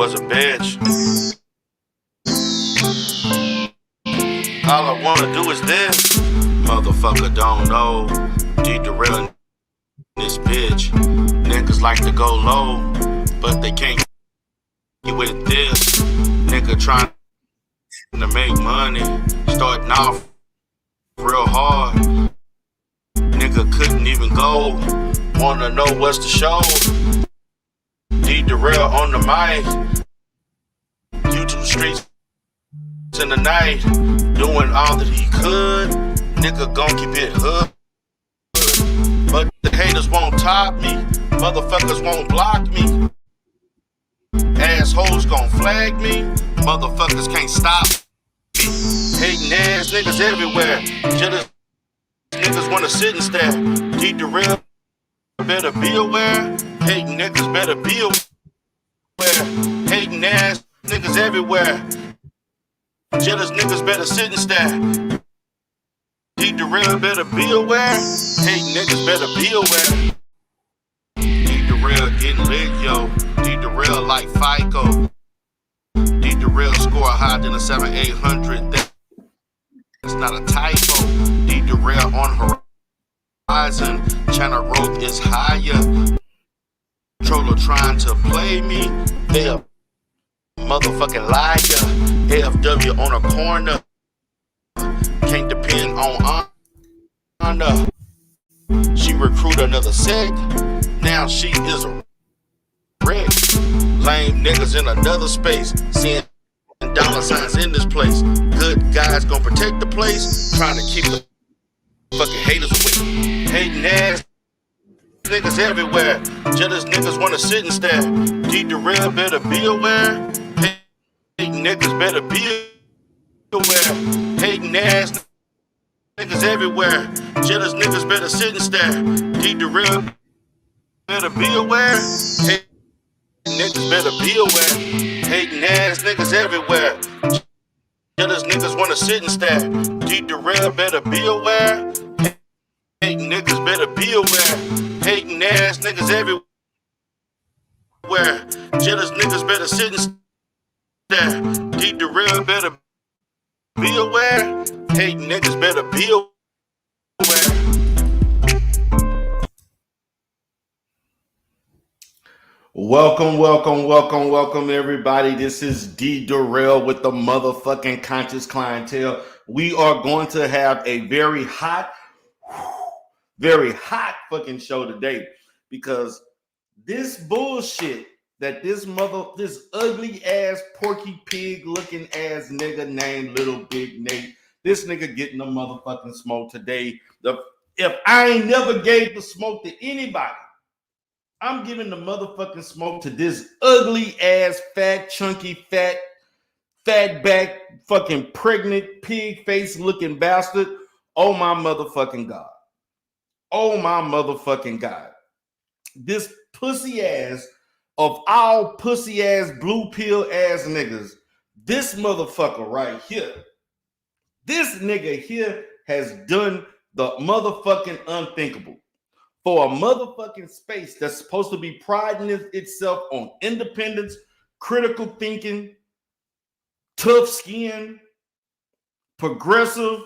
was a bitch. All I wanna do is this. Motherfucker don't know. Need the real this bitch. Niggas like to go low, but they can't get with this. Nigga trying to make money, starting off real hard. Nigga couldn't even go. Wanna know what's the show? Need the real on the mic. YouTube streets in the night, doing all that he could. Nigga gon' keep it hood. But the haters won't top me. Motherfuckers won't block me. Assholes gon' flag me. Motherfuckers can't stop me. Hating ass niggas everywhere. Jealous niggas wanna sit and stare. Need the real, better be aware. Hating niggas better be aware. Hating ass niggas everywhere. Jealous niggas better sit and stare. Need the real, better be aware. Hating niggas better be aware. Need the real, getting lit, yo. Need the real like FICO. Need the real, score higher than a 7-800. That's not a typo. Need the real on horizon. China rope is higher. Troller trying to play me. They a motherfucking liar. AFW on a corner. Can't depend on honor. She recruit another sect. Now she is a wreck. Lame niggas in another space. Seeing dollar signs in this place. Good guys gonna protect the place. Trying to keep the fucking haters away. Hating ass niggas everywhere. Jealous niggas wanna sit and stare. Need the real, better be aware. Hating niggas better be aware. Hating ass niggas everywhere. Jealous niggas better sit and stare. Need the real, better be aware. Hating niggas better be aware. Hating ass niggas everywhere. Jealous niggas wanna sit and stare. Need the real, better be aware. Hating niggas better be aware. Hating ass niggas everywhere. Jealous niggas better sit and stare. Need the real, better be aware. Hating niggas better be aware. Welcome, everybody. This is D Durrell with the motherfucking Conscious Clientele. We are going to have a very hot fucking show today because this bullshit that this ugly ass porky pig looking ass nigga named LilBignate, this nigga getting the motherfucking smoke today. If I ain't never gave the smoke to anybody, I'm giving the motherfucking smoke to this ugly ass, fat, chunky, fat back, fucking pregnant, pig face looking bastard. Oh my motherfucking God. Oh my motherfucking God. This pussy ass of all pussy ass, blue pill ass niggas, this motherfucker right here, this nigga here has done the motherfucking unthinkable. For a motherfucking space that's supposed to be priding itself on independence, critical thinking, tough skin, progressive,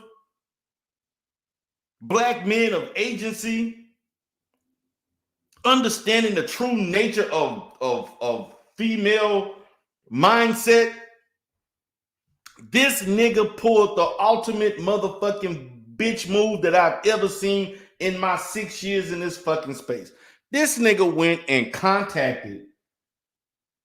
black men of agency, understanding the true nature of female mindset, this nigga pulled the ultimate motherfucking bitch move that I've ever seen in my 6 years in this fucking space. This nigga went and contacted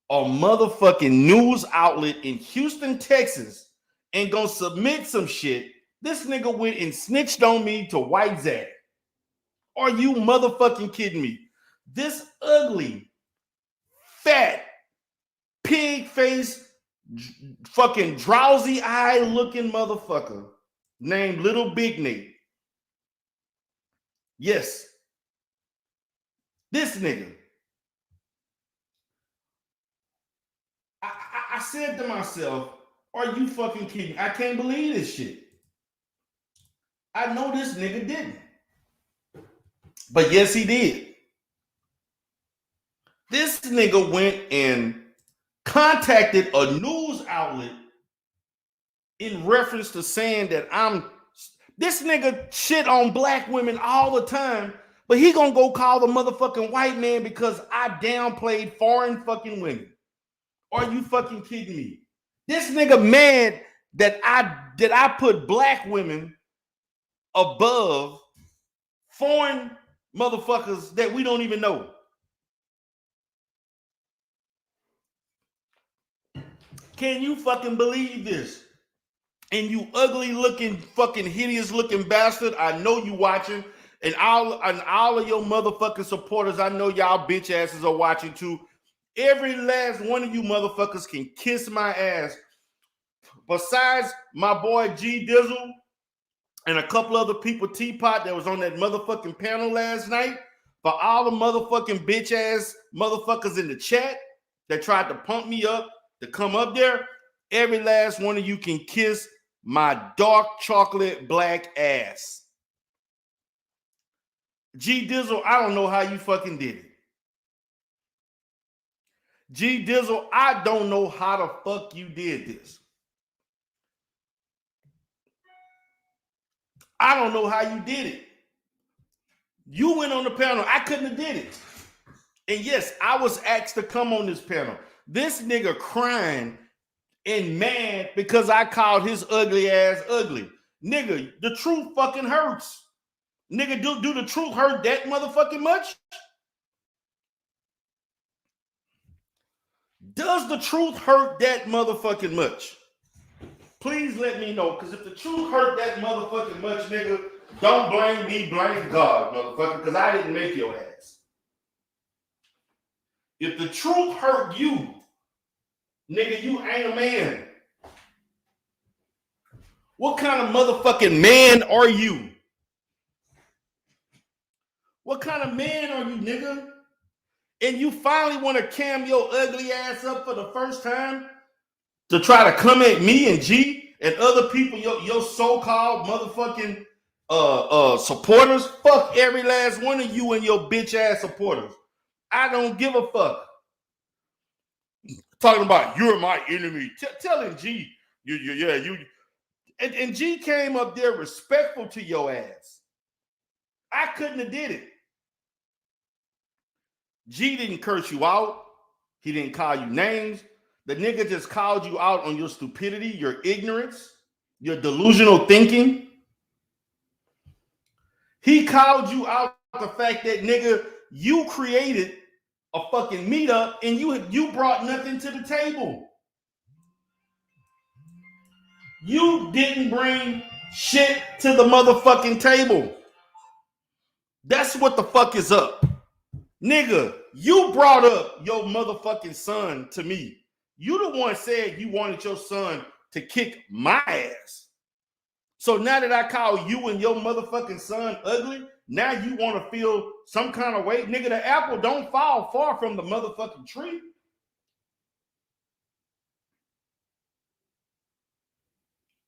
a motherfucking news outlet in Houston, Texas, and gonna submit some shit. This nigga went and snitched on me to White Zach. Are you motherfucking kidding me? This ugly, fat, pig face, fucking drowsy eye looking motherfucker named LilBignate. Yes. This nigga. I said to myself, are you fucking kidding? I can't believe this shit. I know this nigga didn't. But yes, he did. This nigga went and contacted a news outlet in reference to saying that this nigga shit on black women all the time, but he gonna go call the motherfucking white man because I downplayed foreign fucking women. Are you fucking kidding me? This nigga mad that I put black women above foreign motherfuckers that we don't even know. Can you fucking believe this? And you ugly looking, fucking hideous looking bastard, I know you watching, and all of your motherfucking supporters, I know y'all bitch asses are watching too. Every last one of you motherfuckers can kiss my ass. Besides my boy G Dizzle and a couple other people, Teapot, that was on that motherfucking panel last night, for all the motherfucking bitch ass motherfuckers in the chat that tried to pump me up to come up there, every last one of you can kiss my dark chocolate black ass. G Dizzle, I don't know how you fucking did it. G Dizzle, I don't know how the fuck you did this. I don't know how you did it. You went on the panel. I couldn't have did it. And yes, I was asked to come on this panel. This nigga crying and mad because I called his ugly ass ugly. Nigga, the truth fucking hurts. Nigga, do the truth hurt that motherfucking much? Does the truth hurt that motherfucking much? Please let me know, because if the truth hurt that motherfucking much, nigga, don't blame me, blame God, motherfucker, because I didn't make your ass. If the truth hurt you, nigga, you ain't a man. What kind of motherfucking man are you? What kind of man are you, nigga? And you finally want to cam your ugly ass up for the first time to try to come at me and G and other people, your so-called motherfucking supporters? Fuck every last one of you and your bitch ass supporters. I don't give a fuck. Talking about you're my enemy. Telling G, you. And G came up there respectful to your ass. I couldn't have did it. G didn't curse you out. He didn't call you names. The nigga just called you out on your stupidity, your ignorance, your delusional thinking. He called you out the fact that, nigga, you created a fucking meetup and you brought nothing to the table. You didn't bring shit to the motherfucking table. That's what the fuck is up. Nigga, you brought up your motherfucking son to me. You the one said you wanted your son to kick my ass. So now that I call you and your motherfucking son ugly, now you want to feel some kind of way? Nigga, the apple don't fall far from the motherfucking tree.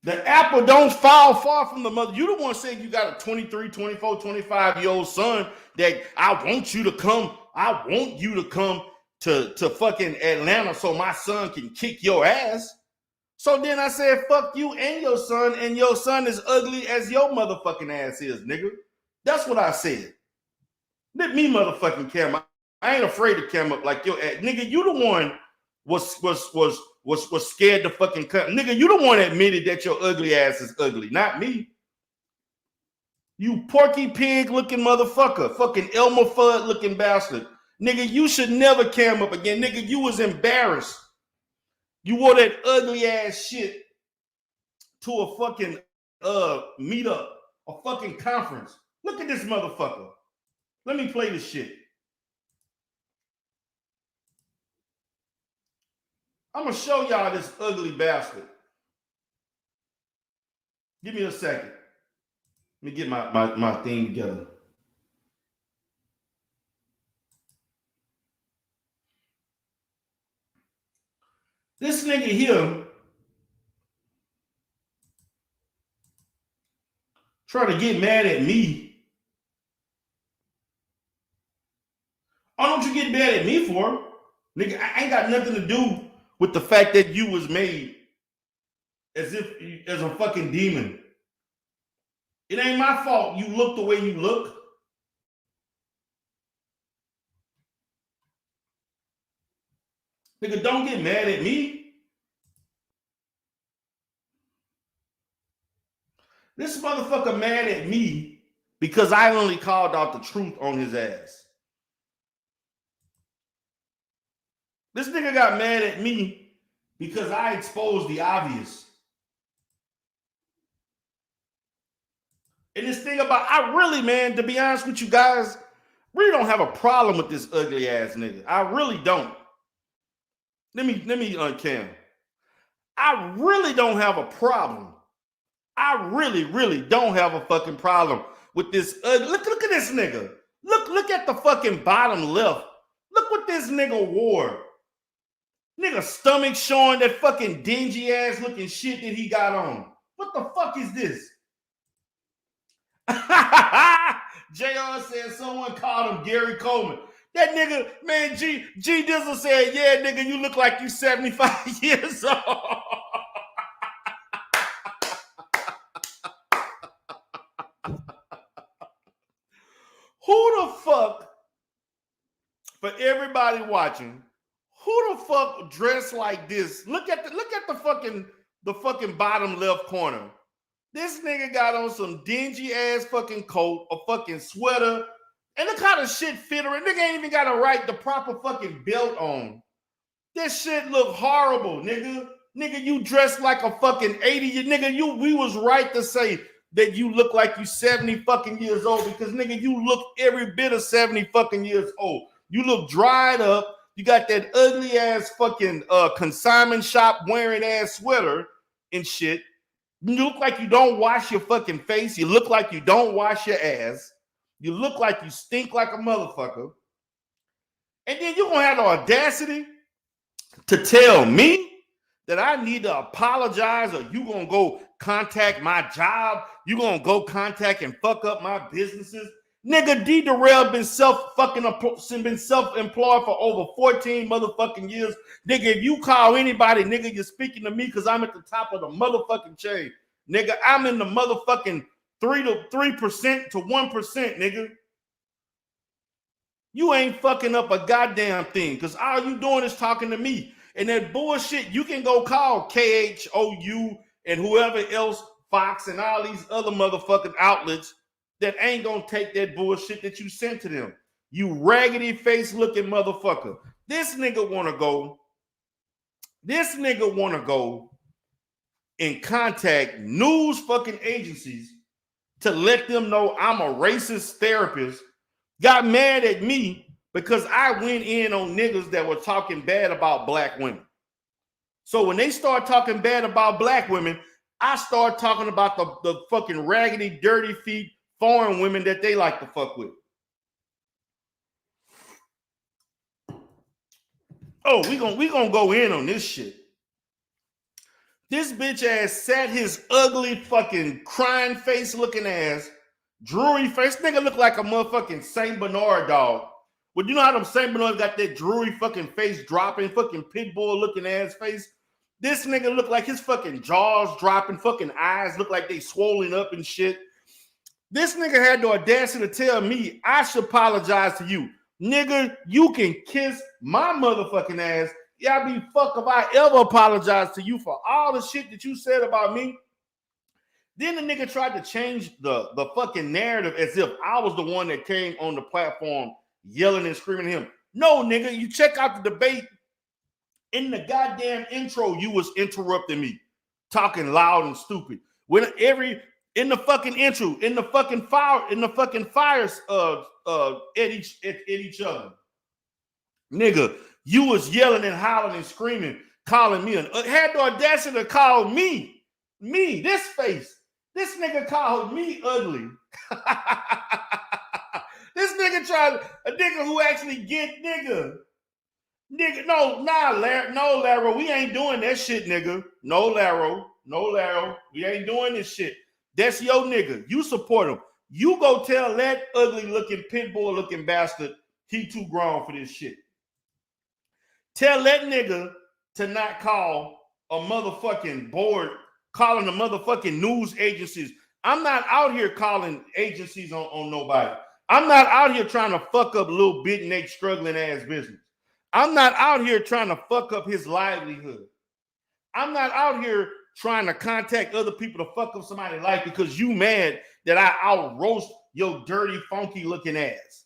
The apple don't fall far from the mother. You the one saying you got a 23, 24, 25-year-old son that I want you to come. I want you to come to fucking Atlanta so my son can kick your ass. So then I said, fuck you and your son is ugly as your motherfucking ass is, nigga. That's what I said. Let me motherfucking cam up. I ain't afraid to cam up like your ass. Nigga, you the one was scared to fucking cut. Nigga, you the one that admitted that your ugly ass is ugly, not me. You porky pig looking motherfucker. Fucking Elmer Fudd looking bastard. Nigga, you should never cam up again. Nigga, you was embarrassed. You wore that ugly ass shit to a fucking meetup, a fucking conference. Look at this motherfucker. Let me play this shit. I'm gonna show y'all this ugly bastard. Give me a second. Let me get my thing together. This nigga here trying to get mad at me. Why don't you get mad at me for? Nigga, I ain't got nothing to do with the fact that you was made as a fucking demon. It ain't my fault you look the way you look. Nigga, don't get mad at me. This motherfucker mad at me because I only called out the truth on his ass. This nigga got mad at me because I exposed the obvious. And this thing about, I really, man, to be honest with you guys, really don't have a problem with this ugly ass nigga. I really don't. Let me uncam. I really don't have a problem. I really don't have a fucking problem with this ugly. Look at this nigga. Look at the fucking bottom left. Look what this nigga wore. Nigga stomach showing that fucking dingy ass looking shit that he got on. What the fuck is this? JR said someone called him Gary Coleman. That nigga, man, G Dizzle said, yeah, nigga, you look like you 75 years old. Who the fuck, for everybody watching, who the fuck dressed like this? Look at the fucking bottom left corner. This nigga got on some dingy ass fucking coat, a fucking sweater, and look how the shit fit her. Nigga ain't even got the proper fucking belt on. This shit look horrible, nigga. Nigga, you dressed like a fucking 80. Nigga, we was right to say that you look like you 70 fucking years old because, nigga, you look every bit of 70 fucking years old. You look dried up. You got that ugly ass fucking consignment shop wearing ass sweater and shit. You look like you don't wash your fucking face. You look like you don't wash your ass. You look like you stink like a motherfucker. And then you're going to have the audacity to tell me that I need to apologize, or you going to go contact my job. You going to go contact and fuck up my businesses. Nigga, D. Darrell been self-employed for over 14 motherfucking years. Nigga, if you call anybody, nigga, you're speaking to me because I'm at the top of the motherfucking chain. Nigga, I'm in the motherfucking 3% to 1%, nigga. You ain't fucking up a goddamn thing because all you doing is talking to me. And that bullshit, you can go call KHOU and whoever else, Fox and all these other motherfucking outlets that ain't gonna take that bullshit that you sent to them. You raggedy face looking motherfucker. This nigga wanna go and contact news fucking agencies to let them know I'm a racist therapist. Got mad at me because I went in on niggas that were talking bad about black women. So when they start talking bad about black women, I start talking about the fucking raggedy, dirty feet, foreign women that they like to fuck with. Oh, we gonna go in on this shit. This bitch ass sat his ugly fucking crying face looking ass, Drury face. Nigga look like a motherfucking Saint Bernard dog. But you know how them Saint Bernard got that Drury fucking face dropping, fucking pit bull looking ass face? This nigga look like his fucking jaws dropping, fucking eyes look like they swollen up and shit. This nigga had the audacity to tell me I should apologize to you. Nigga, you can kiss my motherfucking ass. Yeah, be fuck if I ever apologize to you for all the shit that you said about me. Then the nigga tried to change the fucking narrative as if I was the one that came on the platform yelling and screaming at him. No, nigga, you check out the debate. In the goddamn intro, you was interrupting me, talking loud and stupid. In the fucking intro, in the fucking fires at each other. Nigga, you was yelling and hollering and screaming, calling me had the audacity to call me, this face. This nigga called me ugly. This nigga a nigga who actually get nigga. Nigga, Laro, we ain't doing that shit, nigga. No, Laro, we ain't doing this shit. That's your nigga. You support him. You go tell that ugly looking pit bull looking bastard he too grown for this shit. Tell that nigga to not call a motherfucking board, calling the motherfucking news agencies. I'm not out here calling agencies on nobody. I'm not out here trying to fuck up LilBignate struggling ass business. I'm not out here trying to fuck up his livelihood. I'm not out here trying to contact other people to fuck up somebody's life because you mad that I out roast your dirty, funky looking ass.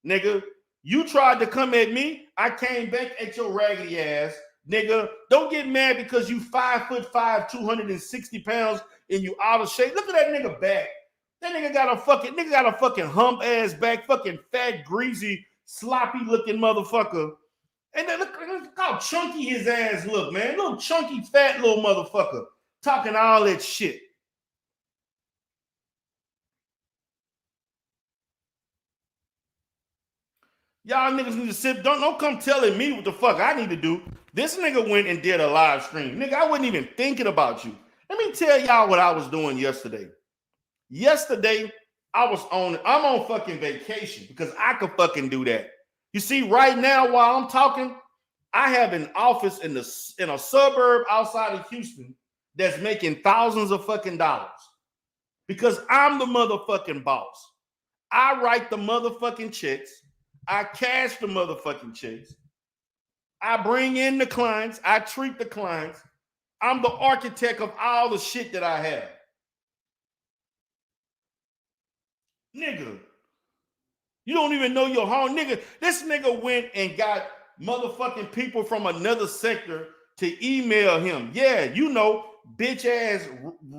Nigga, you tried to come at me. I came back at your raggedy ass. Nigga, don't get mad because you 5'5", 260 pounds, and you out of shape. Look at that nigga back. That nigga got a fucking hump ass back, fucking fat, greasy, sloppy looking motherfucker. And then look how chunky his ass look, man. Little chunky, fat little motherfucker talking all that shit. Y'all niggas need to sit. Don't come telling me what the fuck I need to do. This nigga went and did a live stream. Nigga, I wasn't even thinking about you. Let me tell y'all what I was doing yesterday. Yesterday, I'm on fucking vacation because I could fucking do that. You see, right now while I'm talking, I have an office in a suburb outside of Houston that's making thousands of fucking dollars because I'm the motherfucking boss. I write the motherfucking checks. I cash the motherfucking checks. I bring in the clients. I treat the clients. I'm the architect of all the shit that I have. Nigga, you don't even know your home. Nigga, this nigga went and got motherfucking people from another sector to email him. Yeah, you know, bitch ass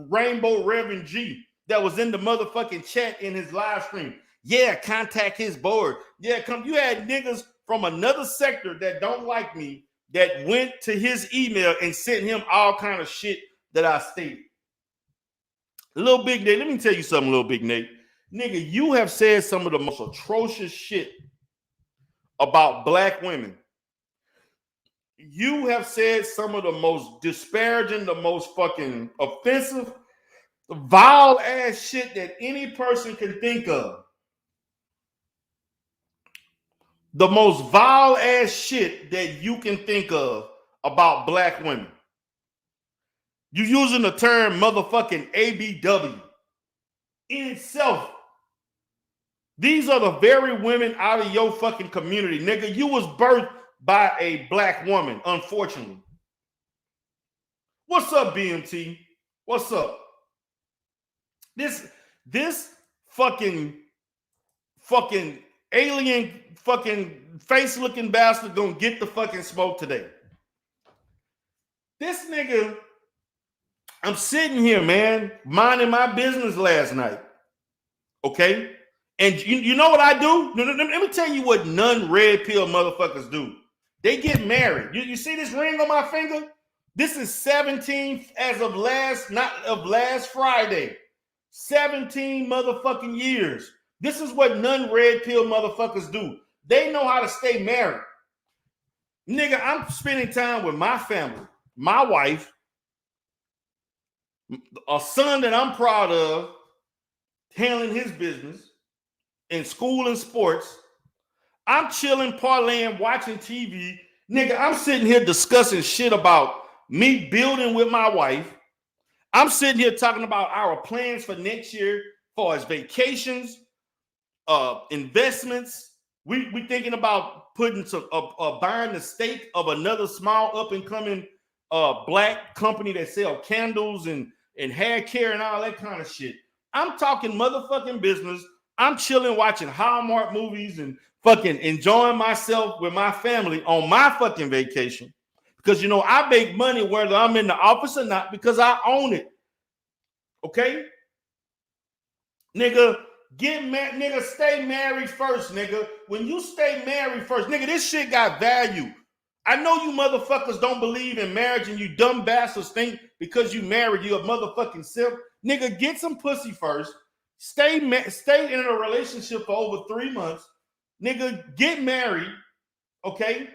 Rainbow Reverend G that was in the motherfucking chat in his live stream. Yeah, contact his board. Yeah, come. You had niggas from another sector that don't like me that went to his email and sent him all kind of shit that I stated. LilBignate, let me tell you something, LilBignate. Nigga, you have said some of the most atrocious shit about black women. You have said some of the most disparaging, the most fucking offensive, vile ass shit that any person can think of. The most vile ass shit that you can think of about black women. You using the term motherfucking ABW. In itself, these are the very women out of your fucking community. Nigga, you was birthed by a black woman, unfortunately. What's up, BMT? What's up? This fucking alien fucking face-looking bastard gonna get the fucking smoke today. This nigga, I'm sitting here, man, minding my business last night. Okay? And you know what I do? Let me tell you what non-red pill motherfuckers do. They get married. You see this ring on my finger? This is 17 as of last Friday. 17 motherfucking years. This is what non-red pill motherfuckers do. They know how to stay married. Nigga, I'm spending time with my family, my wife, a son that I'm proud of, handling his business in school and sports. I'm chilling, parlaying, watching TV. Nigga, I'm sitting here discussing shit about me building with my wife. I'm sitting here talking about our plans for next year as far as vacations, investments. We thinking about putting buying the stake of another small up and coming black company that sell candles and hair care and all that kind of shit. I'm talking motherfucking business. I'm chilling, watching Hallmark movies and fucking enjoying myself with my family on my fucking vacation. Because, you know, I make money whether I'm in the office or not because I own it. Okay? Nigga, nigga, stay married first, nigga. When you stay married first, nigga, this shit got value. I know you motherfuckers don't believe in marriage and you dumb bastards think because you married, you a motherfucking simp. Nigga, get some pussy first. Stay in a relationship for over 3 months. Nigga, get married, okay?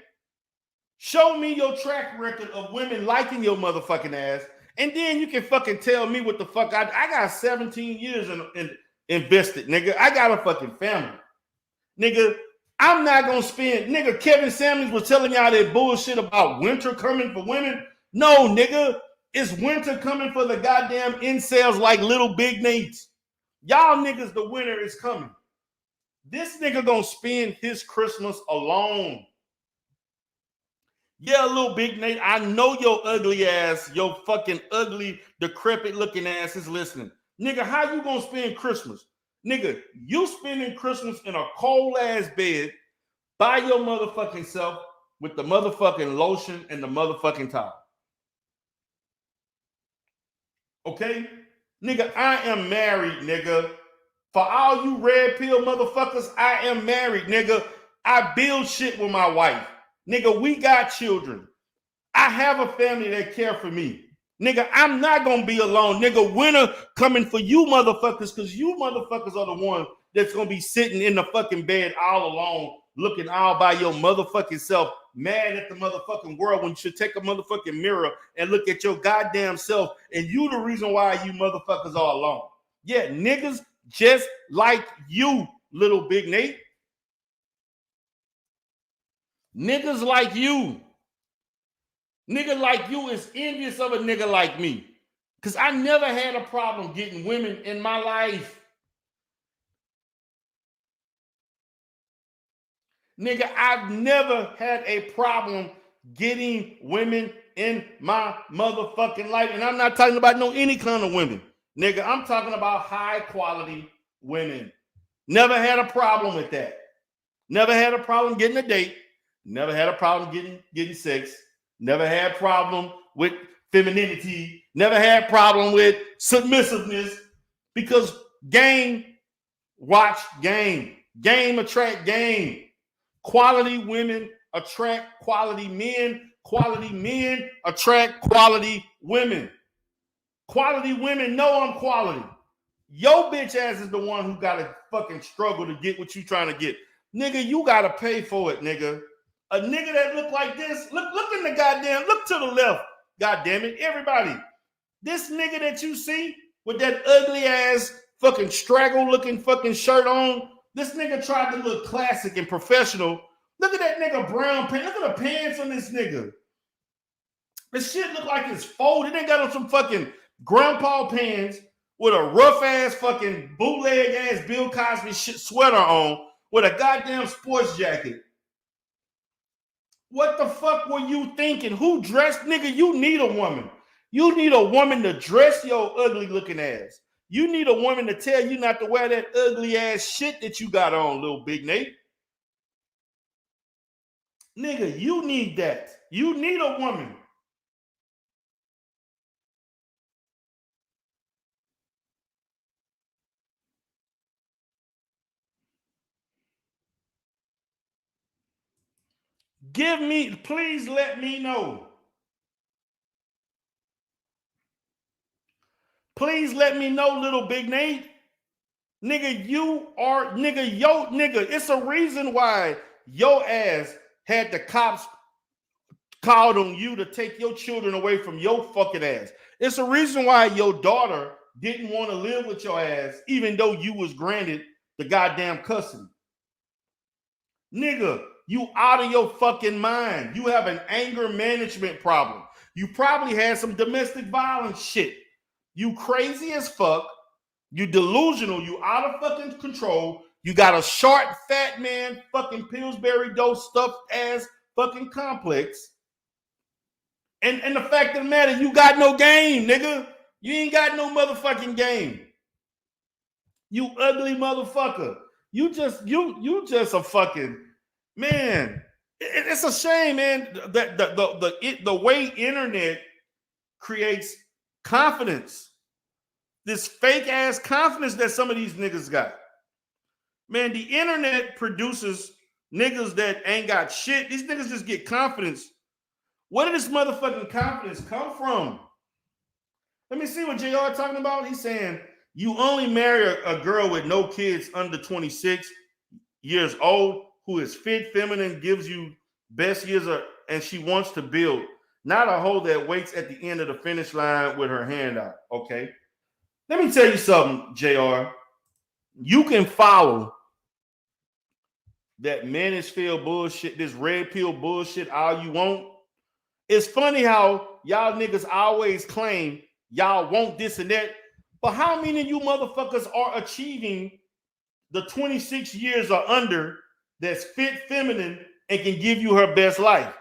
Show me your track record of women liking your motherfucking ass, and then you can fucking tell me what the fuck I got 17 years in invested, nigga. I got a fucking family. Nigga, I'm not going to spend, nigga, Kevin Samuels was telling y'all that bullshit about winter coming for women. No, nigga, it's winter coming for the goddamn incels like LilBignate. Y'all niggas, the winter is coming. This nigga gonna spend his Christmas alone. Yeah, LilBignate, I know your ugly ass, your fucking ugly, decrepit looking ass is listening. Nigga, how you gonna spend Christmas? Nigga, you spending Christmas in a cold ass bed by your motherfucking self with the motherfucking lotion and the motherfucking towel. Okay? Nigga, I am married, nigga. For all you red pill motherfuckers, I am married, nigga. I build shit with my wife. Nigga, we got children. I have a family that care for me. Nigga, I'm not gonna be alone. Nigga, winter coming for you motherfuckers, because you motherfuckers are the ones that's gonna be sitting in the fucking bed all alone, looking all by your motherfucking self, mad at the motherfucking world when you should take a motherfucking mirror and look at your goddamn self, and you the reason why you motherfuckers are alone. Yeah, niggas just like you, LilBignate. Niggas like you. Nigga like you is envious of a nigga like me. Because I never had a problem getting women in my life. Nigga, I've never had a problem getting women in my motherfucking life. And I'm not talking about no any kind of women. Nigga, I'm talking about high quality women. Never had a problem with that. Never had a problem getting a date. Never had a problem getting sex. Never had a problem with femininity. Never had a problem with submissiveness. Because game, watch game. Game attract game. Quality women attract quality men. Quality men attract quality women. Quality women know I'm quality. Your bitch ass is the one who gotta fucking struggle to get what you trying to get. Nigga, you gotta pay for it, nigga. A nigga that look like this, look in the goddamn, look to the left. God damn it, everybody. This nigga that you see with that ugly ass fucking straggle looking fucking shirt on, this nigga tried to look classic and professional. Look at that nigga brown pants. Look at the pants on this nigga. This shit look like it's folded. They got on some fucking grandpa pants with a rough ass fucking bootleg ass Bill Cosby shit sweater on with a goddamn sports jacket. What the fuck were you thinking? Who dressed? Nigga, you need a woman. You need a woman to dress your ugly looking ass. You need a woman to tell you not to wear that ugly ass shit that you got on, LilBignate. Nigga, you need that. You need a woman. Please let me know. Please let me know, LilBignate. Nigga, it's a reason why your ass had the cops called on you to take your children away from your fucking ass. It's a reason why your daughter didn't want to live with your ass, even though you was granted the goddamn custody. Nigga, you out of your fucking mind. You have an anger management problem. You probably had some domestic violence shit. You crazy as fuck. You delusional. You out of fucking control. You got a short, fat man, fucking Pillsbury dose stuffed ass fucking complex. And the fact of the matter, you got no game, nigga. You ain't got no motherfucking game. You ugly motherfucker. You just a fucking man. It's a shame, man, that the way internet creates confidence. This fake ass confidence that some of these niggas got. Man, the internet produces niggas that ain't got shit. These niggas just get confidence. Where did this motherfucking confidence come from? Let me see what JR talking about. He's saying you only marry a girl with no kids under 26 years old who is fit, feminine, gives you best years and she wants to build. Not a hoe that waits at the end of the finish line with her hand out. Okay. Let me tell you something, JR. You can follow that Manosphere bullshit, this red pill bullshit, all you want. It's funny how y'all niggas always claim y'all want this and that, but how many of you motherfuckers are achieving the 26 years or under that's fit, feminine, and can give you her best life?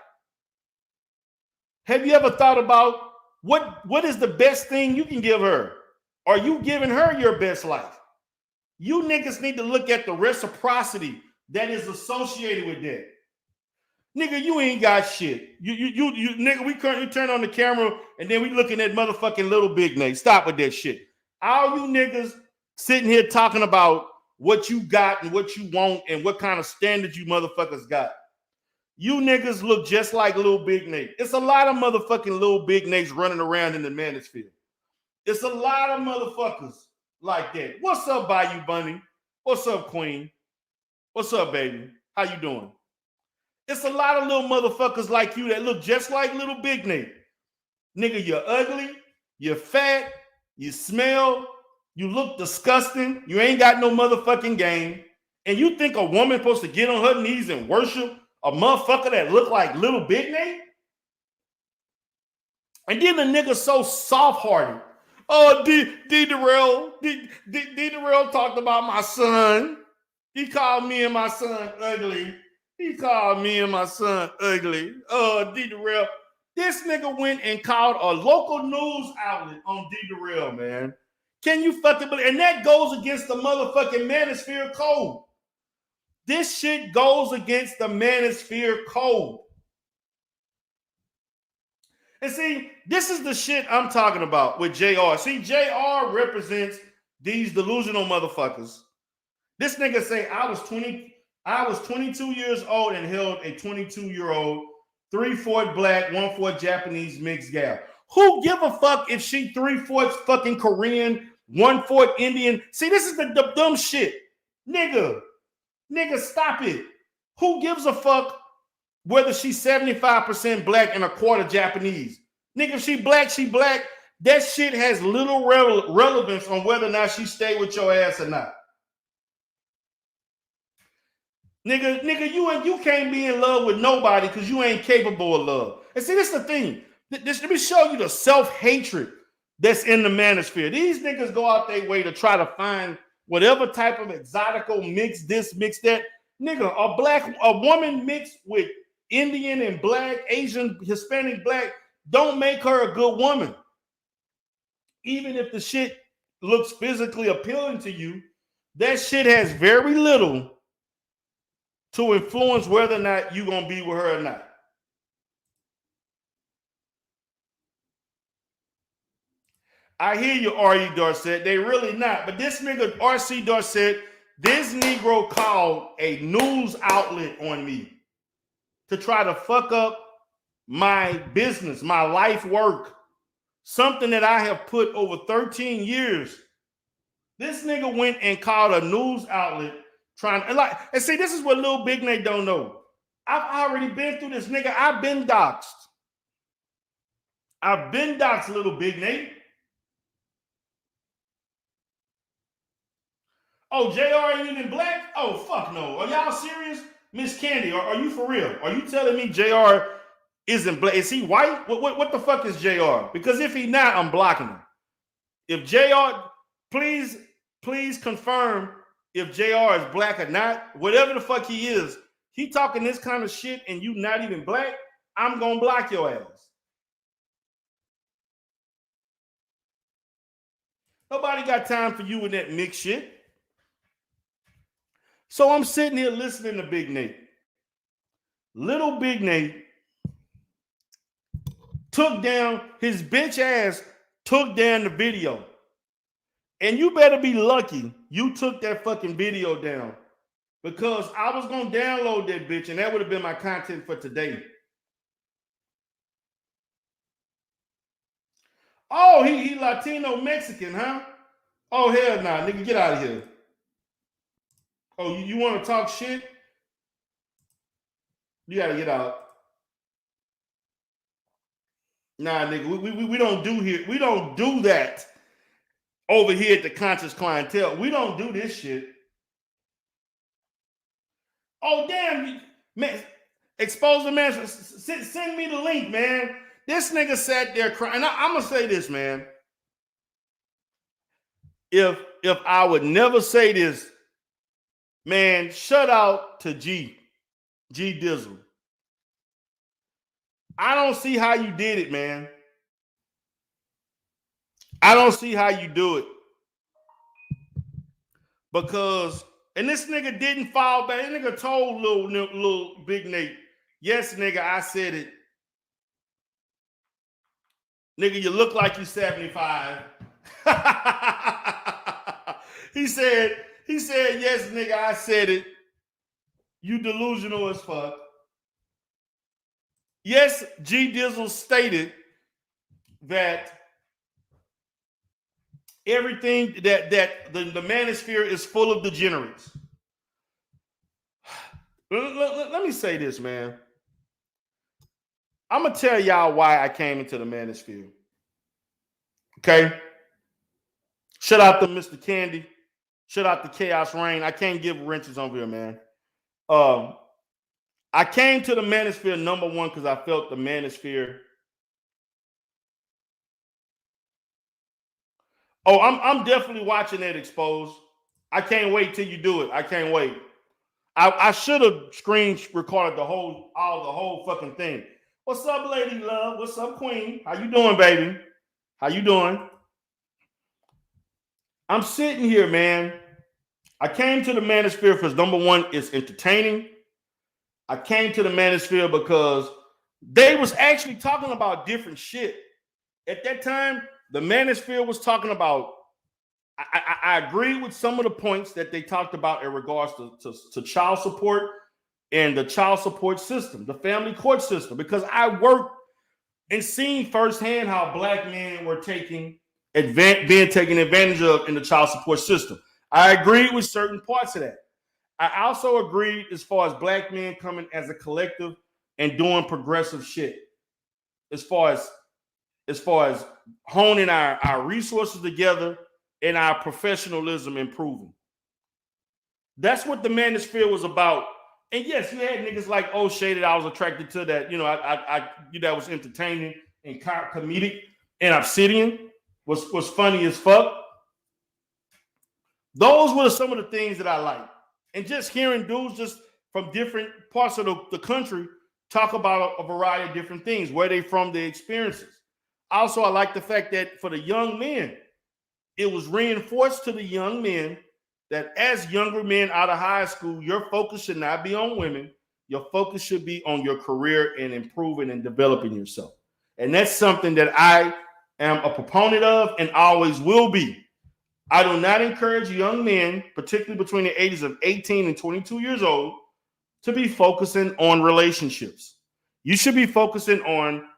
Have you ever thought about what is the best thing you can give her? Are you giving her your best life? You niggas need to look at the reciprocity that is associated with that. Nigga, you ain't got shit. You nigga, we currently turn on the camera and then we looking at motherfucking LilBignate. Stop with that shit. All you niggas sitting here talking about what you got and what you want and what kind of standards you motherfuckers got. You niggas look just like LilBignate. It's a lot of motherfucking LilBignates running around in the Manosphere. It's a lot of motherfuckers like that. What's up, Bayou Bunny? What's up, Queen? What's up, baby? How you doing? It's a lot of little motherfuckers like you that look just like LilBignate. Nigga, you're ugly, you're fat, you smell, you look disgusting, you ain't got no motherfucking game, and you think a woman supposed to get on her knees and worship a motherfucker that look like LilBignate? And then the nigga so soft-hearted. Oh, D-Darrell talked about my son. He called me and my son ugly. He called me and my son ugly. Oh, D-Darrell. This nigga went and called a local news outlet on D-Darrell, man. Can you fucking believe? And that goes against the motherfucking Manosphere code. This shit goes against the Manosphere code. And see, this is the shit I'm talking about with JR. See, JR represents these delusional motherfuckers. This nigga say I was 22 years old and held a 22-year-old, 3/4 black, 1/4 Japanese mixed gal. Who give a fuck if she 3/4 fucking Korean, 1/4 Indian? See, this is the dumb shit. Nigga, stop it. Who gives a fuck whether she's 75% black and 1/4 Japanese? Nigga, if she black, she black. That shit has little relevance on whether or not she stay with your ass or not. Nigga, you can't be in love with nobody because you ain't capable of love. And see, this is the thing. Let me show you the self-hatred that's in the Manosphere. These niggas go out their way to try to find whatever type of exotical mix this, mix that. Nigga, a woman mixed with Indian and black, Asian, Hispanic, black, don't make her a good woman. Even if the shit looks physically appealing to you, that shit has very little to influence whether or not you're going to be with her or not. I hear you, R.E. Dorset. They really not. But this nigga, R.C. Dorset, this Negro called a news outlet on me to try to fuck up my business, my life work, something that I have put over 13 years. This nigga went and called a news outlet trying and see, this is what LilBignate don't know. I've already been through this, nigga. I've been doxxed. LilBignate. Oh, JR ain't even black? Oh, fuck no. Are y'all serious? Miss Candy, are you for real? Are you telling me JR isn't black? Is he white? What the fuck is JR? Because if he not, I'm blocking him. If JR, please confirm if JR is black or not. Whatever the fuck he is, he talking this kind of shit and you not even black, I'm gonna block your ass. Nobody got time for you with that mixed shit. So I'm sitting here listening to Big Nate. LilBignate took down, his bitch ass took down the video. And you better be lucky you took that fucking video down, because I was going to download that bitch and that would have been my content for today. Oh, he Latino Mexican, huh? Oh, hell nah, nigga, get out of here. Oh, you want to talk shit? You got to get out. Nah, nigga, we don't do here. We don't do that over here at the Conscious Clientele. We don't do this shit. Oh, damn, man. Expose the man. Send me the link, man. This nigga sat there crying. I'm going to say this, man. If I would never say this, man, shout out to G Dizzle. I don't see how you did it, man. I don't see how you do it. Because, and this nigga didn't fall back. This nigga told LilBignate, yes, nigga, I said it. Nigga, you look like you 75. He said, yes, nigga, I said it. You delusional as fuck. Yes, G Dizzle stated that everything that the Manosphere is full of degenerates. Let me say this, man. I'm going to tell y'all why I came into the Manosphere. Okay? Shout out to Mr. Candy. Shout out to Chaos Rain. I can't give wrenches over here, man. I came to the Manosphere, number one, because I felt the Manosphere. Oh, I'm definitely watching that Exposed. I can't wait till you do it. I can't wait. I should have screen recorded the whole fucking thing. What's up, Lady Love? What's up, Queen? How you doing, baby? How you doing? I'm sitting here, man. I came to the Manosphere because number one, it's entertaining. I came to the Manosphere because they was actually talking about different shit. At that time, the Manosphere was talking about, I agree with some of the points that they talked about in regards to child support and the child support system, the family court system, because I worked and seen firsthand how black men were being taken advantage of in the child support system. I agreed with certain parts of that. I also agreed as far as black men coming as a collective and doing progressive shit. As far as honing our resources together and our professionalism improving. That's what the Manosphere was about. And yes, you had niggas like O'Shea that I was attracted to, that, you know, I that was entertaining and comedic, and Obsidian was funny as fuck. Those were some of the things that I liked. And just hearing dudes just from different parts of the country talk about a variety of different things, where they from, their experiences. Also, I like the fact that for the young men, it was reinforced to the young men that as younger men out of high school, your focus should not be on women. Your focus should be on your career and improving and developing yourself. And that's something that I am a proponent of and always will be. I do not encourage young men, particularly between the ages of 18 and 22 years old, to be focusing on relationships. You should be focusing on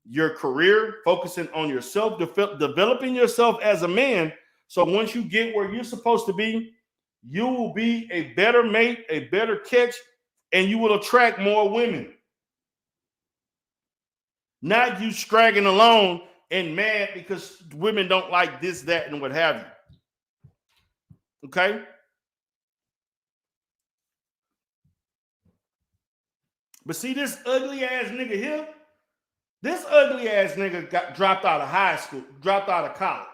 your career, focusing on yourself, developing yourself as a man. So once you get where you're supposed to be, you will be a better mate, a better catch, and you will attract more women. Not you straggling along and mad because women don't like this, that, and what have you. Okay? But see this ugly ass nigga here? This ugly ass nigga dropped out of high school, dropped out of college.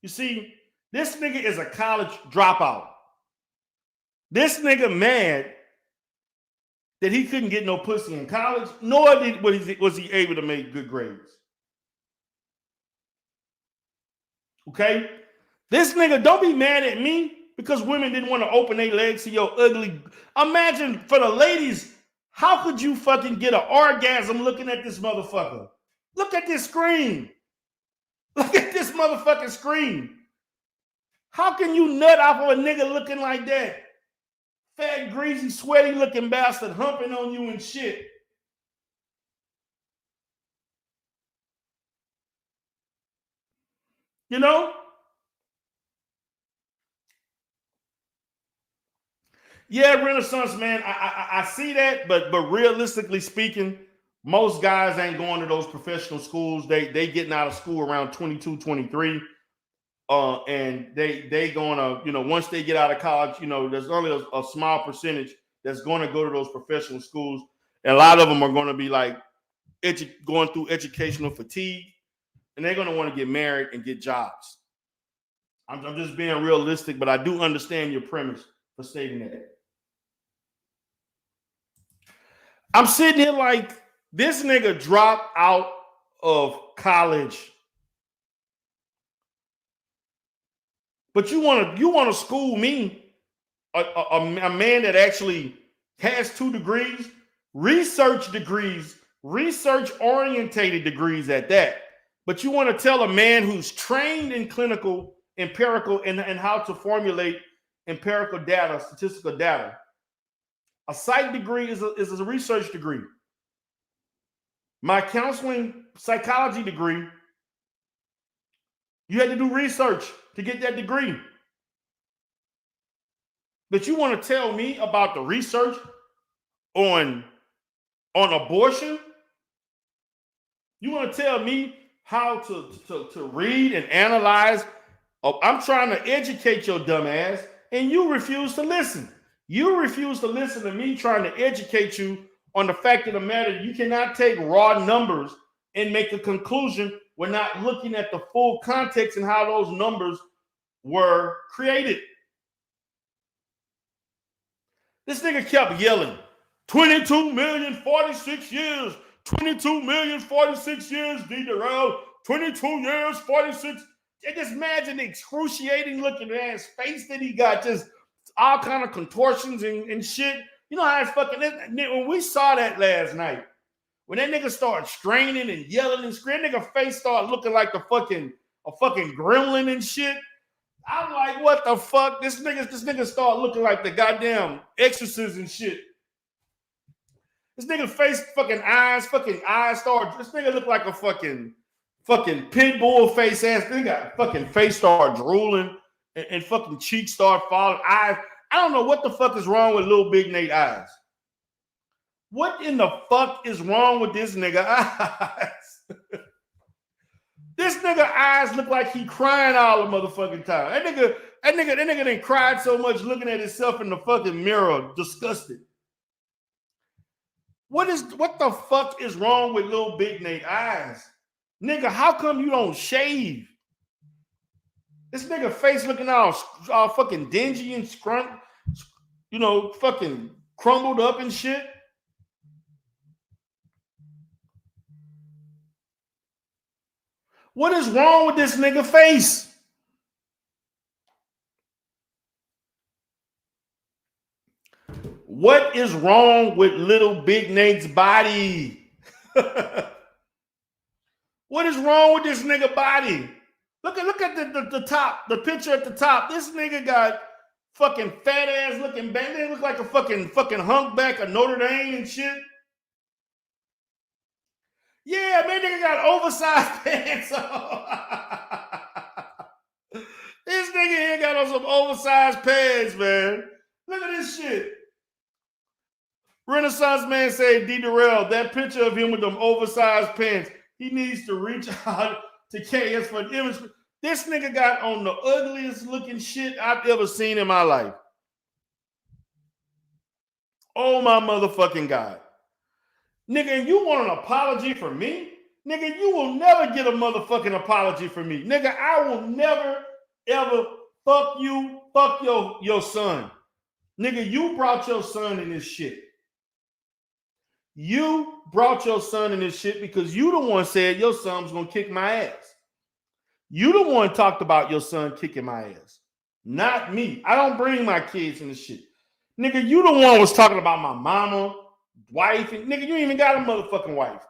You see, this nigga is a college dropout. This nigga mad that he couldn't get no pussy in college, nor was he able to make good grades. Okay? This nigga, don't be mad at me because women didn't want to open their legs to your ugly. Imagine for the ladies, how could you fucking get an orgasm looking at this motherfucker? Look at this screen. Look at this motherfucking screen. How can you nut off of a nigga looking like that? Fat, greasy, sweaty looking bastard humping on you and shit. You know? Yeah, Renaissance, man. I see that, but realistically speaking, most guys ain't going to those professional schools. They getting out of school around 22, 23. And they going to, you know, once they get out of college, you know, there's only a small percentage that's going to go to those professional schools. And a lot of them are going to be like going through educational fatigue, and they're going to want to get married and get jobs. I'm just being realistic, but I do understand your premise for stating that. I'm sitting here like, this nigga dropped out of college, but you want to school me, a man that actually has 2 degrees, research orientated degrees at that. But you want to tell a man who's trained in empirical, and how to formulate empirical data, statistical data. A psych degree is a research degree. My counseling psychology degree, you had to do research to get that degree. But you want to tell me about the research on abortion? You want to tell me how to read and analyze? I'm trying to educate your dumb ass, and you refuse to listen. You refuse to listen to me trying to educate you on the fact of the matter. You cannot take raw numbers and make a conclusion. We're not looking at the full context and how those numbers were created. This nigga kept yelling, 22 million, 46 years, 22 million, 46 years, D. Durrell, 22 years, 46. And just imagine the excruciating looking ass face that he got, just all kind of contortions and shit. You know how it's fucking, when we saw that last night, when that nigga started straining and yelling and screaming, nigga face started looking like a fucking gremlin and shit. I'm like, what the fuck? This nigga started looking like the goddamn Exorcist and shit. This nigga face, eyes started, this nigga looked like a fucking pit bull face ass. Nigga fucking face started drooling and fucking cheeks start falling. Eyes. I don't know what the fuck is wrong with LilBignate eyes. What in the fuck is wrong with this nigga eyes? This nigga eyes look like he crying all the motherfucking time. That nigga done cried so much looking at himself in the fucking mirror, disgusted. What the fuck is wrong with LilBignate eyes? Nigga, how come you don't shave? This nigga face looking all fucking dingy and fucking crumbled up and shit. What is wrong with this nigga face? What is wrong with LilBignate's body? What is wrong with this nigga body? Look at the top, the picture at the top. This nigga got fucking fat ass looking back. They look like a fucking humpback of Notre Dame and shit. Yeah, man, nigga got oversized pants on. This nigga here got on some oversized pants, man. Look at this shit. Renaissance man said, D. Durrell, that picture of him with them oversized pants, he needs to reach out to KS for an image. This nigga got on the ugliest looking shit I've ever seen in my life. Oh my motherfucking God. Nigga, you want an apology from me? Nigga, you will never get a motherfucking apology from me. Nigga, I will never, ever fuck you, fuck your son. Nigga, you brought your son in this shit. You brought your son in this shit because you the one said your son was gonna kick my ass. You the one talked about your son kicking my ass. Not me. I don't bring my kids in this shit. Nigga, you the one was talking about my mama, wife, and nigga, you ain't even got a motherfucking wife.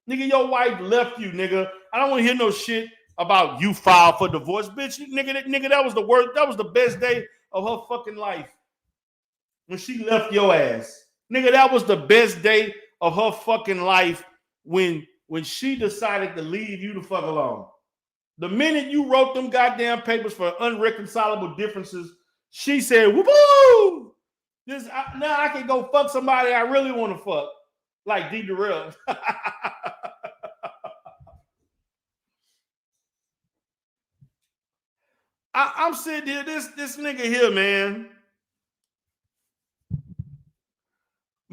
Nigga, your wife left you, nigga. I don't want to hear no shit about you filed for divorce, bitch. Nigga, that was the worst. That was the best day of her fucking life when she left your ass. Nigga, that was the best day of her fucking life when she decided to leave you the fuck alone. The minute you wrote them goddamn papers for unreconcilable differences, she said, woo! Now I can go fuck somebody I really want to fuck. Like D. Durrell. I'm sitting here, this nigga here, man.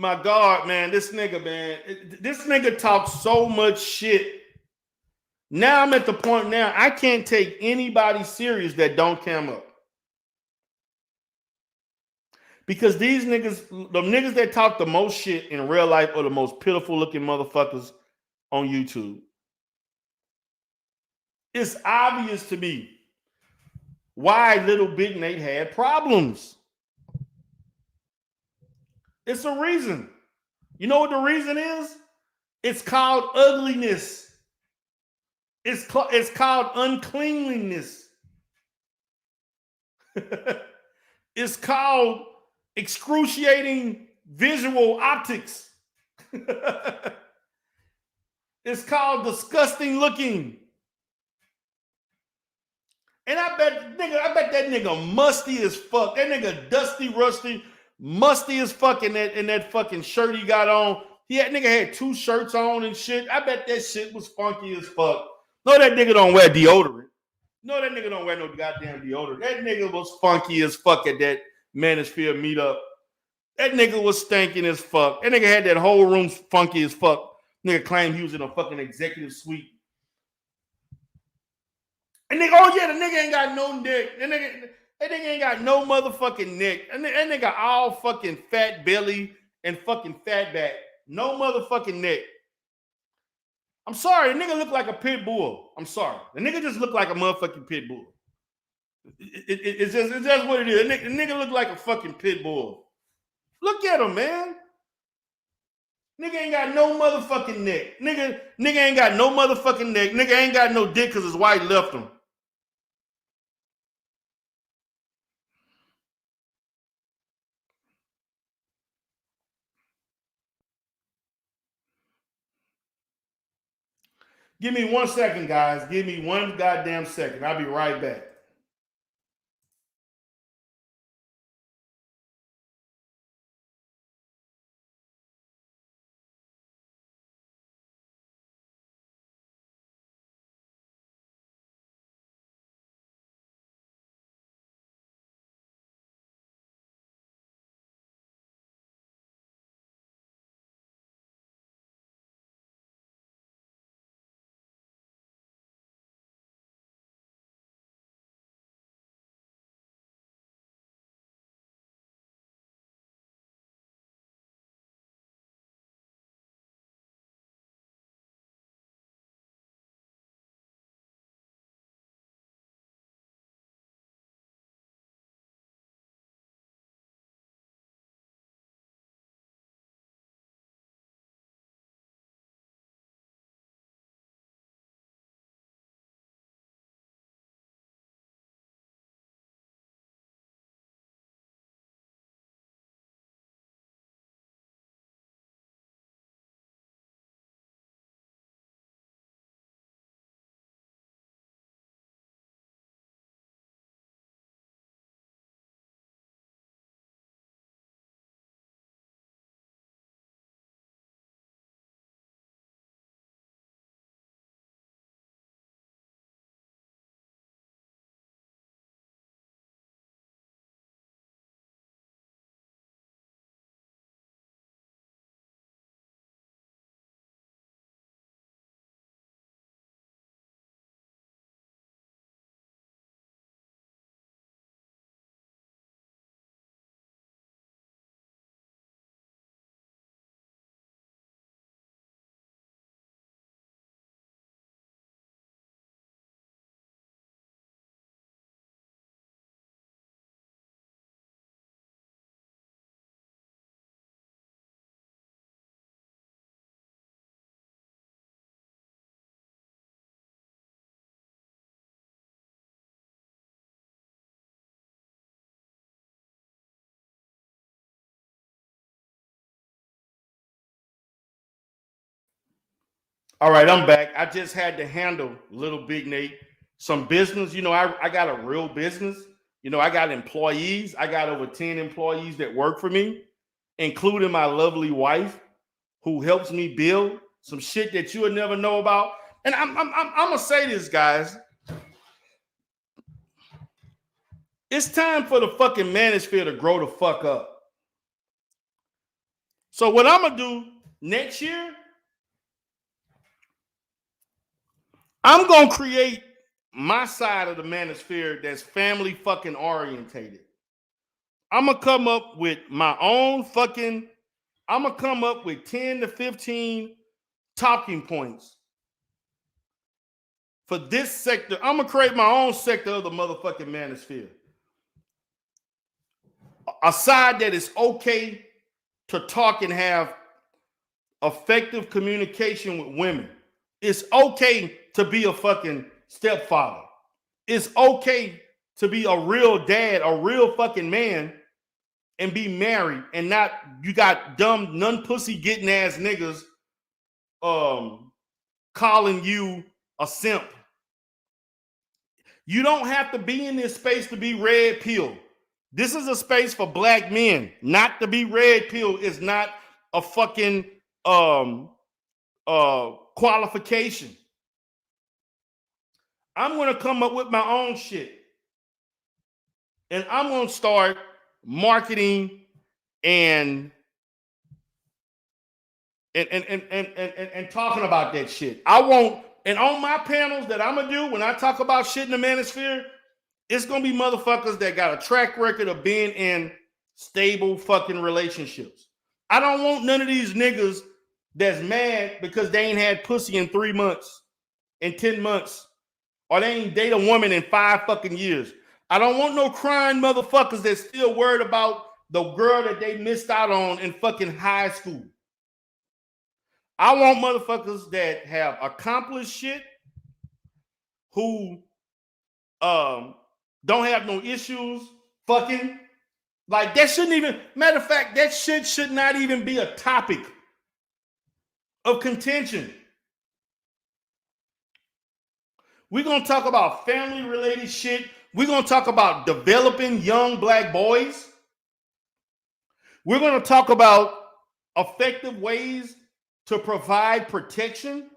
My God, man, this nigga talks so much shit. Now I'm at the point now I can't take anybody serious that don't come up. Because these niggas, the niggas that talk the most shit in real life are the most pitiful looking motherfuckers on YouTube. It's obvious to me why LilBignate had problems. It's a reason. You know what the reason is? It's called ugliness. It's called uncleanliness. It's called excruciating visual optics. It's called disgusting looking. And I bet that nigga musty as fuck. That nigga dusty, rusty, musty as fuck in that fucking shirt he got on. Nigga had 2 shirts on and shit. I bet that shit was funky as fuck. No, that nigga don't wear deodorant. No, that nigga don't wear no goddamn deodorant. That nigga was funky as fuck at that Manosphere meetup. That nigga was stinking as fuck. That nigga had that whole room funky as fuck. Nigga claimed he was in a fucking executive suite. And nigga, oh yeah, the nigga ain't got no neck. That nigga ain't got no motherfucking neck. That nigga all fucking fat belly and fucking fat back. No motherfucking neck. I'm sorry, the nigga look like a pit bull. I'm sorry. The nigga just look like a motherfucking pit bull. It's just what it is. The nigga look like a fucking pit bull. Look at him, man. Nigga ain't got no motherfucking neck. Nigga ain't got no motherfucking neck. Nigga ain't got no dick because his wife left him. Give me 1 second, guys. Give me 1 goddamn second. I'll be right back. All right, I'm back. I just had to handle LilBignate some business. You know, I got a real business. You know, I got employees. I got over 10 employees that work for me, including my lovely wife, who helps me build some shit that you would never know about. And I'm gonna say this, guys. It's time for the fucking Manosphere to grow the fuck up. So what I'm going to do next year, I'm going to create my side of the manosphere that's family fucking orientated. I'm going to come up with my own fucking, I'm going to come up with 10 to 15 talking points for this sector. I'm going to create my own sector of the motherfucking manosphere. A side that is okay to talk and have effective communication with women. It's okay to be a fucking stepfather. It's okay to be a real dad, a real fucking man, and be married, and not you got dumb, non-pussy getting ass niggas calling you a simp. You don't have to be in this space to be red pill. This is a space for black men. Not to be red pill is not a fucking qualification. I'm going to come up with my own shit. And I'm going to start marketing and talking about that shit. I won't, and on my panels that I'm going to do when I talk about shit in the manosphere, it's going to be motherfuckers that got a track record of being in stable fucking relationships. I don't want none of these niggas that's mad because they ain't had pussy in 3 months, in 10 months, or they ain't date a woman in 5 fucking years. I don't want no crying motherfuckers that's still worried about the girl that they missed out on in fucking high school. I want motherfuckers that have accomplished shit, who don't have no issues fucking. Like, that shouldn't even, matter of fact, that shit should not even be a topic of contention. We're going to talk about family-related shit. We're going to talk about developing young black boys. We're going to talk about effective ways to provide protection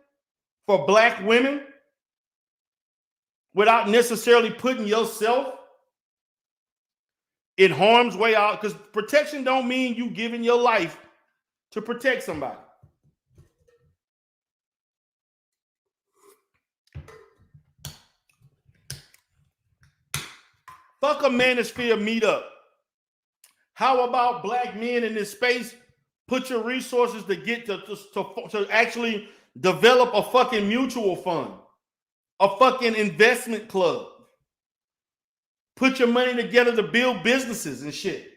for black women without necessarily putting yourself in harm's way out. Because protection don't mean you giving your life to protect somebody. Fuck a manosphere meetup. How about black men in this space put your resources to get to actually develop a fucking mutual fund, a fucking investment club. Put your money together to build businesses and shit.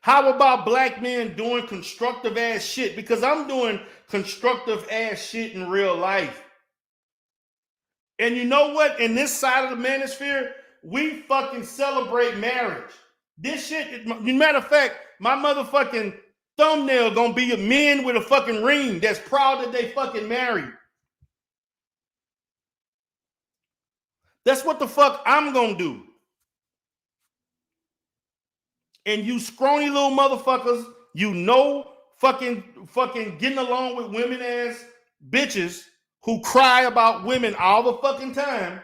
How about black men doing constructive ass shit? Because I'm doing constructive ass shit in real life. And you know what? In this side of the manosphere, we fucking celebrate marriage. This shit, matter of fact, my motherfucking thumbnail gonna be a men with a fucking ring that's proud that they fucking married. That's what the fuck I'm gonna do. And you scrawny little motherfuckers, you know, fucking getting along with women ass bitches who cry about women all the fucking time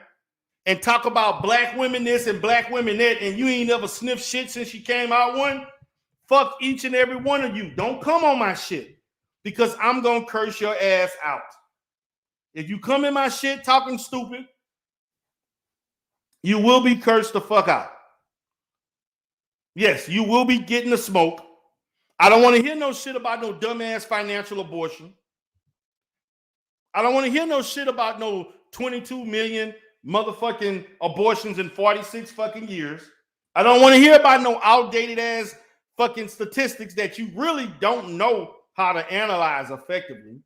and talk about black women this and black women that, and you ain't never sniffed shit since you came out one. Fuck each and every one of you. Don't come on my shit, because I'm gonna curse your ass out. If you come in my shit talking stupid, you will be cursed the fuck out. Yes, you will be getting the smoke. I don't want to hear no shit about no dumbass financial abortion. I don't want to hear no shit about no 22 million motherfucking abortions in 46 fucking years. I don't want to hear about no outdated ass fucking statistics that you really don't know how to analyze effectively.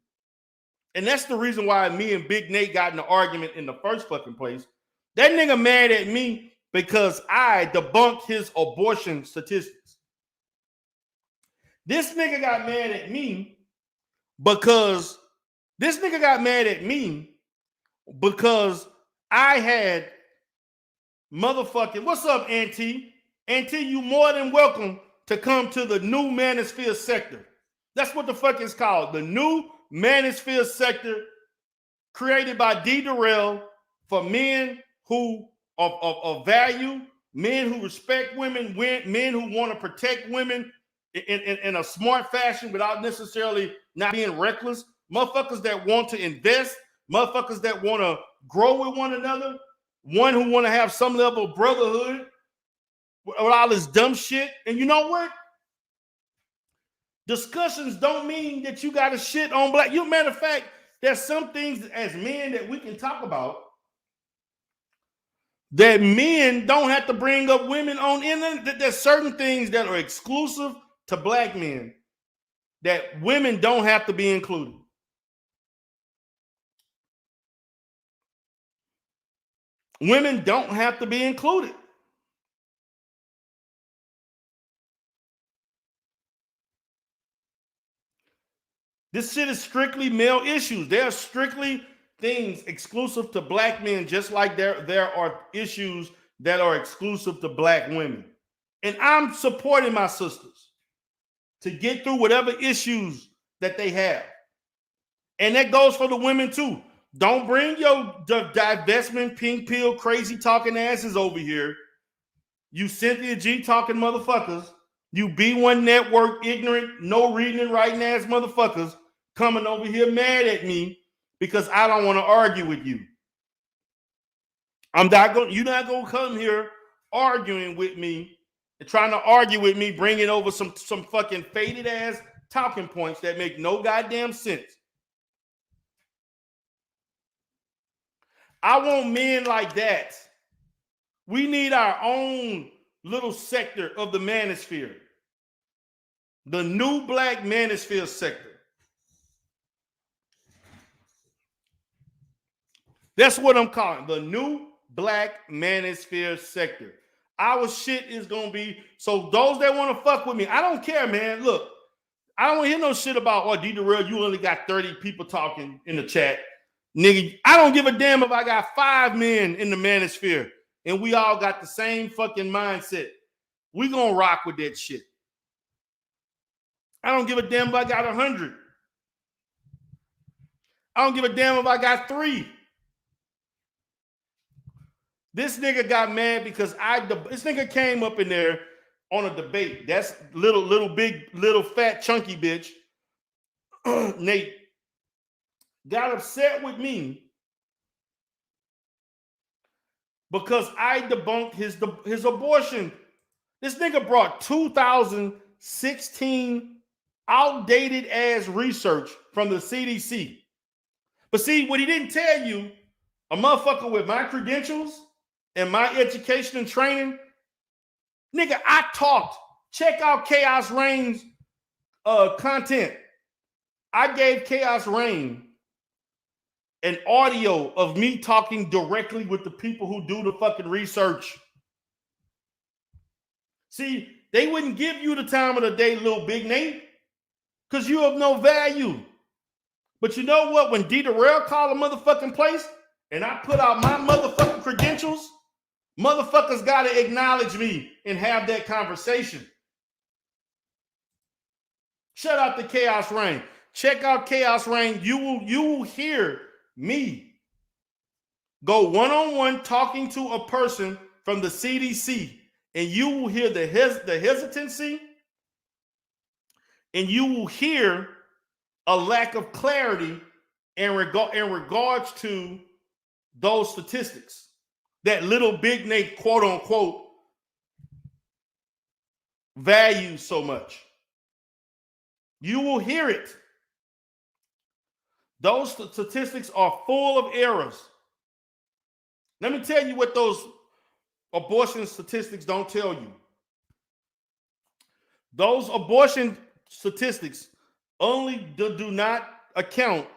And that's the reason why me and Big Nate got in an argument in the first fucking place. That nigga mad at me because I debunked his abortion statistics. This nigga got mad at me because I had motherfucking, what's up, Auntie? Auntie, you more than welcome to come to the new Manosphere sector. That's what the fuck it's called. The new Manosphere sector, created by D. Durrell for men who of value, men who respect women, men who want to protect women in a smart fashion without necessarily not being reckless, motherfuckers that want to invest, motherfuckers that want to grow with one another, one who want to have some level of brotherhood with all this dumb shit. And you know what? Discussions don't mean that you got to shit on black. You, matter of fact, there's some things as men that we can talk about that men don't have to bring up women on. There's certain things that are exclusive to black men that women don't have to be included. Women don't have to be included. This shit is strictly male issues. There are strictly things exclusive to black men, just like there are issues that are exclusive to black women. And I'm supporting my sisters to get through whatever issues that they have. And that goes for the women too. Don't bring your divestment, pink pill, crazy talking asses over here. You Cynthia G talking motherfuckers. You B1 Network ignorant, no reading and writing ass motherfuckers coming over here mad at me because I don't want to argue with you. You're not gonna come here arguing with me and trying to argue with me, bringing over some fucking faded ass talking points that make no goddamn sense. I want men like that. We need our own little sector of the Manosphere. The new black Manosphere sector. That's what I'm calling the new black Manosphere sector. Our shit is gonna be, so those that want to fuck with me, I don't care, man. Look, I don't want to hear no shit about, oh, D Darrell, you only got 30 people talking in the chat. Nigga, I don't give a damn if I got 5 men in the Manosphere and we all got the same fucking mindset. We gonna rock with that shit. I don't give a damn if I got 100. I don't give a damn if I got 3. This nigga got mad because this nigga came up in there on a debate. That's little fat chunky bitch. Nate got upset with me because I debunked his abortion. This nigga brought 2016 outdated ass research from the CDC. But see, what he didn't tell you, a motherfucker with my credentials and my education and training, nigga, I talked. Check out Chaos Reign's content. I gave Chaos Reign an audio of me talking directly with the people who do the fucking research. See, they wouldn't give you the time of the day, LilBignate, because you have no value. But you know what? When D Darrell called a motherfucking place and I put out my motherfucking credentials, motherfuckers got to acknowledge me and have that conversation. Shout out to Chaos Reign. Check out Chaos Reign. You will hear me go one-on-one talking to a person from the CDC, and you will hear the hesitancy, and you will hear a lack of clarity in regards to those statistics that LilBignate, quote unquote, values so much. You will hear it. Those statistics are full of errors. Let me tell you what those abortion statistics don't tell you. Those abortion statistics only do not account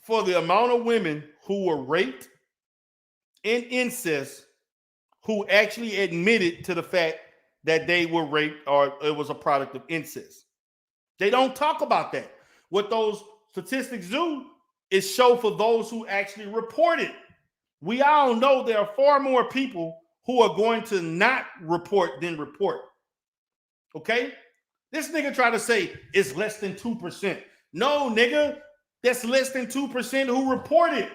for the amount of women who were raped in incest who actually admitted to the fact that they were raped or it was a product of incest. They don't talk about that. What those statistics do is show for those who actually report it. We all know there are far more people who are going to not report than report. Okay? This nigga try to say it's less than 2%. No, nigga, that's less than 2% who reported.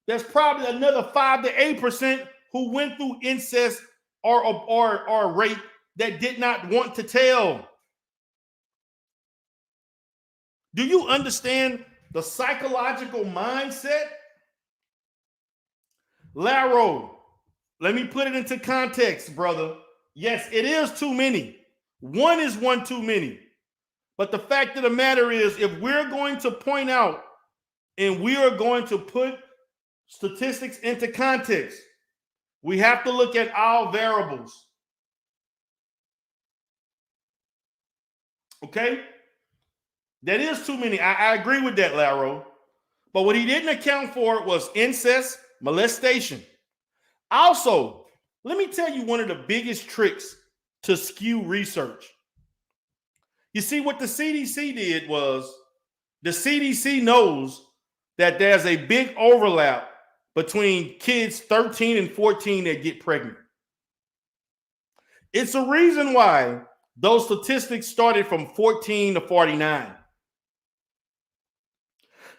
There's probably another 5 to 8% who went through incest or rape that did not want to tell. Do you understand the psychological mindset? Laro, let me put it into context, brother. Yes, it is too many. One is one too many. But the fact of the matter is, if we're going to point out and we are going to put statistics into context, we have to look at all variables. Okay? That is too many. I agree with that, Laro. But what he didn't account for was incest, molestation. Also, let me tell you one of the biggest tricks to skew research. You see, what the CDC did was the CDC knows that there's a big overlap between kids 13 and 14 that get pregnant. It's a reason why those statistics started from 14 to 49.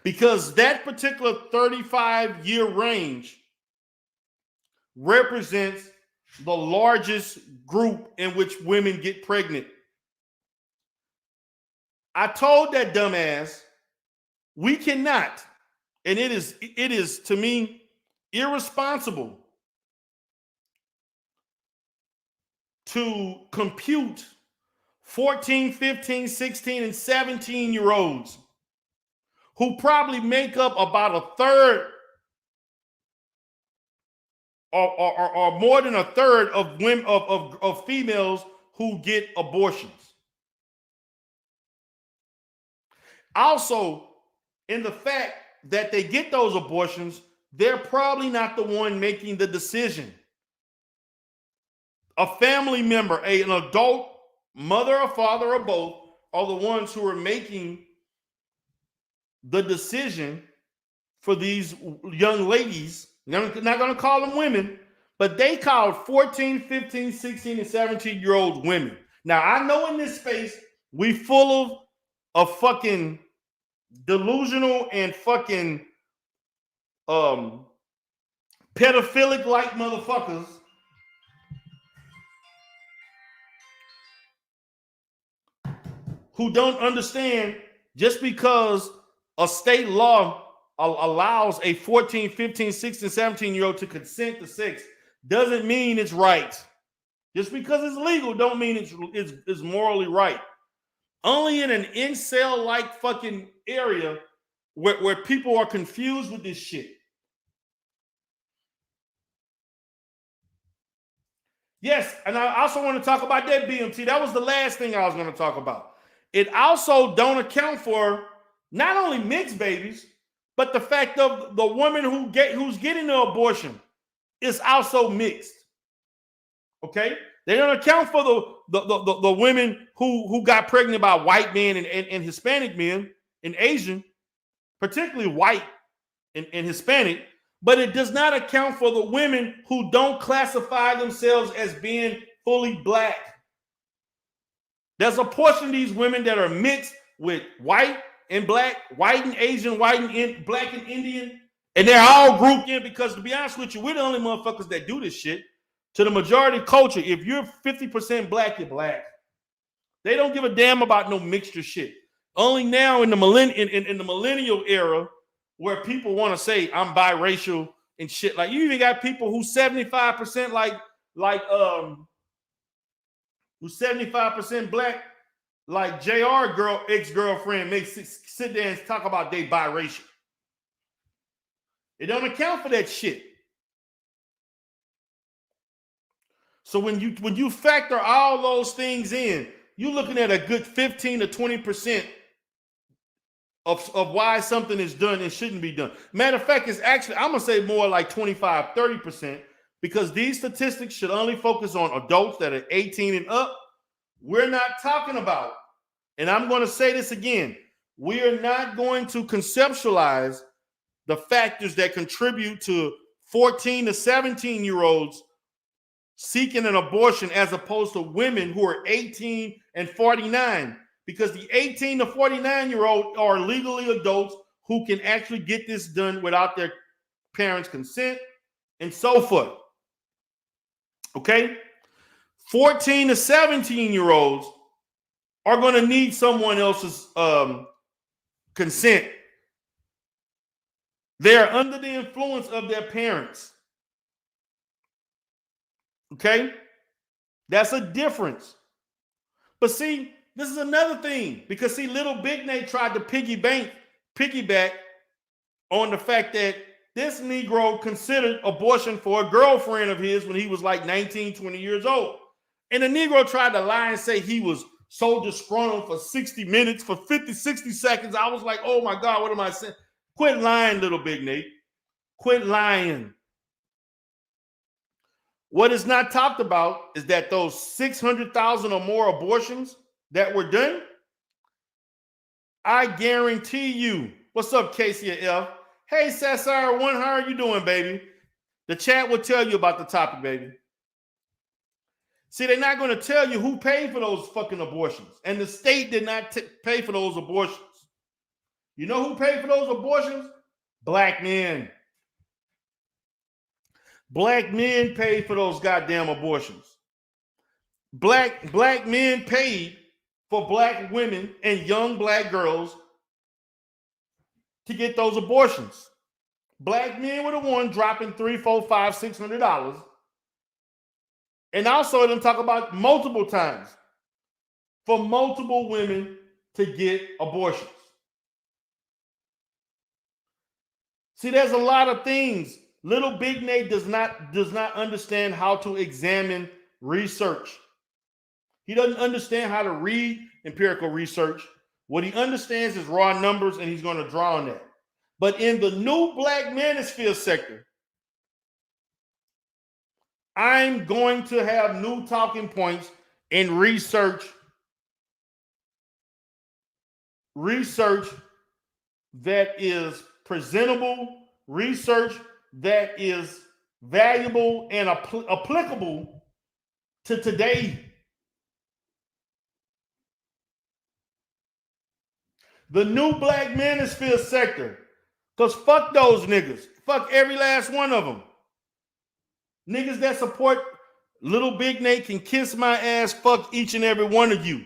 Because that particular 35-year range represents the largest group in which women get pregnant. I told that dumbass, we cannot, and it is to me irresponsible to compute 14, 15, 16, and 17-year-olds who probably make up about a third or more than a third of women of females who get abortions. Also, in the fact that they get those abortions, they're probably not the one making the decision. A family member, an adult, mother or father or both, are the ones who are making the decision for these young ladies. I'm not going to call them women, but they called 14, 15, 16, and 17-year-old women. Now, I know in this space, we full of fucking delusional and fucking pedophilic-like motherfuckers who don't understand just because a state law allows a 14, 15, 16, 17-year-old to consent to sex doesn't mean it's right. Just because it's legal don't mean it's morally right. Only in an incel-like fucking area where people are confused with this shit. Yes, and I also want to talk about that BMT. That was the last thing I was going to talk about. It also don't account for not only mixed babies, but the fact of the woman who's getting the abortion is also mixed. Okay? They don't account for the women who got pregnant by white men and Hispanic men and Asian, particularly white and Hispanic, but it does not account for the women who don't classify themselves as being fully black. There's a portion of these women that are mixed with white and black, white and Asian, white and black and Indian, and they're all grouped in because, to be honest with you, we're the only motherfuckers that do this shit. To the majority culture, if you're 50% black, you're black. They don't give a damn about no mixture shit. Only now in the millennial era where people want to say I'm biracial and shit. Like, you even got people who 75% who's 75% black, like JR ex-girlfriend makes sit there and talk about they biracial. It don't account for that shit. So when you factor all those things in, you're looking at a good 15 to 20% of why something is done and shouldn't be done. Matter of fact, it's actually, I'm going to say more like 25, 30%, because these statistics should only focus on adults that are 18 and up. We're not talking about, and I'm going to say this again, we are not going to conceptualize the factors that contribute to 14 to 17-year-olds seeking an abortion as opposed to women who are 18 and 49, because the 18 to 49-year-old are legally adults who can actually get this done without their parents' consent and so forth. Okay? 14 to 17-year-olds are going to need someone else's consent. They're under the influence of their parents. Okay? That's a difference. But see, this is another thing. Because see, LilBignate tried to piggyback on the fact that this Negro considered abortion for a girlfriend of his when he was like 19, 20 years old. And the Negro tried to lie and say he was so disgruntled for 60 minutes, for 50, 60 seconds. I was like, oh my God, what am I saying? Quit lying, LilBignate. Quit lying. What is not talked about is that those 600,000 or more abortions that were done, I guarantee you. What's up, KCF? Hey, Sassar1, how are you doing, baby? The chat will tell you about the topic, baby. See, they're not going to tell you who paid for those fucking abortions. And the state did not pay for those abortions. You know who paid for those abortions? Black men. Black men paid for those goddamn abortions. Black men paid for black women and young black girls to get those abortions. Black men were the one dropping $300, $400, $500, $600. And I saw them talk about multiple times for multiple women to get abortions. See, there's a lot of things. LilBignate does not understand how to examine research. He doesn't understand how to read empirical research. What he understands is raw numbers, and he's going to draw on that. But in the new Black Manosphere sector, I'm going to have new talking points in research that is presentable, research that is valuable and applicable to today. The new Black Manosphere sector. Because fuck those niggas. Fuck every last one of them. Niggas that support LilBignate can kiss my ass. Fuck each and every one of you.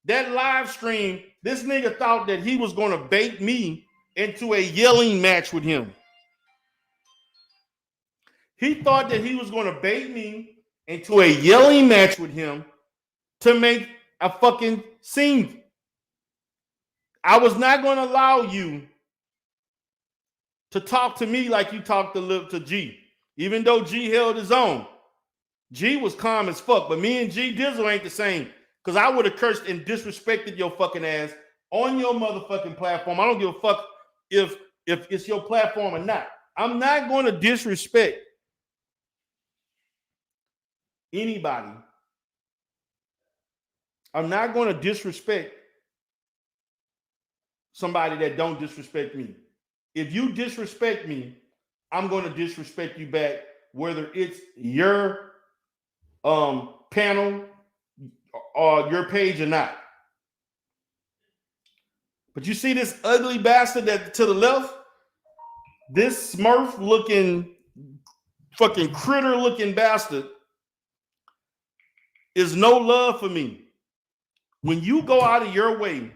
That live stream, this nigga thought that he was going to bait me into a yelling match with him. He thought that he was going to bait me into a yelling match with him to make a fucking scene. I was not going to allow you to talk to me like you talked to G. Even though G held his own. G was calm as fuck, but me and G Dizzle ain't the same. Because I would have cursed and disrespected your fucking ass on your motherfucking platform. I don't give a fuck if it's your platform or not. I'm not going to disrespect anybody. I'm not going to disrespect somebody that don't disrespect me. If you disrespect me, I'm going to disrespect you back, whether it's your panel or your page or not. But you see this ugly bastard that to the left? This Smurf looking, fucking critter looking bastard is no love for me. When you go out of your way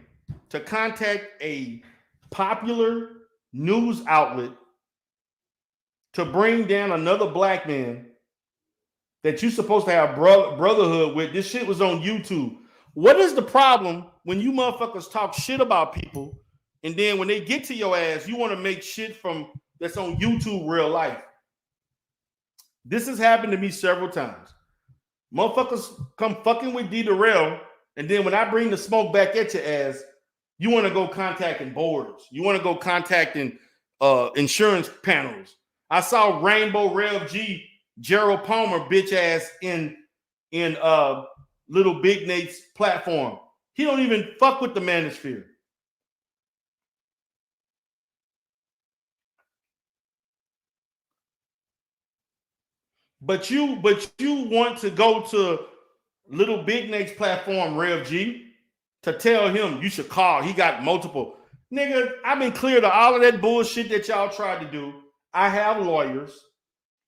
to contact a popular news outlet to bring down another black man that you're supposed to have brotherhood with, this shit was on YouTube. What is the problem when you motherfuckers talk shit about people and then when they get to your ass, you want to make shit from that's on YouTube real life? This has happened to me several times. Motherfuckers come fucking with D Darrell, and then when I bring the smoke back at your ass, you want to go contacting boards. You want to go contacting insurance panels. I saw Rainbow Rev G, Gerald Palmer, bitch ass in LilBignate's platform. He don't even fuck with the Manosphere. But you want to go to LilBignate's platform, Rev G, to tell him you should call. He got multiple. Nigga, I've been clear to all of that bullshit that y'all tried to do. I have lawyers,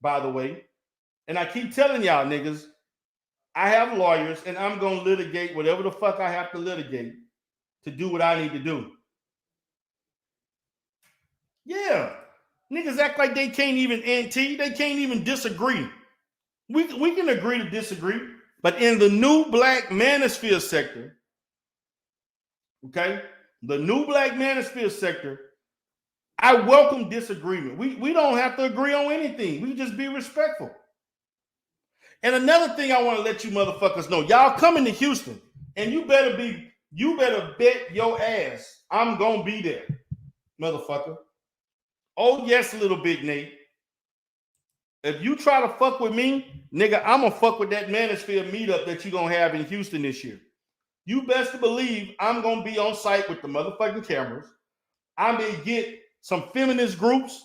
by the way. And I keep telling y'all niggas, I have lawyers, and I'm going to litigate whatever the fuck I have to litigate to do what I need to do. Yeah. Niggas act like they can't even they can't even disagree. We can agree to disagree, but in the new black manosphere sector, okay, the new black manosphere sector, I welcome disagreement. We don't have to agree on anything. We just be respectful. And another thing I want to let you motherfuckers know, y'all coming to Houston, and you better bet your ass I'm gonna be there, motherfucker. Oh yes, LilBignate. If you try to fuck with me, nigga, I'm gonna fuck with that Manosphere meetup that you gonna have in Houston this year. You best believe I'm gonna be on site with the motherfucking cameras. I may get some feminist groups.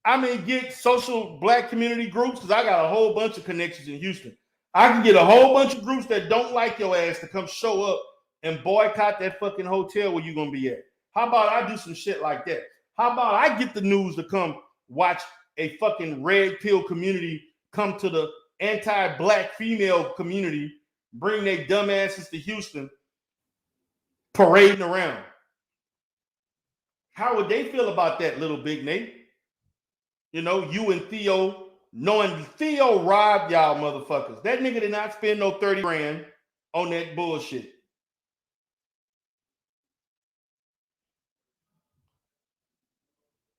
I may get social black community groups because I got a whole bunch of connections in Houston. I can get a whole bunch of groups that don't like your ass to come show up and boycott that fucking hotel where you're gonna be at. How about I do some shit like that? How about I get the news to come watch a fucking red pill community come to the anti-black female community, bring their dumb asses to Houston, parading around? How would they feel about that, LilBignate? You know, you and Theo, knowing Theo robbed y'all motherfuckers. That nigga did not spend no 30 grand on that bullshit.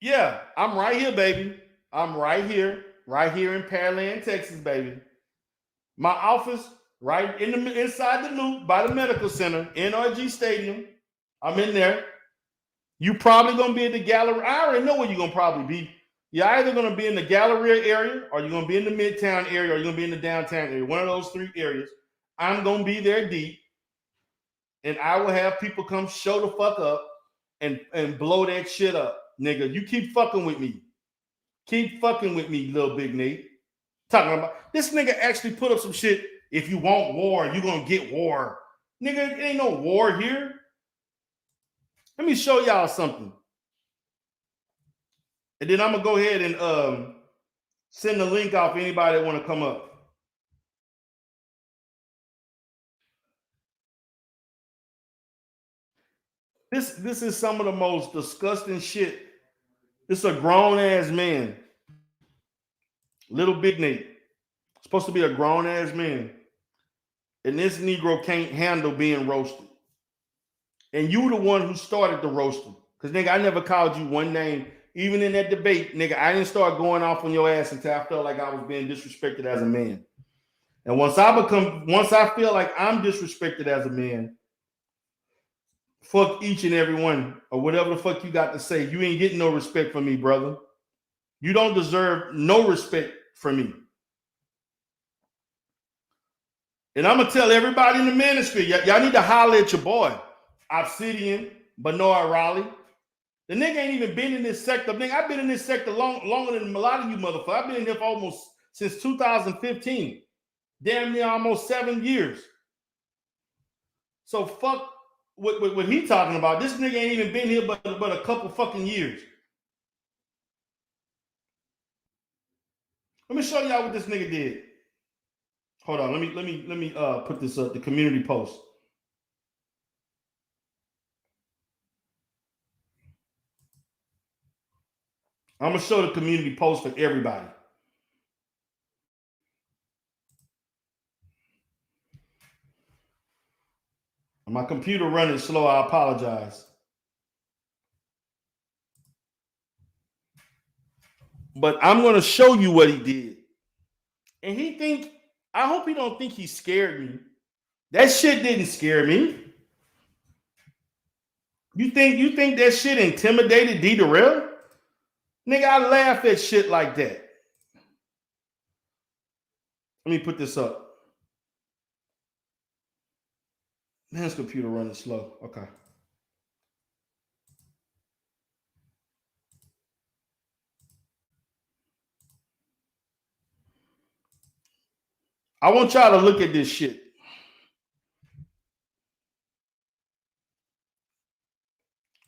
Yeah, I'm right here, baby. I'm right here in Pearland, Texas, baby. My office right in the inside the loop by the medical center, NRG Stadium. I'm in there. You probably gonna be at the gallery. I already know where you're gonna probably be. You're either gonna be in the Galleria area, or you're gonna be in the Midtown area, or you're gonna be in the downtown area. One of those three areas. I'm gonna be there deep, and I will have people come show the fuck up and blow that shit up, nigga. You keep fucking with me. Keep fucking with me, LilBignate. Talking about this nigga actually put up some shit. If you want war, you're gonna get war. Nigga, it ain't no war here. Let me show y'all something. And then I'm gonna go ahead and send the link out for anybody that want to come up. This is some of the most disgusting shit. This is a grown ass man, LilBignate, supposed to be a grown ass man, and this Negro can't handle being roasted. And you the one who started the roasting, because nigga, I never called you one name. Even in that debate, nigga, I didn't start going off on your ass until I felt like I was being disrespected as a man. And once I feel like I'm disrespected as a man, fuck each and every one, or whatever the fuck you got to say. You ain't getting no respect from me, brother. You don't deserve no respect from me. And I'm gonna tell everybody in the Manosphere, y'all need to holler at your boy, Obsidian, Bernard Raleigh. The nigga ain't even been in this sector. Nigga, I've been in this sector longer than a lot of you motherfuckers. I've been in here for almost since 2015. Damn near almost 7 years. So fuck what he talking about. This nigga ain't even been here but a couple fucking years. Let me show y'all what this nigga did. Hold on, let me put this up, the community post. I'm gonna show the community post for everybody. My computer running slow, I apologize. But I'm gonna show you what he did. And I hope he don't think he scared me. That shit didn't scare me. You think that shit intimidated D Darrell? Nigga, I laugh at shit like that. Let me put this up. Man, this computer running slow. Okay. I want y'all to look at this shit.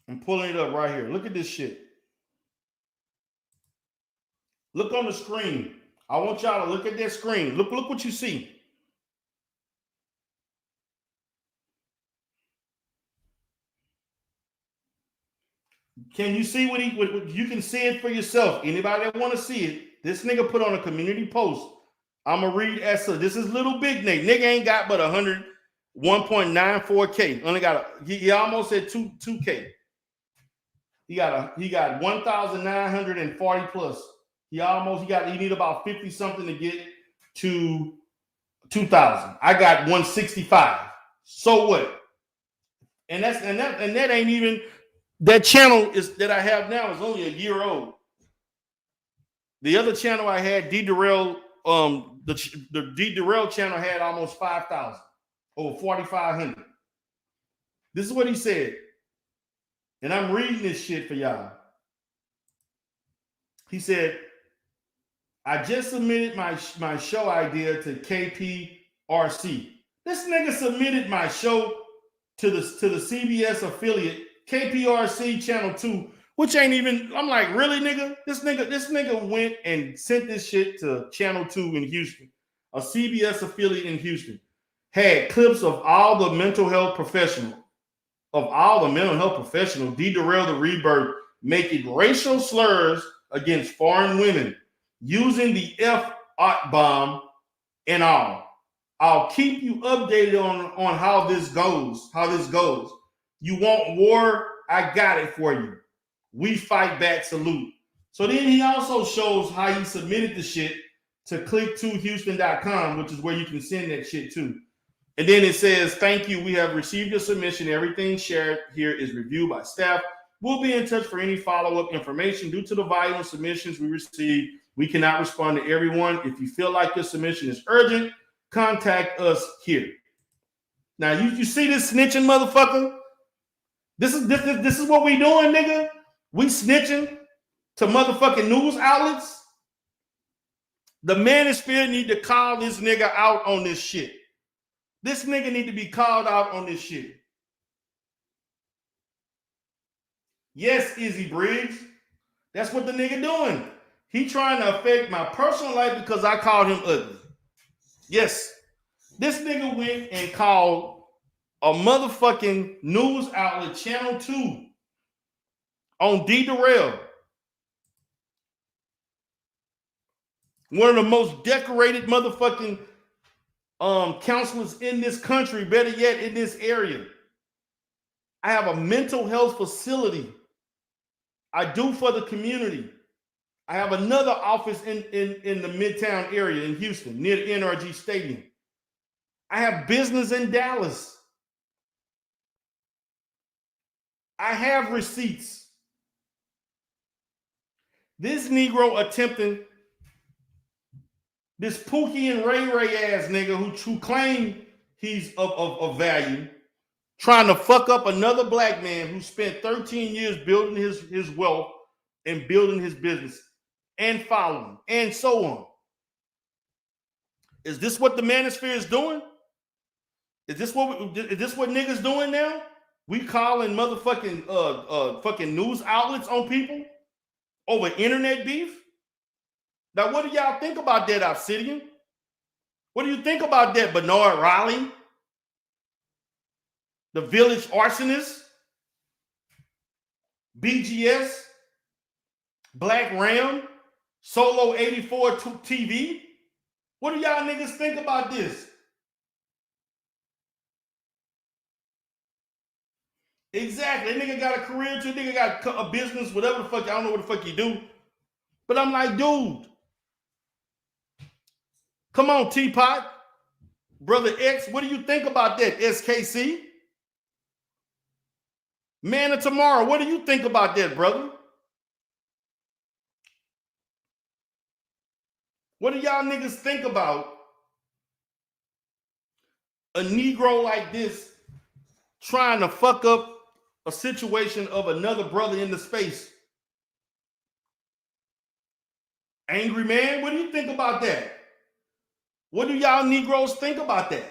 I'm pulling it up right here. Look at this shit. Look on the screen. I want y'all to look at that screen. Look what you see. Can you see what you can see it for yourself. Anybody that want to see it, this nigga put on a community post. I'm going to read as such. This is LilBignate. Nigga ain't got but 101.94K. Only got he almost at 2K. He got 1,940 plus. He need about 50 something to get to 2,000. I got 165. So what? And that ain't even that channel that I have now is only a year old. The other channel I had, D Darrell, the D Darrell channel had almost 5,000 or 4,500. This is what he said. And I'm reading this shit for y'all. He said, I just submitted my show idea to KPRC. This nigga submitted my show to the CBS affiliate, KPRC Channel 2, which ain't even, I'm like, really, nigga? This nigga went and sent this shit to Channel 2 in Houston, a CBS affiliate in Houston. Had clips of all the mental health professionals, D. Darrell the Rebirth, making racial slurs against foreign women, using the F-art bomb and all. I'll keep you updated on how this goes. You want war? I got it for you. We fight back, salute. So then he also shows how he submitted the shit to click2houston.com, which is where you can send that shit to. And then it says, thank you. We have received your submission. Everything shared here is reviewed by staff. We'll be in touch for any follow-up information. Due to the volume of submissions we received, we cannot respond to everyone. If you feel like your submission is urgent, contact us here. Now, you see this snitching motherfucker? This is what we doing, nigga. We snitching to motherfucking news outlets. The Manosphere need to call this nigga out on this shit. This nigga need to be called out on this shit. Yes, Izzy Briggs. That's what the nigga doing. He trying to affect my personal life because I called him ugly. Yes. This nigga went and called a motherfucking news outlet, Channel 2, on D. Darrell. One of the most decorated motherfucking counselors in this country, better yet, in this area. I have a mental health facility. I do for the community. I have another office in the Midtown area in Houston, near the NRG Stadium. I have business in Dallas. I have receipts. This Negro attempting, this Pookie and Ray Ray ass nigga who claim he's of value, trying to fuck up another black man who spent 13 years building his wealth and building his business and following and so on. Is this what the Manosphere is doing? Is this what niggas doing now? We calling motherfucking fucking news outlets on people over internet beef? Now, what do y'all think about that, Obsidian? What do you think about that, Bernard Raleigh? The Village Arsonist? BGS? Black Ram? Solo 84 TV? What do y'all niggas think about this? Exactly. That nigga got a career too. Nigga got a business, whatever the fuck. I don't know what the fuck you do. But I'm like, dude. Come on, Teapot. Brother X, what do you think about that, SKC? Man of Tomorrow, what do you think about that, brother? What do y'all niggas think about a Negro like this trying to fuck up a situation of another brother in the space? Angry Man, what do you think about that? What do y'all Negroes think about that?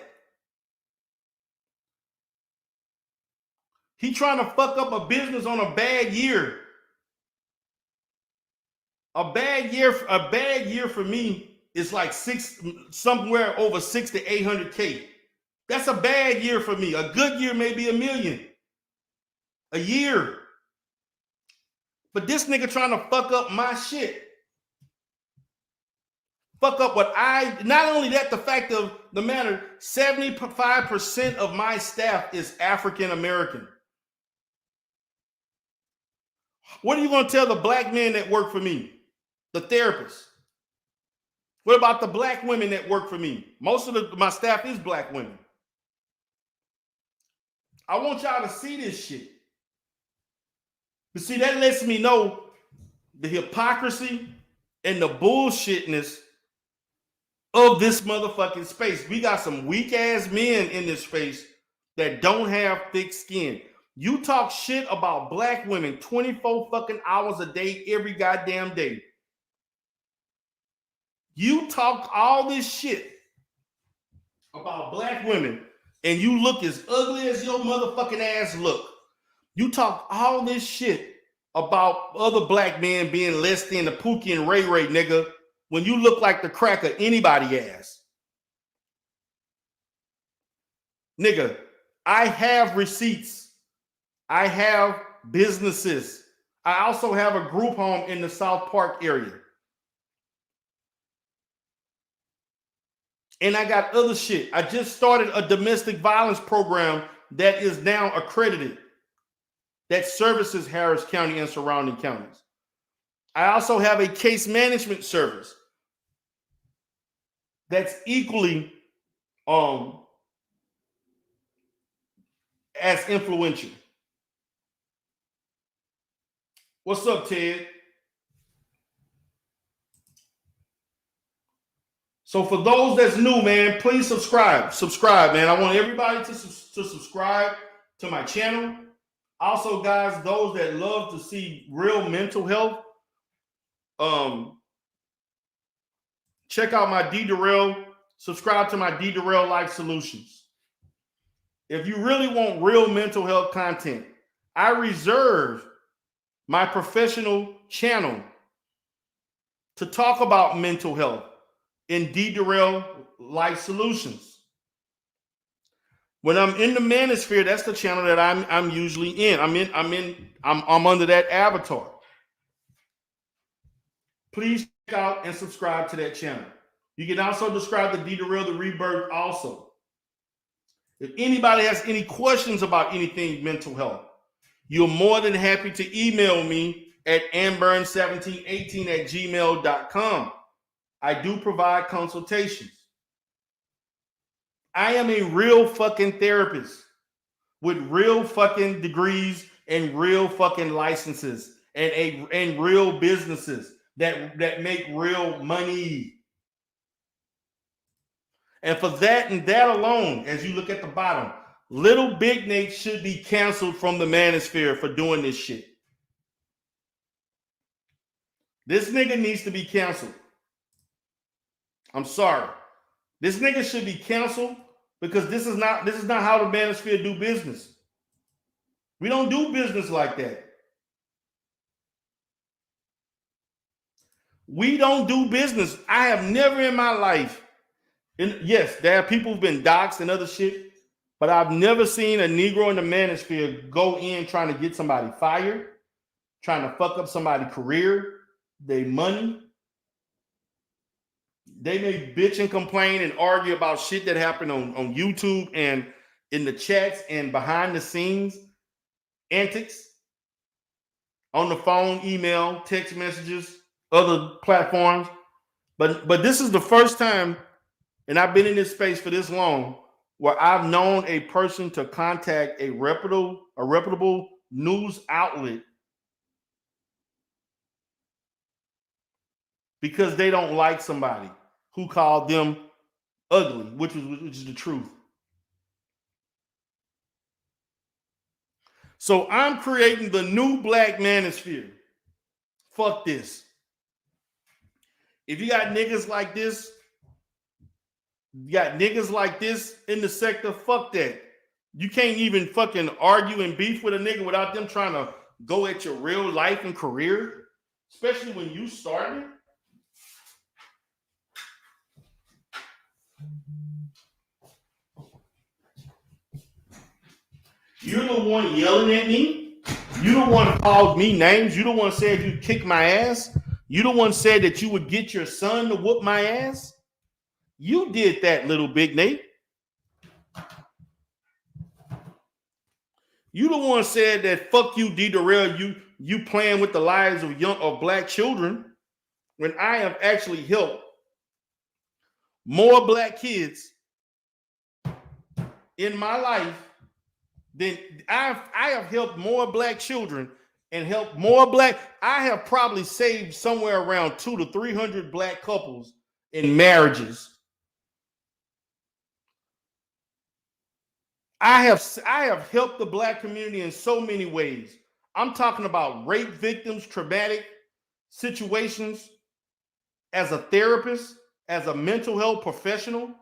He trying to fuck up a business on a bad year. A bad year for me is like somewhere over 600 to 800K. That's a bad year for me. A good year may be $1 million. A year. But this nigga trying to fuck up my shit. Fuck up what not only that, the fact of the matter, 75% of my staff is African American. What are you going to tell the black men that work for me? The therapists? What about the black women that work for me? Most of my staff is black women. I want y'all to see this shit. But see, that lets me know the hypocrisy and the bullshitness of this motherfucking space. We got some weak ass men in this space that don't have thick skin. You talk shit about black women 24 fucking hours a day, every goddamn day. You talk all this shit about black women and you look as ugly as your motherfucking ass look. You talk all this shit about other black men being less than the Pookie and Ray Ray, nigga, when you look like the crack of anybody ass. Nigga, I have receipts. I have businesses. I also have a group home in the South Park area. And I got other shit. I just started a domestic violence program that is now accredited, that services Harris County and surrounding counties. I also have a case management service that's equally as influential. What's up, Ted? So for those that's new, man, please subscribe. Subscribe, man. I want everybody to subscribe to my channel. Also, guys, those that love to see real mental health, check out my D Darrell. Subscribe to my D Darrell Life Solutions. If you really want real mental health content, I reserve my professional channel to talk about mental health in D Darrell Life Solutions. When I'm in the Manosphere, that's the channel that I'm usually in. I'm under that avatar. Please check out and subscribe to that channel. You can also subscribe to D Darrell the Rebirth also. If anybody has any questions about anything mental health, you're more than happy to email me at amburn1718@gmail.com. I do provide consultations. I am a real fucking therapist with real fucking degrees and real fucking licenses and real businesses that make real money. And for that and that alone, as you look at the bottom, LilBignate should be canceled from the Manosphere for doing this shit. This nigga needs to be canceled. I'm sorry. This nigga should be canceled because this is not how the Manosphere do business. We don't do business like that. We don't do business. I have never in my life, and yes, there are people who've been doxxed and other shit, but I've never seen a Negro in the Manosphere go in trying to get somebody fired, trying to fuck up somebody's career, their money. They may bitch and complain and argue about shit that happened on YouTube and in the chats and behind the scenes antics on the phone, email, text messages, other platforms. But this is the first time, and I've been in this space for this long, where I've known a person to contact a reputable news outlet because they don't like somebody who called them ugly, which is the truth. So I'm creating the new Black Manosphere. Fuck this. If you got niggas like this, in the sector, fuck that. You can't even fucking argue and beef with a nigga without them trying to go at your real life and career, especially when you started. You're the one yelling at me. You the one called me names. You the one said you kick my ass. You the one said that you would get your son to whoop my ass. You did that, LilBignate. You the one said that fuck you, D. Darrell. You playing with the lives of black children when I have actually helped more black kids in my life than I have helped more black children and helped more black. I have probably saved somewhere around 200 to 300 black couples in marriages. I have helped the black community in so many ways. I'm talking about rape victims, traumatic situations, as a therapist, as a mental health professional,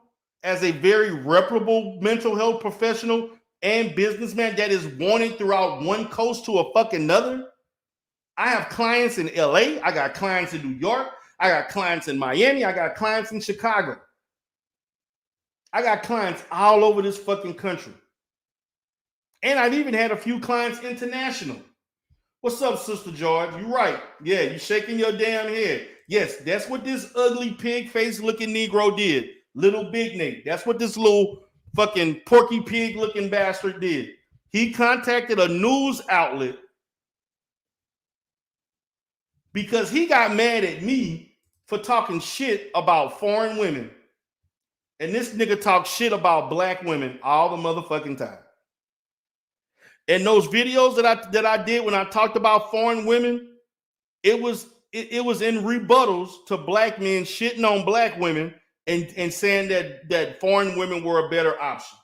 as a very reputable mental health professional and businessman that is wanted throughout one coast to a fucking another. I have clients in LA. I got clients in New York. I got clients in Miami. I got clients in Chicago. I got clients all over this fucking country. And I've even had a few clients international. What's up, Sister George? You right. Yeah, you shaking your damn head. Yes, that's what this ugly pig face looking Negro did. LilBignate. That's what this little fucking porky pig looking bastard did. He contacted a news outlet because he got mad at me for talking shit about foreign women. And this nigga talks shit about black women all the motherfucking time. And those videos that I did when I talked about foreign women, it was in rebuttals to black men shitting on black women and saying that foreign women were a better option.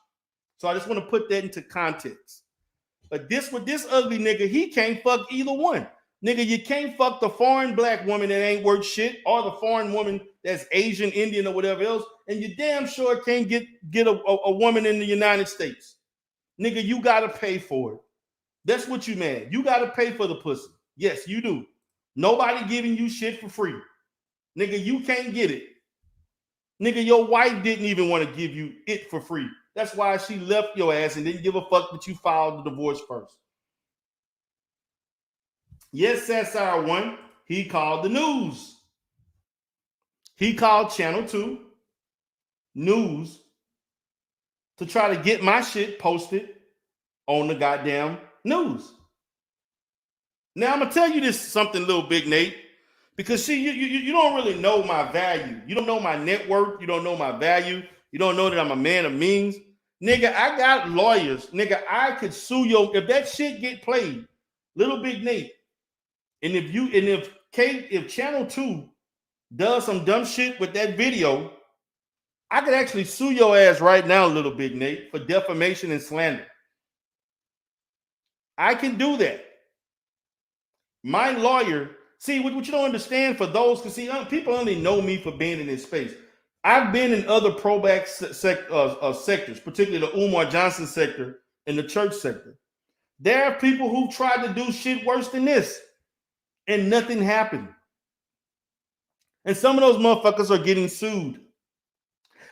So I just want to put that into context. But with this ugly nigga, he can't fuck either one. Nigga, you can't fuck the foreign black woman that ain't worth shit or the foreign woman that's Asian, Indian, or whatever else. And you damn sure can't get a woman in the United States. Nigga, you got to pay for it. That's what you mad. You got to pay for the pussy. Yes, you do. Nobody giving you shit for free. Nigga, you can't get it. Nigga, your wife didn't even want to give you it for free. That's why she left your ass and didn't give a fuck that you filed the divorce first. Yes, Sassar one, he called the news. He called Channel 2 News to try to get my shit posted on the goddamn news. Now, I'm going to tell you this something, LilBignate, because see, you don't really know my value. You don't know my net worth. You don't know my value. You don't know that I'm a man of means. Nigga, I got lawyers. Nigga, I could sue you if that shit get played. LilBignate. And if Channel 2 does some dumb shit with that video, I could actually sue your ass right now, LilBignate, for defamation and slander. I can do that. My lawyer, see, what you don't understand for those, because see, people only know me for being in this space. I've been in other pro-black sectors, particularly the Umar Johnson sector and the church sector. There are people who tried to do shit worse than this, and nothing happened. And some of those motherfuckers are getting sued.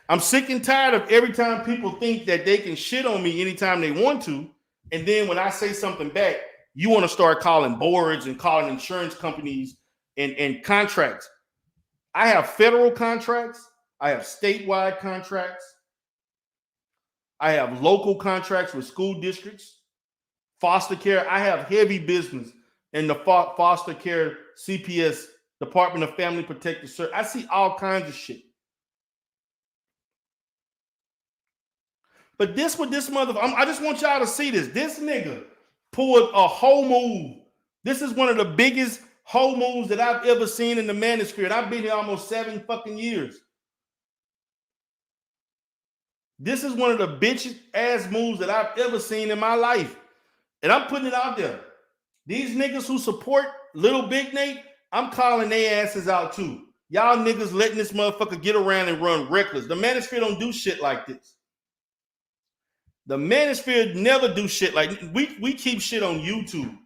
I'm sick and tired of every time people think that they can shit on me anytime they want to, and then when I say something back, you want to start calling boards and calling insurance companies and contracts. I have federal contracts. I have statewide contracts. I have local contracts with school districts, foster care. I have heavy business in the foster care, CPS, Department of Family Protective Service. I see all kinds of shit. But this motherfucker, I just want y'all to see this. This nigga pulled a whole move. This is one of the biggest whole moves that I've ever seen in the Manosphere. I've been here almost 7 fucking years. This is one of the bitch ass moves that I've ever seen in my life. And I'm putting it out there. These niggas who support LilBignate, I'm calling their asses out too. Y'all niggas letting this motherfucker get around and run reckless. The Manosphere don't do shit like this. The Manosphere never do shit like we keep shit on YouTube.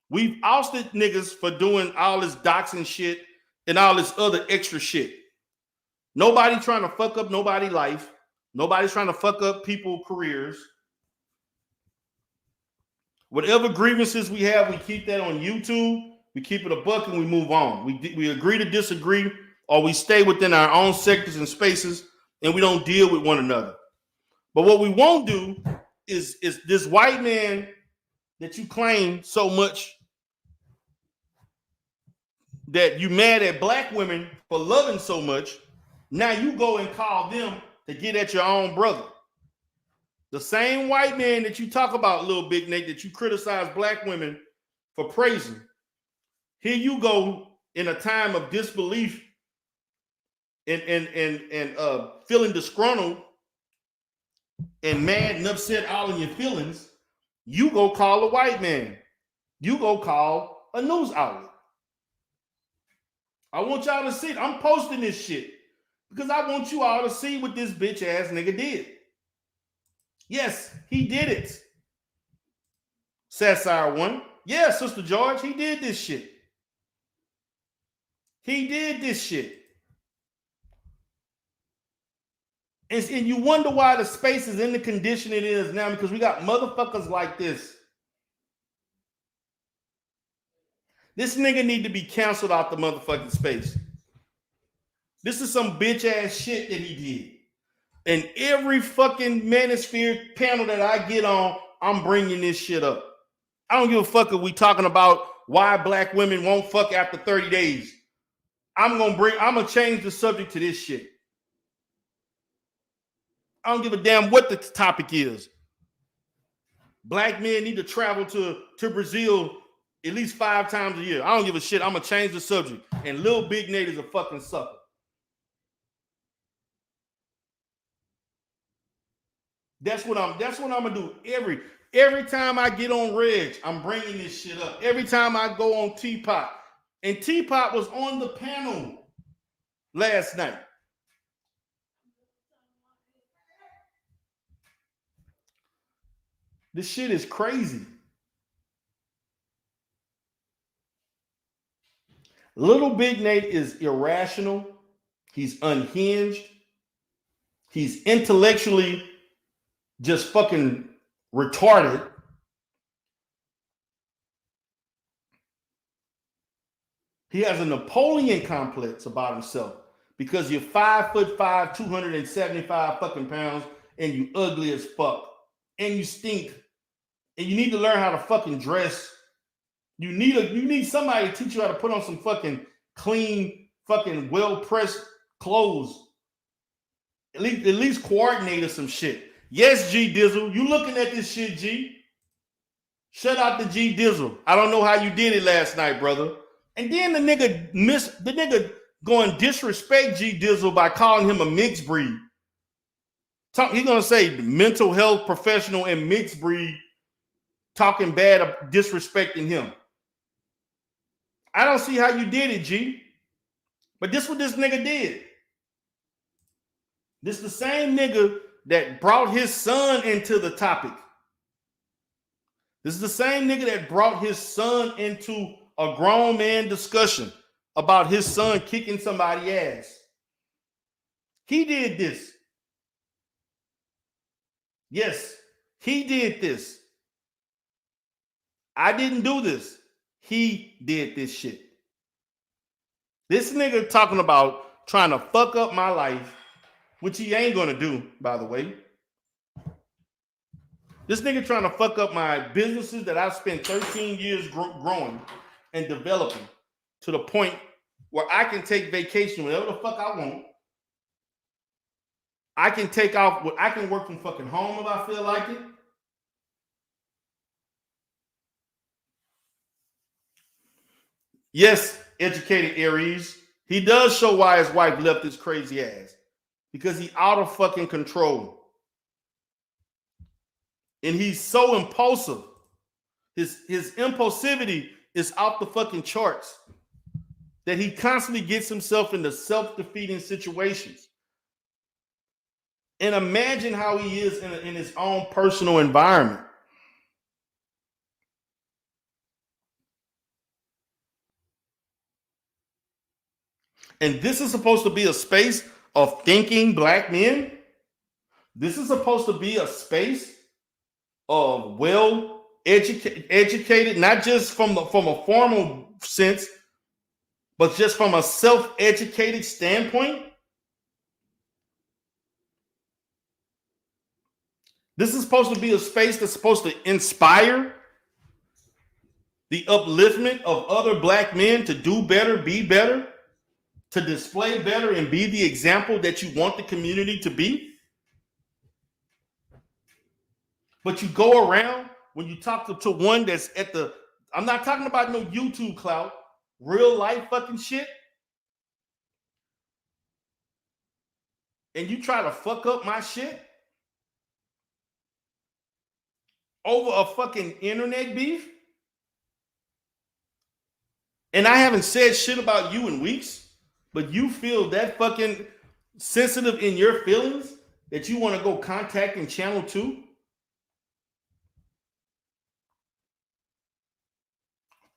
We've ousted niggas for doing all this doxing shit and all this other extra shit. Nobody trying to fuck up nobody's life. Nobody's trying to fuck up people's careers. Whatever grievances we have, we keep that on YouTube. We keep it a buck and we move on. We agree to disagree, or we stay within our own sectors and spaces, and we don't deal with one another. But what we won't do is this white man that you claim so much that you mad at black women for loving so much. Now you go and call them to get at your own brother. The same white man that you talk about, LilBignate, that you criticize black women for praising. Here you go in a time of disbelief and feeling disgruntled and mad and upset all in your feelings. You go call a white man. You go call a news outlet. I want y'all to see it. I'm posting this shit because I want you all to see what this bitch ass nigga did. Yes, he did it. Sassire one. Yeah, Sister George, he did this shit. He did this shit. And you wonder why the space is in the condition it is now, because we got motherfuckers like this. This nigga need to be canceled out the motherfucking space. This is some bitch ass shit that he did. And every fucking Manosphere panel that I get on, I'm bringing this shit up. I don't give a fuck if we talking about why black women won't fuck after 30 days. I'm gonna change the subject to this shit. I don't give a damn what the topic is. Black men need to travel to Brazil at least 5 times a year. I don't give a shit. I'm gonna change the subject. And LilBignate is a fucking sucker. That's what I'm gonna do. Every time I get on Reg, I'm bringing this shit up. Every time I go on Teapot, and Teapot was on the panel last night. This shit is crazy. LilBignate is irrational. He's unhinged. He's intellectually just fucking retarded. He has a Napoleon complex about himself because you're 5'5", 275 fucking pounds, and you ugly as fuck, and you stink, and you need to learn how to fucking dress. You need somebody to teach you how to put on some fucking clean, fucking well-pressed clothes. At least coordinate or some shit. Yes, G Dizzle, you looking at this shit, G. Shout out to G Dizzle. I don't know how you did it last night, brother. And then the nigga going disrespect G Dizzle by calling him a mixed breed. He's gonna say mental health professional and mixed breed, talking bad, disrespecting him. I don't see how you did it, G. But this is what this nigga did. This is the same nigga that brought his son into the topic. This is the same nigga that brought his son into a grown man discussion about his son kicking somebody's ass. He did this. Yes, he did this. I didn't do this. He did this shit. This nigga talking about trying to fuck up my life, which he ain't gonna do, by the way. This nigga trying to fuck up my businesses that I've spent 13 years growing and developing to the point where I can take vacation whenever the fuck I want. I can take off, I can work from fucking home if I feel like it. Yes, educated Aries. He does show why his wife left his crazy ass. Because he out of fucking control. And he's so impulsive. His impulsivity is off the fucking charts. That he constantly gets himself into self-defeating situations. And imagine how he is in his own personal environment. And this is supposed to be a space of thinking black men. This is supposed to be a space of well educated, not just from a formal sense, but just from a self-educated standpoint. This is supposed to be a space that's supposed to inspire the upliftment of other black men to do better, be better, to display better, and be the example that you want the community to be. But you go around when you talk to one that's at the, I'm not talking about no YouTube clout, real life fucking shit. And you try to fuck up my shit over a fucking internet beef. And I haven't said shit about you in weeks, but you feel that fucking sensitive in your feelings that you want to go contacting Channel 2?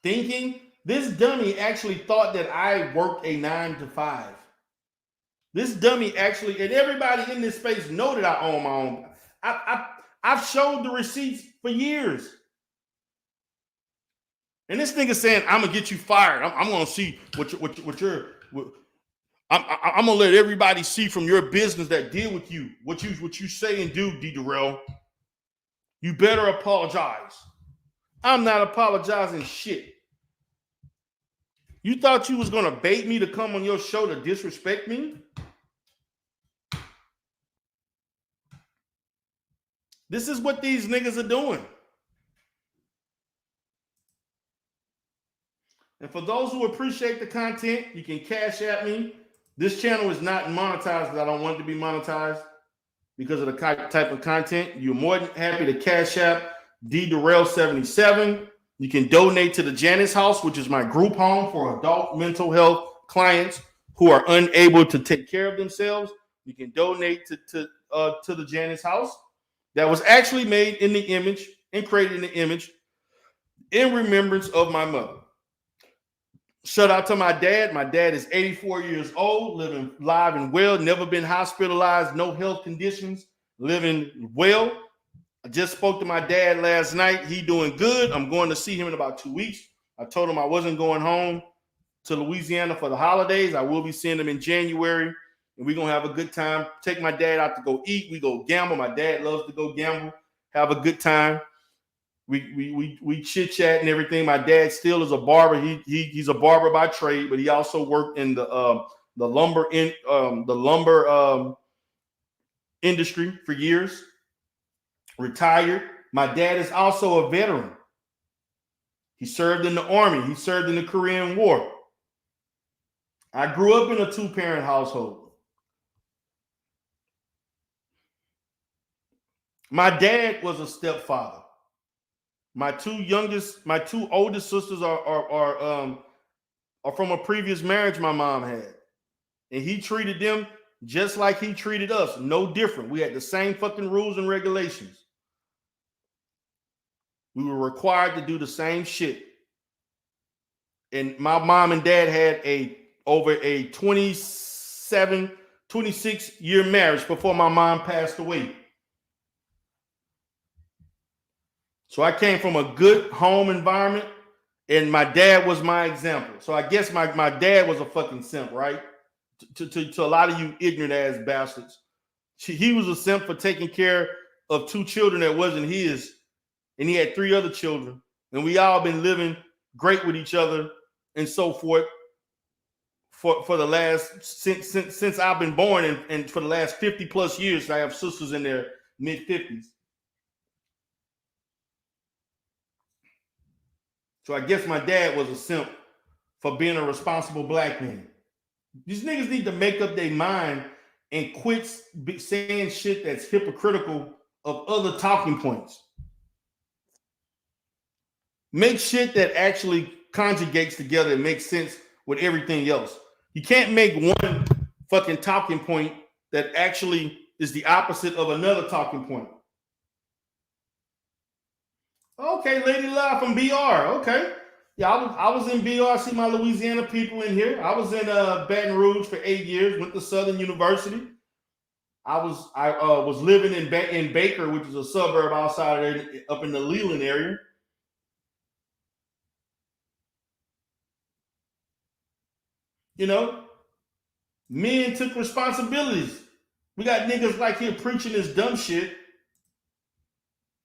Thinking this dummy actually thought that I worked a 9 to 5. This dummy actually, and everybody in this space know that I own my own. I've showed the receipts for years. And this nigga saying, I'm gonna get you fired. I'm gonna see what I'm gonna let everybody see from your business that deal with you what you say and do, D. Durrell. You better apologize. I'm not apologizing shit. You thought you was gonna bait me to come on your show to disrespect me? This is what these niggas are doing. And for those who appreciate the content, you can cash at me. This channel is not monetized because I don't want it to be monetized because of the type of content. You're more than happy to cash app D Durrell 77. You can donate to the Janice House, which is my group home for adult mental health clients who are unable to take care of themselves. You can donate to the Janice House that was actually made in the image and created in the image in remembrance of my mother. Shout out to my dad. My dad is 84 years old, living live and well, never been hospitalized, no health conditions, living well. I just spoke to my dad last night. He doing good. I'm going to see him in about 2 weeks. I told him I wasn't going home to Louisiana for the holidays. I will be seeing him in January, and we're going to have a good time. Take my dad out to go eat. We go gamble. My dad loves to go gamble. Have a good time. We chit chat and everything. My dad still is a barber. He's a barber by trade, but he also worked in the lumber industry for years. Retired. My dad is also a veteran. He served in the Army. He served in the Korean War. I grew up in a 2-parent household. My dad was a stepfather. My two oldest sisters are from a previous marriage my mom had. And he treated them just like he treated us. No different. We had the same fucking rules and regulations. We were required to do the same shit. And my mom and dad had over a 26 year marriage before my mom passed away. So I came from a good home environment, and my dad was my example. So I guess my dad was a fucking simp, right? To a lot of you ignorant ass bastards. He was a simp for taking care of 2 children that wasn't his, and he had 3 other children, and we all been living great with each other and so forth for the last since I've been born, and for the last 50 plus years. I have sisters in their mid-50s. So I guess my dad was a simp for being a responsible black man. These niggas need to make up their mind and quit saying shit that's hypocritical of other talking points. Make shit that actually conjugates together and makes sense with everything else. You can't make one fucking talking point that actually is the opposite of another talking point. Okay, Lady Live from BR. Okay. Yeah, I was in BR. I see my Louisiana people in here. I was in Baton Rouge for 8 years, went to Southern University. I was living in Baker, which is a suburb outside of there, up in the Leland area. You know, men took responsibilities. We got niggas like here preaching this dumb shit.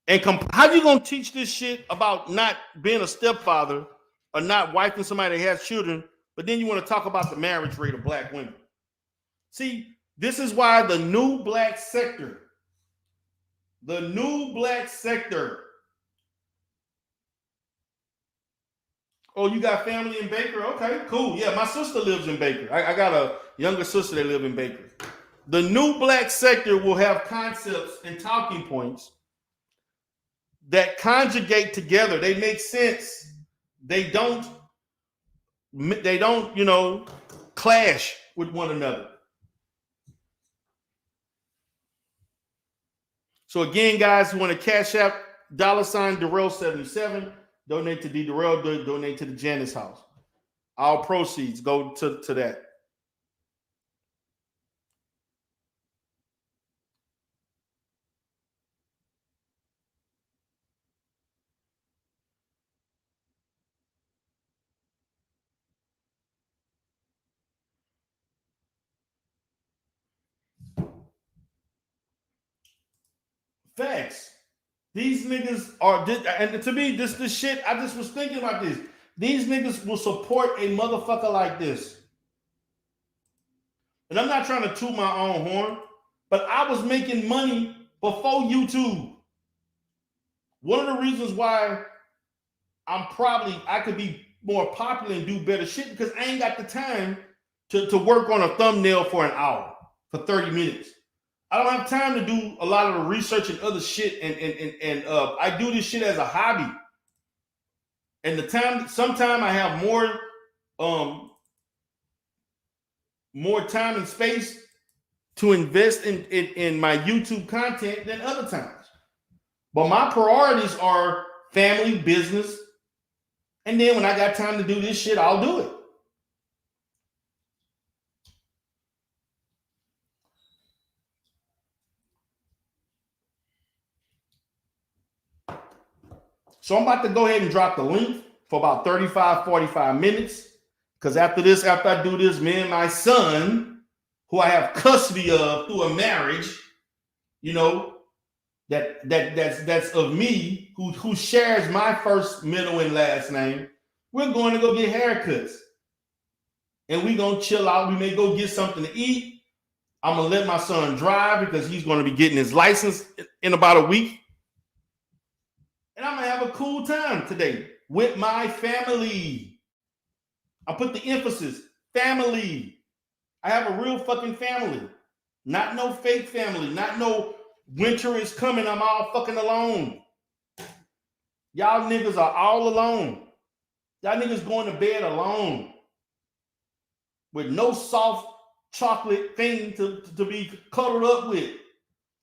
And how you gonna teach this shit about not being a stepfather or not wifing somebody that has children, but then you want to talk about the marriage rate of black women? See, this is why the new black sector. Oh, you got family in Baker? Okay, cool. Yeah, my sister lives in Baker. I got a younger sister that lives in Baker. The new black sector will have concepts and talking points that conjugate together. They make sense. They don't, clash with one another. So again, guys, who want to cash out $Darrell77, donate to D Darrell, donate to the Janice House. All proceeds go to that. Facts. These niggas are, and to me, this shit, I just was thinking about this. These niggas will support a motherfucker like this. And I'm not trying to toot my own horn, but I was making money before YouTube. One of the reasons why I could be more popular and do better shit because I ain't got the time to work on a thumbnail for an hour, for 30 minutes. I don't have time to do a lot of the research and other shit, and I do this shit as a hobby. And sometime I have more time and space to invest in my YouTube content than other times. But my priorities are family, business, and then when I got time to do this shit, I'll do it. So I'm about to go ahead and drop the link for about 35, 45 minutes. Because after I do this, me and my son, who I have custody of through a marriage, that's of me, who shares my first, middle, and last name, we're going to go get haircuts. And we're going to chill out. We may go get something to eat. I'm going to let my son drive because he's going to be getting his license in about a week. And I'm going to have a cool time today with my family. I put the emphasis, family. I have a real fucking family. Not no fake family. Not no winter is coming, I'm all fucking alone. Y'all niggas are all alone. Y'all niggas going to bed alone. With no soft chocolate thing to be cuddled up with.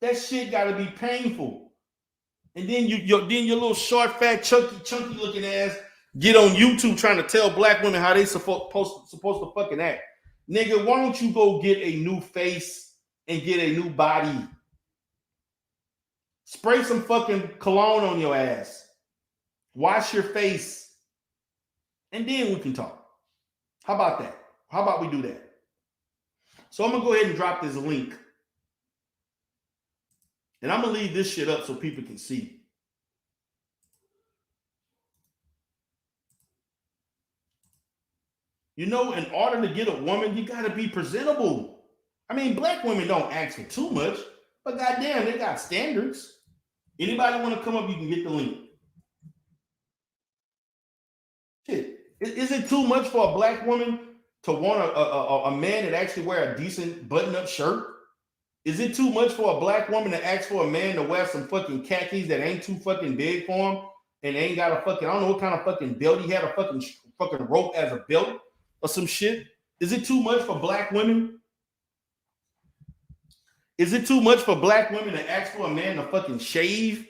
That shit gotta be painful. And then your little short, fat, chunky looking ass get on YouTube trying to tell black women how they supposed to fucking act. Nigga, why don't you go get a new face and get a new body? Spray some fucking cologne on your ass. Wash your face. And then we can talk. How about that? How about we do that? So I'm going to go ahead and drop this link. And I'm going to leave this shit up so people can see. In order to get a woman, you got to be presentable. I mean, black women don't ask for too much, but goddamn, they got standards. Anybody want to come up, you can get the link. Shit. Is it too much for a black woman to want a man that actually wear a decent button-up shirt? Is it too much for a black woman to ask for a man to wear some fucking khakis that ain't too fucking big for him and ain't got a fucking, I don't know what kind of fucking belt he had, a fucking rope as a belt or some shit? Is it too much for black women? Is it too much for black women to ask for a man to fucking shave?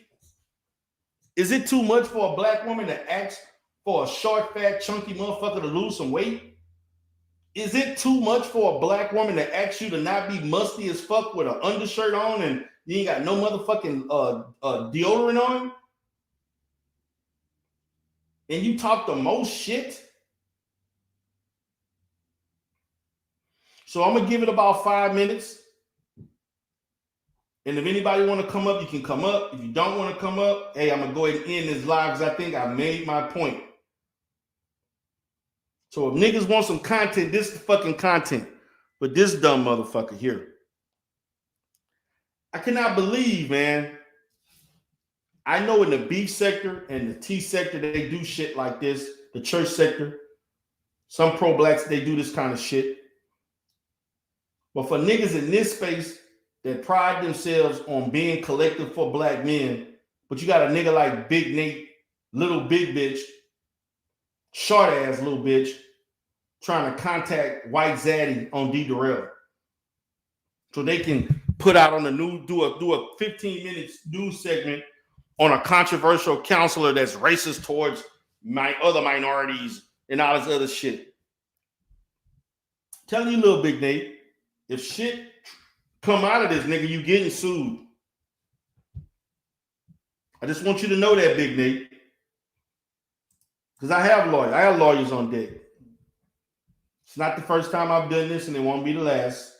Is it too much for a black woman to ask for a short, fat, chunky motherfucker to lose some weight? Is it too much for a black woman to ask you to not be musty as fuck with an undershirt on and you ain't got no motherfucking deodorant on? And you talk the most shit? So I'm gonna give it about 5 minutes. And if anybody want to come up, you can come up. If you don't want to come up, hey, I'm gonna go ahead and end this live because I think I made my point. So if niggas want some content, this is the fucking content. But this dumb motherfucker here. I cannot believe, man. I know in the B sector and the T sector, they do shit like this. The church sector, some pro-blacks, they do this kind of shit. But for niggas in this space that pride themselves on being collective for black men, but you got a nigga like Big Nate, little big bitch, short ass little bitch, trying to contact White Zaddy on D Darrell, so they can put out on the news, do a 15 minutes news segment on a controversial counselor that's racist towards my other minorities and all this other shit. Telling you, little Big Nate, if shit come out of this, nigga, you getting sued. I just want you to know that, Big Nate. Because I have lawyers. I have lawyers on deck. It's not the first time I've done this, and it won't be the last.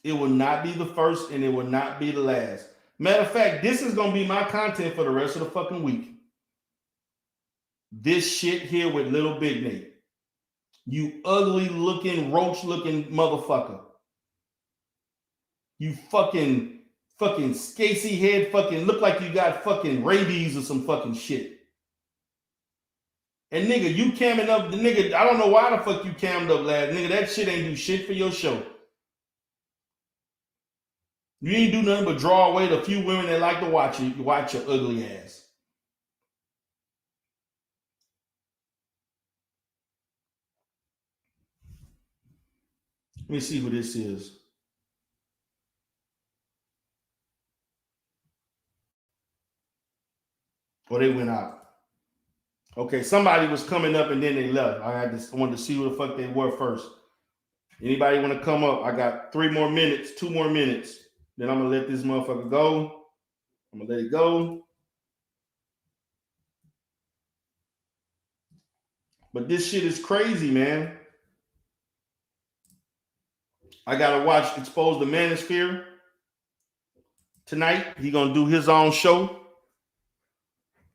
It will not be the first, and it will not be the last. Matter of fact, this is going to be my content for the rest of the fucking week. This shit here with little Big Nate. You ugly looking, roach looking motherfucker. You fucking Scasey head fucking look like you got fucking rabies or some fucking shit. And nigga, you camming up the nigga. I don't know why the fuck you cammed up last. Nigga, that shit ain't do shit for your show. You ain't do nothing but draw away the few women that like to watch your ugly ass. Let me see who this is. Or they went out. Okay, somebody was coming up and then they left. I wanted to see who the fuck they were first. Anybody want to come up? I got 3 more minutes, 2 more minutes. Then I'm going to let this motherfucker go. I'm going to let it go. But this shit is crazy, man. I got to watch Expose the Manosphere tonight. He going to do his own show.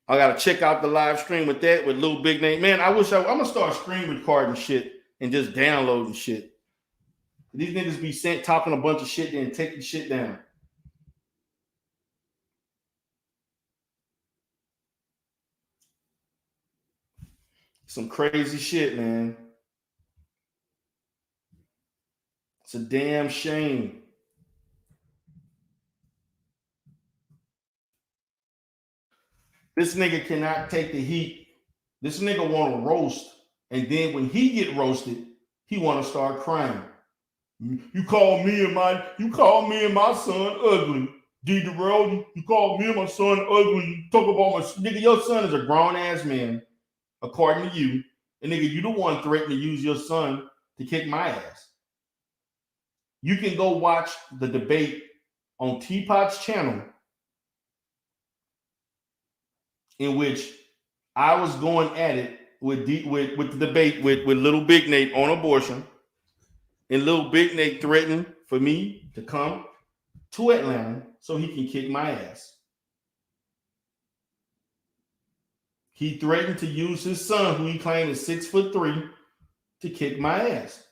I got to check out the live stream with that, with LilBignate. Man, I'm going to start screen recording shit and just downloading shit. These niggas be talking a bunch of shit then taking shit down. Some crazy shit, man. It's a damn shame. This nigga cannot take the heat. This nigga want to roast. And then when he get roasted, he want to start crying. You call me and my son ugly. D Darrell, you call me and my son ugly. You talk about my nigga, your son is a grown ass man, according to you. And nigga, you the one threatening to use your son to kick my ass. You can go watch the debate on Teapot's channel, in which I was going at it with the debate with LilBignate on abortion. And LilBignate threatened for me to come to Atlanta so he can kick my ass. He threatened to use his son, who he claimed is 6'3", to kick my ass.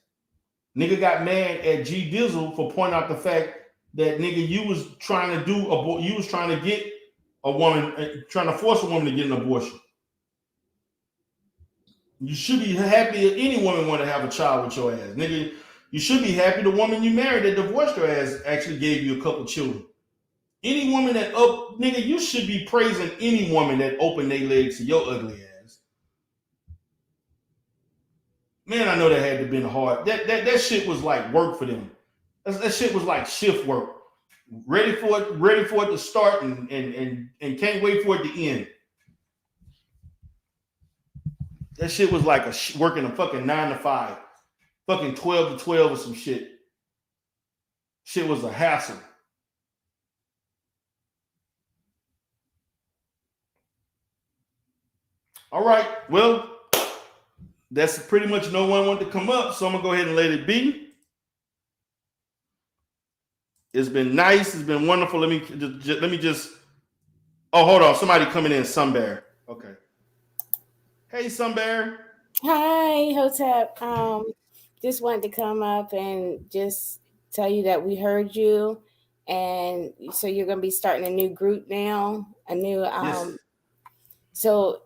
Nigga got mad at G Dizzle for pointing out the fact that nigga, you was trying to get a woman, trying to force a woman to get an abortion. You should be happy if any woman want to have a child with your ass. Nigga, you should be happy the woman you married that divorced her ass actually gave you a couple children. Any woman that nigga, you should be praising any woman that opened their legs to your ugly ass. Man, I know that had to have been hard. That shit was like work for them. That shit was like shift work. Ready for it to start and can't wait for it to end. That shit was like working a fucking 9 to 5, fucking 12 to 12 or some shit. Shit was a hassle. All right, well, That's pretty much no one wanted to come up, so I'm gonna go ahead and let it be. It's been nice. It's been wonderful. Let me just. Oh, hold on. Somebody coming in. Sunbear. Okay. Hey, Sunbear. Hi, Hotep. Just wanted to come up and just tell you that we heard you, and so you're gonna be starting a new group now. A new Yes. So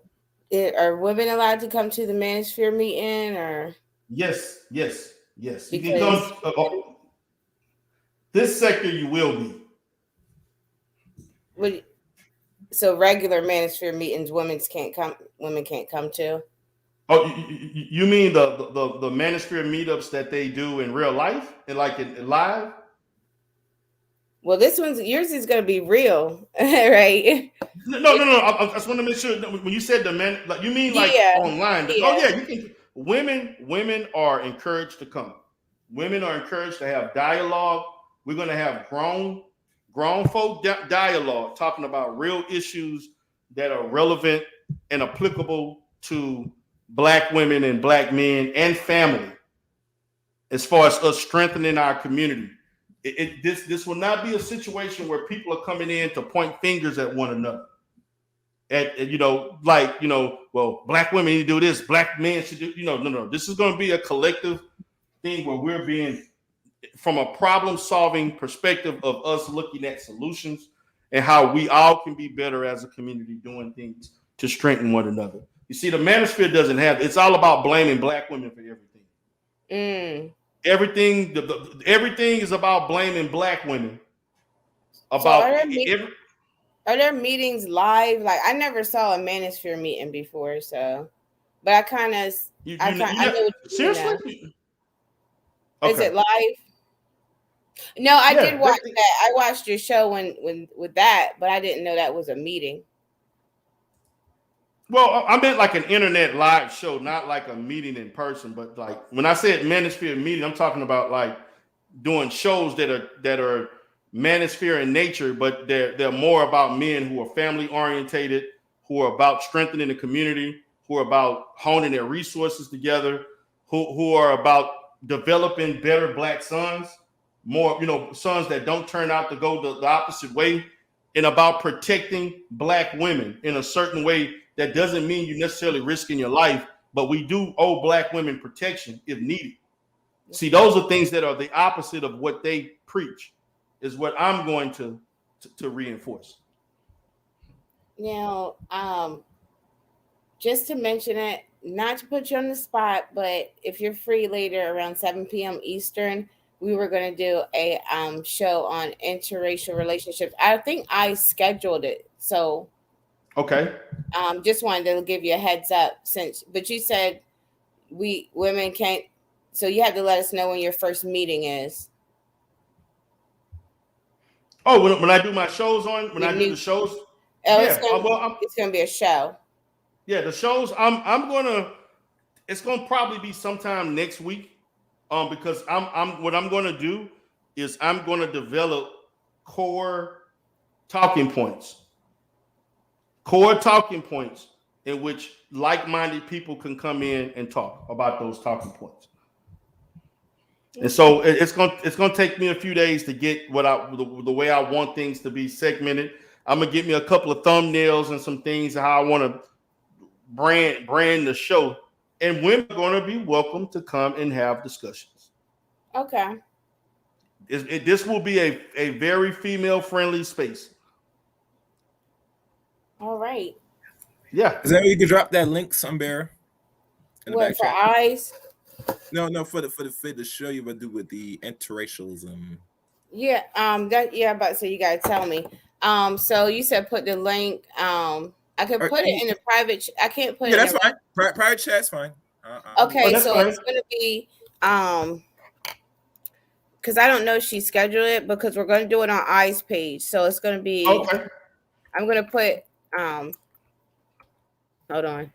are women allowed to come to the Manosphere meeting, or Yes. Yes. Yes. You can come. because This sector, you will be. would so regular Manosphere meetings, women can't come to. Oh, you mean the Manosphere meetups that they do in real life and like in live? Well, this one's yours is gonna be real, right? No. I just want to make sure that when you said the men, like you mean like Yeah, online. Oh yeah. yeah, you can. Women are encouraged to come. Women are encouraged to have dialogue. We're going to have grown folk dialogue, talking about real issues that are relevant and applicable to black women and black men and family, as far as us strengthening our community. This will not be a situation where people are coming in to point fingers at one another. Well, black women need to do this, black men should do, no. This is going to be a collective thing where we're being, from a problem solving perspective of us looking at solutions and how we all can be better as a community doing things to strengthen one another. You see, the manosphere doesn't have, it's all about blaming black women for everything. Mm. Everything is about blaming black women So about every. are there meetings live? Like I never saw a Manosphere meeting before, so but I know what you mean now. Seriously? Is Okay. it live? No, I Yeah. did watch that. I watched your show when with that, but I didn't know that was a meeting. Well, I meant like an internet live show, not like a meeting in person. But like when I said manosphere meeting, I'm talking about like doing shows that are manosphere in nature, but they're more about men who are family orientated, who are about strengthening the community, who are about honing their resources together, who are about developing better black sons, more sons that don't turn out to go the opposite way, and about protecting black women in a certain way that doesn't mean you necessarily risking your life, but we do owe black women protection if needed. See, those are things that are the opposite of what they preach, is what I'm going to reinforce. Now, just to mention it, not to put you on the spot, but if you're free later around 7 p.m. Eastern, we were going to do a show on interracial relationships. I think I scheduled it. So Okay. just wanted to give you a heads up but you said we women can't, so you have to let us know when your first meeting is. Oh, when I do my shows when Your I do new, the shows, oh, yeah. it's gonna be a show. Yeah, the shows. I'm gonna. It's gonna probably be sometime next week. Because I'm what I'm gonna do is I'm gonna develop core talking points, core talking points in which like-minded people can come in and talk about those talking points. And Okay. so it's gonna take me a few days to get the way I want things to be segmented. I'm gonna get me a couple of thumbnails and some things how I want to brand the show, and women are going to be welcome to come and have discussions. Okay. This will be a very female friendly space. All right. Yeah. Is that you can drop that link somewhere in the What back for chat? eyes? No, for the show you would do with the interracialism. Yeah. That, yeah, about to say you gotta tell me. So you said put the link. I could put it in a private. I can't put Yeah, it in that's a. fine. Private chat's fine. Oh, Okay, that's so fine. it's gonna be because I don't know if she scheduled it because we're gonna do it on eyes page. So it's gonna be. Okay. I'm gonna put hold on.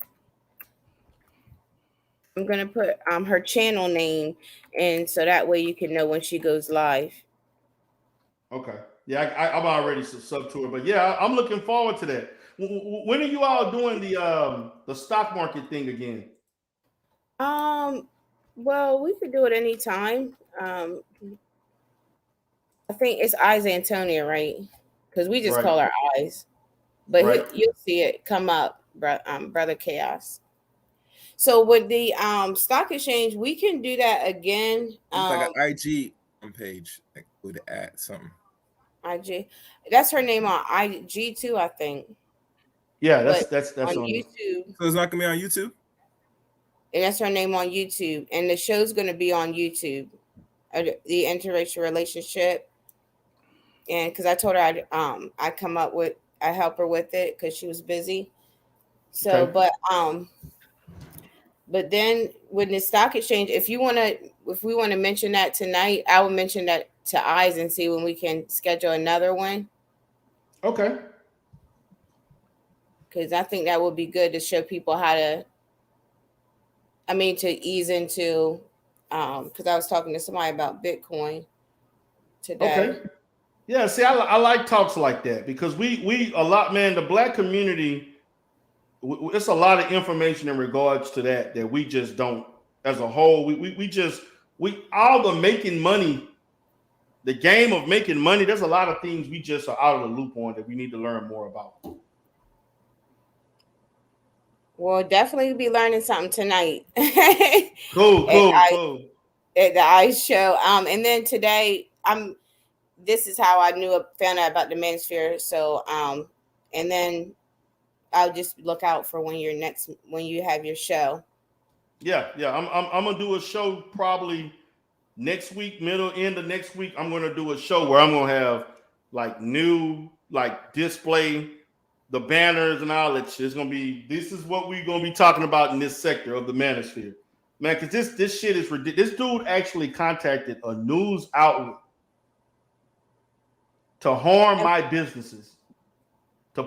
I'm gonna put her channel name, and so that way you can know when she goes live. Okay. Yeah, I'm already sub to it, but yeah, I'm looking forward to that. When are you all doing the stock market thing again? Well, we could do it anytime. I think it's Eyes Antonia, right? Because we just Right, call her Eyes, but right. you'll see it come up, Brother Chaos. So with the stock exchange, we can do that again. It's like an IG page, like with the ad something. IG, that's her name on IG too, I think. Yeah, But that's on on. YouTube, So it's not gonna be on YouTube. and that's her name on YouTube, and the show's going to be on YouTube, the interracial relationship. And because I told her I come up with I help her with it because she was busy. So, Okay. but then with the stock exchange, if we want to mention that tonight, I will mention that to Eyes and see when we can schedule another one, Okay. because I think that would be good to show people how to. I mean, to ease into, because I was talking to somebody about Bitcoin today. Okay. Yeah. See, I like talks like that because we a lot, man. The black community, it's a lot of information in regards to that we just don't, as a whole. We all the making money, the game of making money. There's a lot of things we just are out of the loop on that we need to learn more about. We'll definitely be learning something tonight. Cool. At the Ice Show. And then today, this is how I found out about the Manosphere. So, and then I'll just look out for when you have your show. Yeah. I'm gonna do a show probably next week, middle end of next week. I'm gonna do a show where I'm gonna have like new display the banners and all that shit. It's gonna be, this is what we're gonna be talking about in this sector of the Manosphere. Man, because this shit is ridiculous. This dude actually contacted a news outlet to harm my businesses, to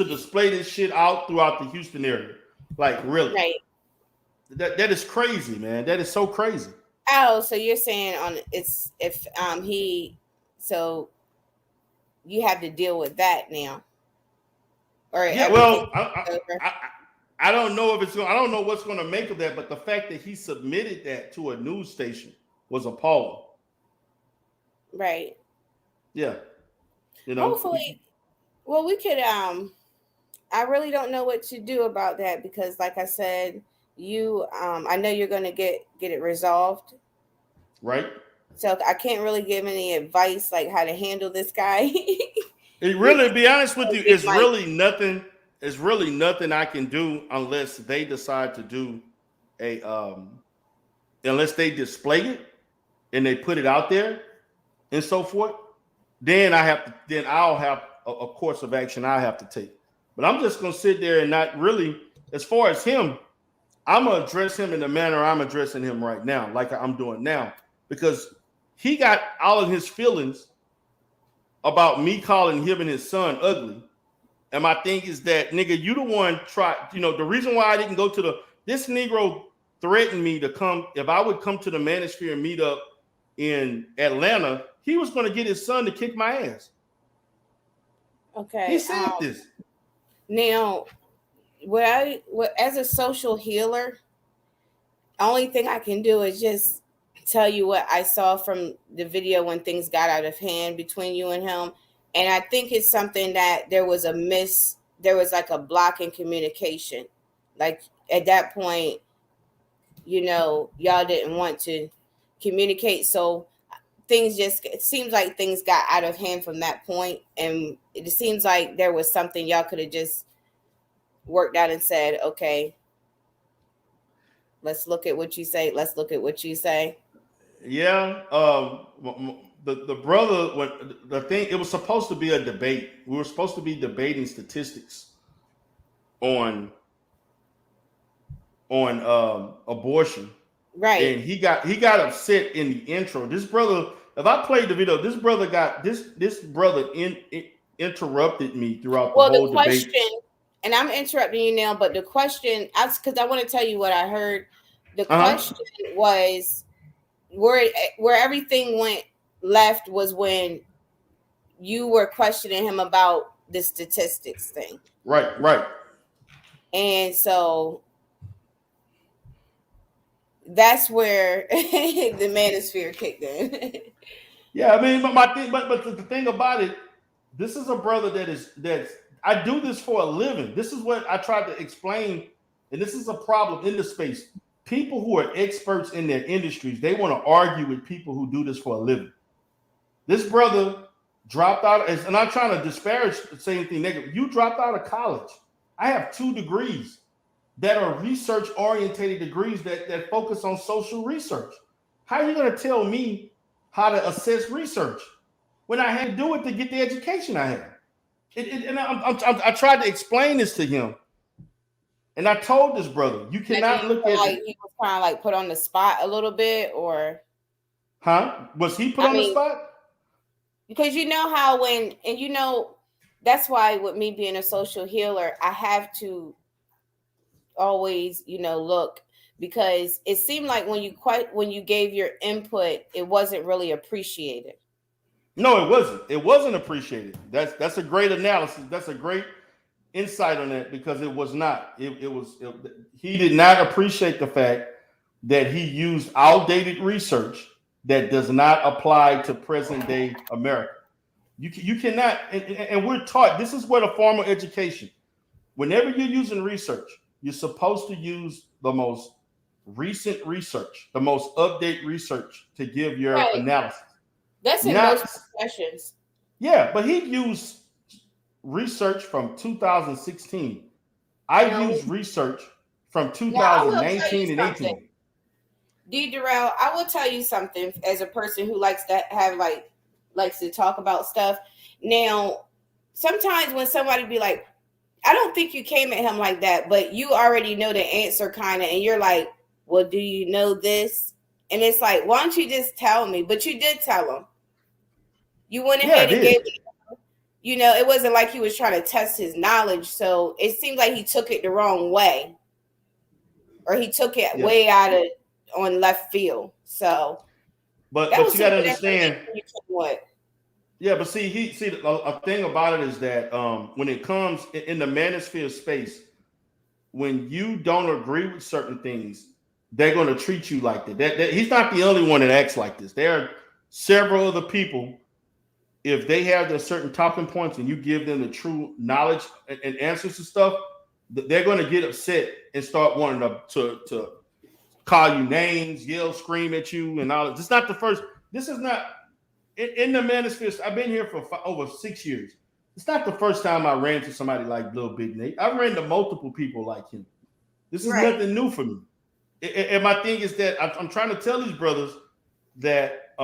display this shit out throughout the Houston area. Like, really. Right. That is crazy, man. That is so crazy. Oh, so you're saying so you have to deal with that now. Or yeah, well, I don't know if I don't know what's going to make of that, but the fact that he submitted that to a news station was appalling. Right. Yeah. You know. Hopefully, well, we could. I really don't know what to do about that because, like I said, I know you're going to get it resolved. Right. So I can't really give any advice like how to handle this guy. It really, to be honest with you, it's really nothing. It's really nothing I can do unless they decide to do unless they display it and they put it out there and so forth. Then I'll have a course of action I have to take. But I'm just gonna sit there and not really, as far as him, I'm gonna address him in the manner I'm addressing him right now, like I'm doing now, because he got all of his feelings about me calling him and his son ugly. And my thing is that, nigga, you the one the reason why I didn't go to this Negro threatened me to come, if I would come to the Manosphere and meet up in Atlanta, he was going to get his son to kick my ass. Okay. He said this. Now, as a social healer, only thing I can do is just tell you what I saw from the video when things got out of hand between you and him. And I think it's something that there was like a block in communication. Like at that point, y'all didn't want to communicate. So it seems like things got out of hand from that point. And it seems like there was something y'all could have just worked out and said, okay, let's look at what you say. Let's look at what you say. Yeah. The brother, when the thing, it was supposed to be a debate. We were supposed to be debating statistics on abortion. Right. And he got upset in the intro. This brother, if I played the video, this brother interrupted me throughout the whole debate. And I'm interrupting you now, but the question, because I want to tell you what I heard. The question was where everything went left was when you were questioning him about the statistics thing. Right. And so that's where the Manosphere kicked in. Yeah, I mean, but my thing, but the thing about it, this is a brother that's I do this for a living. This is what I tried to explain, and this is a problem in the space. People who are experts in their industries, they want to argue with people who do this for a living. This brother dropped out, and I'm trying to disparage the same thing negative. You dropped out of college. I have 2 degrees that are research orientated degrees that focus on social research. How are you going to tell me how to assess research when I had to do it to get the education I had? I tried to explain this to him, and I told this brother, you cannot look at like he was kind of like put on the spot a little bit, or was he put on the spot? Because you know how that's why with me being a social healer, I have to always, look, because it seemed like when you gave your input, it wasn't really appreciated. No, it wasn't. It wasn't appreciated. That's a great analysis. That's a great insight on that, because it was not. He did not appreciate the fact that he used outdated research that does not apply to present day America. You cannot, and we're taught, this is where the formal education, whenever you're using research, you're supposed to use the most recent research, the most update research to give your analysis. That's in most professions. Yeah, but he used research from 2016. I used research from 2019 and 18. D. Durrell, I will tell you something as a person who likes to talk about stuff. Now, sometimes when somebody be like, I don't think you came at him like that, but you already know the answer kind of, and you're like, well, do you know this? And it's like, why don't you just tell me? But you did tell him. You went ahead and gave it. It wasn't like he was trying to test his knowledge. So it seemed like he took it the wrong way, or he took it way out of on left field. So, but you got to understand. Yeah, but see, a thing about it is that when it comes in the manosphere space, when you don't agree with certain things, they're going to treat you like that. He's not the only one that acts like this. There are several other people. If they have their certain talking points and you give them the true knowledge and answers to stuff, they're going to get upset and start wanting to call you names, yell, scream at you, and all. This is not the first. This is not in the manosphere. I've been here for over 6 years. It's not the first time I ran to somebody like LilBignate. I've ran to multiple people like him. This is nothing new for me. And my thing is that I'm trying to tell these brothers that,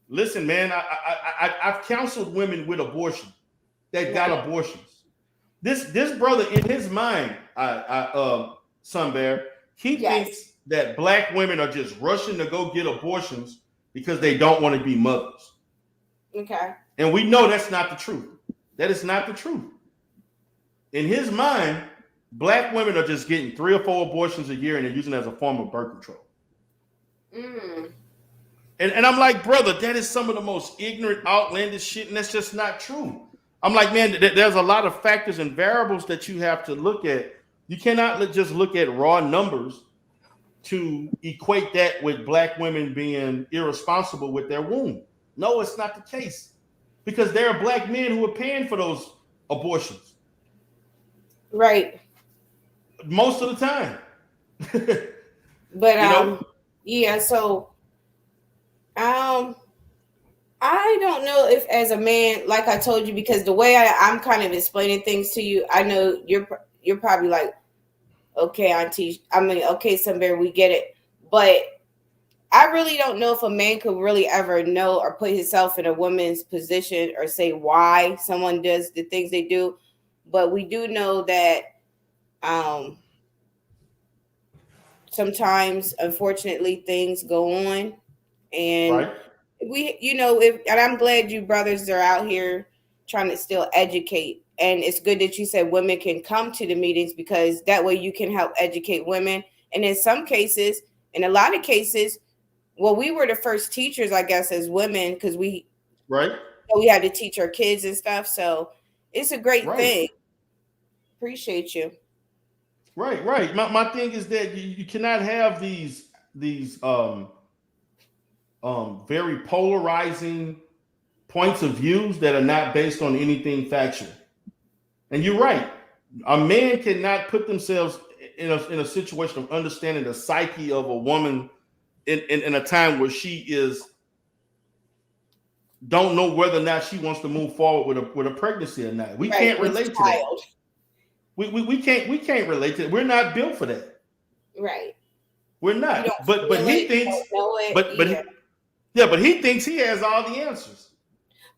listen, man, I've counseled women with abortion that got abortions. This brother, in his mind, Sun Bear, he thinks that black women are just rushing to go get abortions because they don't want to be mothers. Okay. And we know that's not the truth. That is not the truth. In his mind, black women are just getting 3 or 4 abortions a year and they're using it as a form of birth control. And I'm like, brother, that is some of the most ignorant, outlandish shit, and that's just not true. I'm like, man, there's a lot of factors and variables that you have to look at. You cannot just look at raw numbers to equate that with black women being irresponsible with their womb. No, it's not the case. Because there are black men who are paying for those abortions. Right. Most of the time. But yeah, so I don't know if as a man, like I told you, because the way I'm kind of explaining things to you, I know you're probably like, okay, Auntie, okay, Sunbear, we get it. But I really don't know if a man could really ever know or put himself in a woman's position or say why someone does the things they do. But we do know that sometimes, unfortunately, things go on. And and I'm glad you brothers are out here trying to still educate. And it's good that you said women can come to the meetings, because that way you can help educate women. And in some cases, in a lot of cases, well, we were the first teachers, I guess, as women, because we had to teach our kids and stuff. So it's a great thing. Appreciate you. Right. My thing is that you cannot have these very polarizing points of views that are not based on anything factual. And you're right. A man cannot put themselves in a situation of understanding the psyche of a woman in a time where she is don't know whether or not she wants to move forward with a pregnancy or not. We can't relate to that. We can't relate to it. We're not built for that. Right. We're not. But he thinks but he thinks he has all the answers.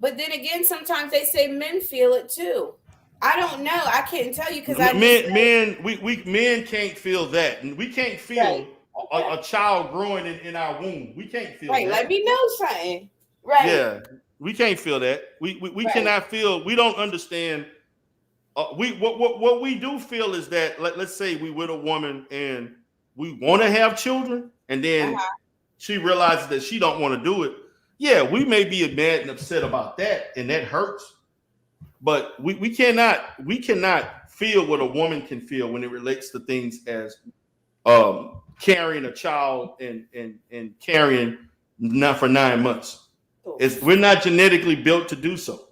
But then again, sometimes they say men feel it too. I don't know. I can't tell you because men can't feel that. We can't feel a child growing in our womb. We can't feel that. Let me know something. Right. Yeah. We can't feel that. We cannot feel. We don't understand. What we do feel is that let's say we with a woman and we want to have children, and then she realizes that she don't want to do it. Yeah, we may be mad and upset about that, and that hurts. But we cannot feel what a woman can feel when it relates to things as carrying a child and carrying not for 9 months. We're not genetically built to do so.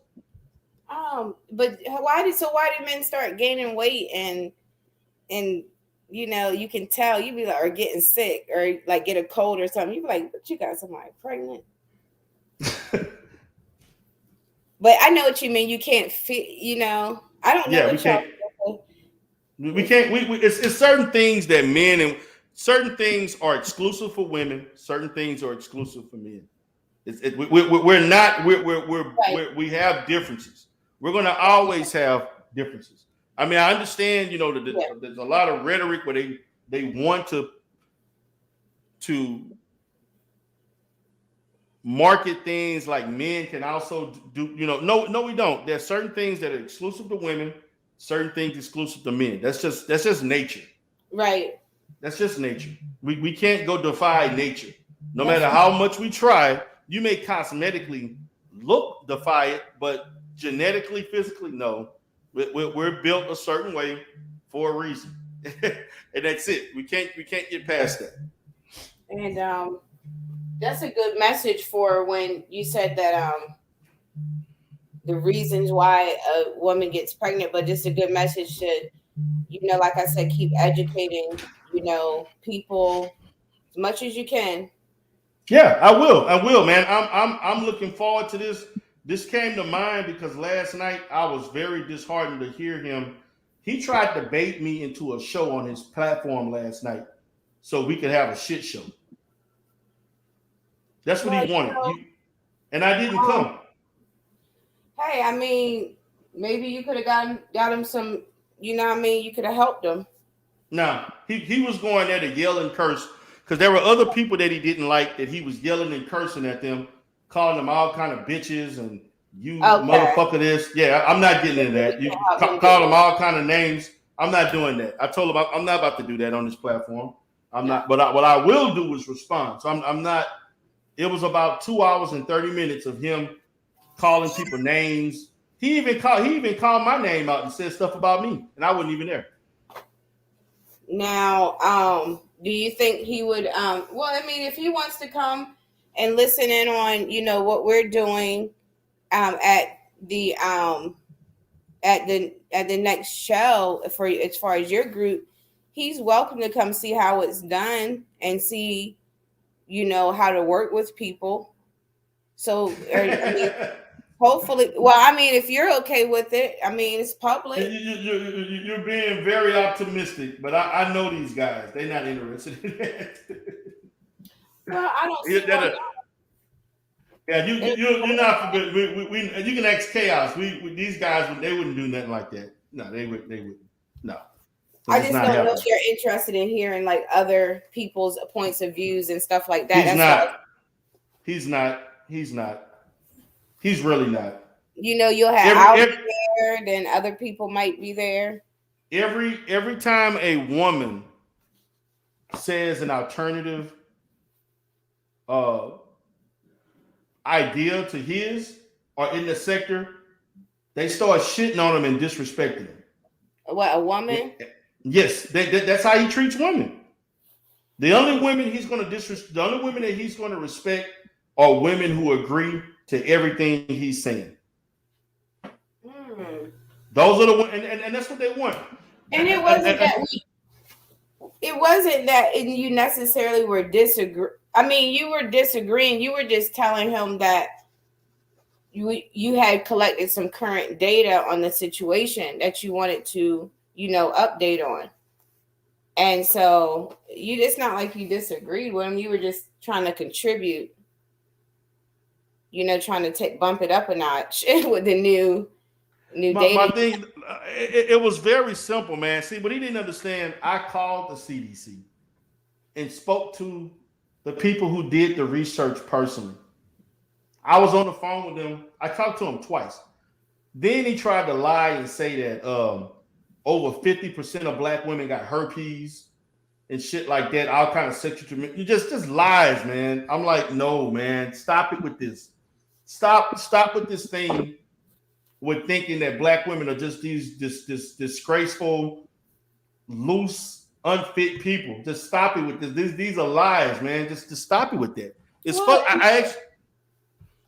But why did men start gaining weight and you can tell you be like or getting sick or like get a cold or something? You be like, but you got somebody pregnant. But I know what you mean. You can't feel. I don't know. Yeah, we can't. It's certain things that men and certain things are exclusive for women. Certain things are exclusive for men. We're not. We have differences. We're going to always have differences. I mean, I understand. There's a lot of rhetoric where they want to market things like men can also do. No, we don't. There's certain things that are exclusive to women. Certain things exclusive to men. That's just nature. Right. That's just nature. We can't go defy nature. No matter how much we try, you may cosmetically defy it, but genetically, physically, no. We're built a certain way for a reason, and that's it. We can't get past that. And that's a good message for when you said that the reasons why a woman gets pregnant, but just a good message to like I said, keep educating people as much as you can. Yeah, I will, man. I'm looking forward to this. This came to mind because last night I was very disheartened to hear him. He tried to bait me into a show on his platform last night so we could have a shit show. That's what he wanted. And I didn't come. Hey, I mean, maybe you could have got him some, you could have helped him. No, he was going there to yell and curse because there were other people that he didn't like that he was yelling and cursing at them, calling them all kind of bitches and motherfucker this. Yeah, I'm not getting into that. You call them all kind of names. I'm not doing that. I told him I'm not about to do that on this platform. I'm not. But what I will do is respond. So I'm not. It was about 2 hours and 30 minutes of him calling people names. He even called my name out and said stuff about me, and I wasn't even there. Now, do you think he would? Well, I mean, if he wants to come and listen in on, what we're doing, at the next show as far as your group, he's welcome to come see how it's done and see, how to work with people. So, hopefully, if you're okay with it, it's public. You're being very optimistic, but I know these guys. They're not interested in that. Well, I don't see why not. Yeah, you're not. You can ask Chaos. These guys, they wouldn't do nothing like that. No, they wouldn't. No. I just don't know if you're interested in hearing like other people's points of views and stuff like that. He's not. He's really not. You'll have there, then other people might be there. Every time a woman says an alternative idea to his or in the sector, they start shitting on him and disrespecting him. What, a woman? Yes, that's how he treats women. The only women he's going to the only women that he's going to respect are women who agree to everything he's saying. Those are the ones, and that's what they want. And it wasn't that you necessarily were disagree. I mean, you were disagreeing. You were just telling him that you had collected some current data on the situation that you wanted to, update on. And so it's not like you disagreed with him. You were just trying to contribute, trying to bump it up a notch with the new data. My thing, it was very simple, man. See, but he didn't understand. I called the CDC and spoke to the people who did the research personally. I was on the phone with them. I talked to him twice. Then he tried to lie and say that over 50% of black women got herpes and shit like that. All kind of sexual treatment. You just lies, man. I'm like, no, man. Stop it with this. Stop with this thing with thinking that black women are just these disgraceful, loose, unfit people. Just stop it with this. These are lies, man. Just stop it with that. It's fun.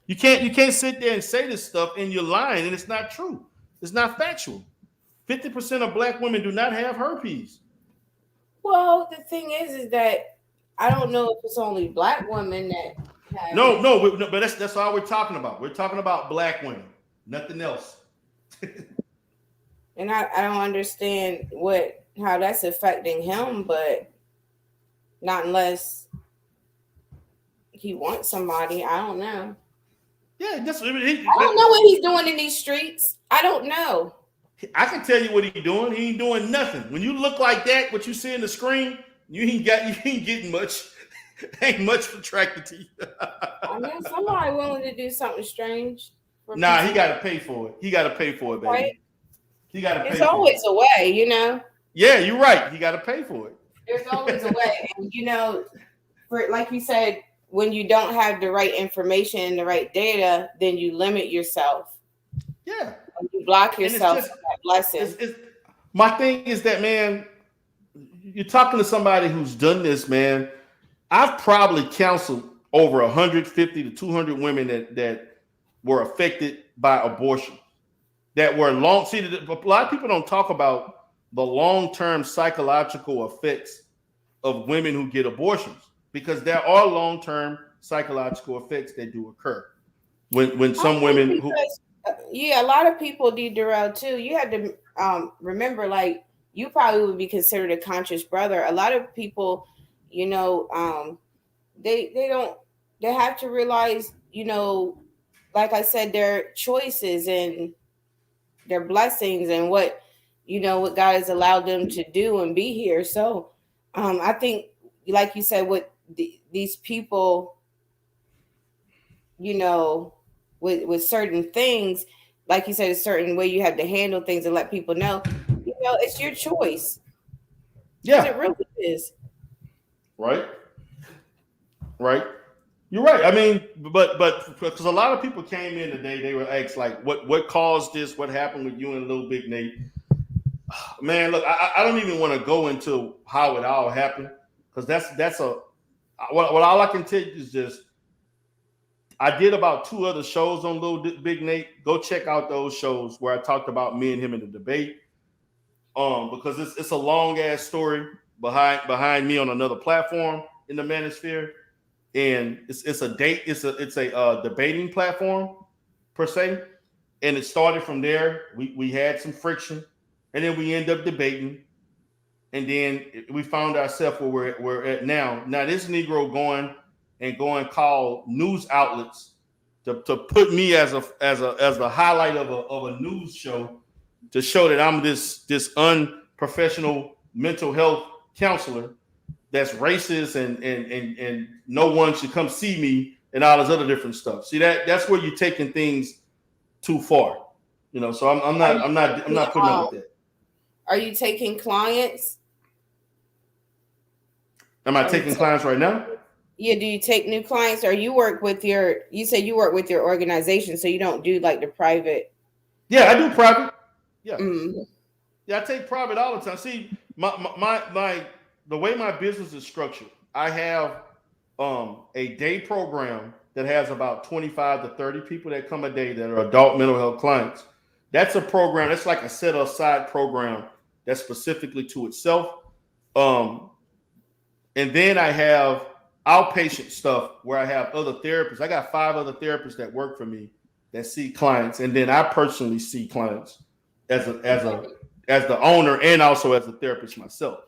You can't sit there and say this stuff and you're lying and it's not true. It's not factual. 50% of black women do not have herpes. Well, the thing is that I don't know if it's only black women that have No, but that's all we're talking about. We're talking about black women, nothing else. And I don't understand how that's affecting him, but not unless he wants somebody. I don't know. Yeah, I don't know what he's doing in these streets. I don't know. I can tell you what he's doing. He ain't doing nothing. When you look like that, what you see in the screen, you ain't getting much. Ain't much attracted to you. I mean, somebody willing to do something strange. Nah, he got to pay for it. He got to pay for it, baby. Right? He got to pay. There's always a way, Yeah, you're right. He got to pay for it. There's always a way, and for like you said, when you don't have the right information and the right data, then you limit yourself. Yeah. You block yourself from that blessing. My thing is that, man, you're talking to somebody who's done this, man. I've probably counseled over 150 to 200 women that were affected by abortion. That were long. See, a lot of people don't talk about the long-term psychological effects of women who get abortions, because there are long-term psychological effects that do occur when some women a lot of people do, Darrell, too. You have to remember, like, you probably would be considered a conscious brother. A lot of people, they have to realize, like I said, their choices and their blessings and what God has allowed them to do and be here. So I think, like you said, with these people, with certain things, like you said, a certain way you have to handle things and let people know, it's your choice. Yeah, it really is. Right. You're right. I mean, but because a lot of people came in today, they were asked like, what caused this? What happened with you and LilBignate? Man, look, I don't even want to go into how it all happened, because that's what all I can tell you is just, I did about 2 other shows on LilBignate. Go check out those shows where I talked about me and him in the debate. Because it's a long ass story behind me on another platform in the Manosphere, and it's a debating platform per se, and it started from there. We had some friction, and then we end up debating, and then we found ourselves where we're at now. Now this Negro going and call news outlets to put me as the highlight of a news show, to show that I'm this unprofessional mental health counselor that's racist and no one should come see me and all this other different stuff. See, that's where you're taking things too far, So I'm not putting up with that. Are you taking clients? Am I taking clients right now? Yeah. Do you take new clients, or you say you work with your organization, so you don't do like the private? Yeah, I do private. Yeah. Mm-hmm. Yeah, I take private all the time. See, my the way my business is structured, I have a day program that has about 25 to 30 people that come a day that are adult mental health clients. That's a program. That's like a set aside program that's specifically to itself. And then I have outpatient stuff where I have other therapists. I got 5 other therapists that work for me that see clients, and then I personally see clients as the owner and also as a therapist myself.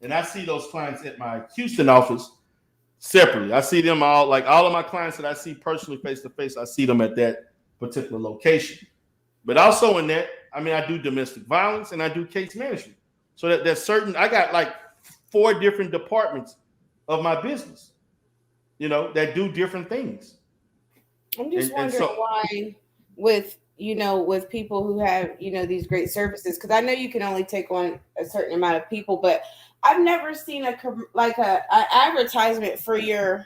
And I see those clients at my Houston office separately. I see them all, like all of my clients that I see personally face to face, I see them at that particular location. But also in that, I mean, I do domestic violence and I do case management. So there's certain, I got like 4 different departments of my business, you know, that do different things. I'm just wondering why with people who have, these great services, because I know you can only take on a certain amount of people, but I've never seen a advertisement for your,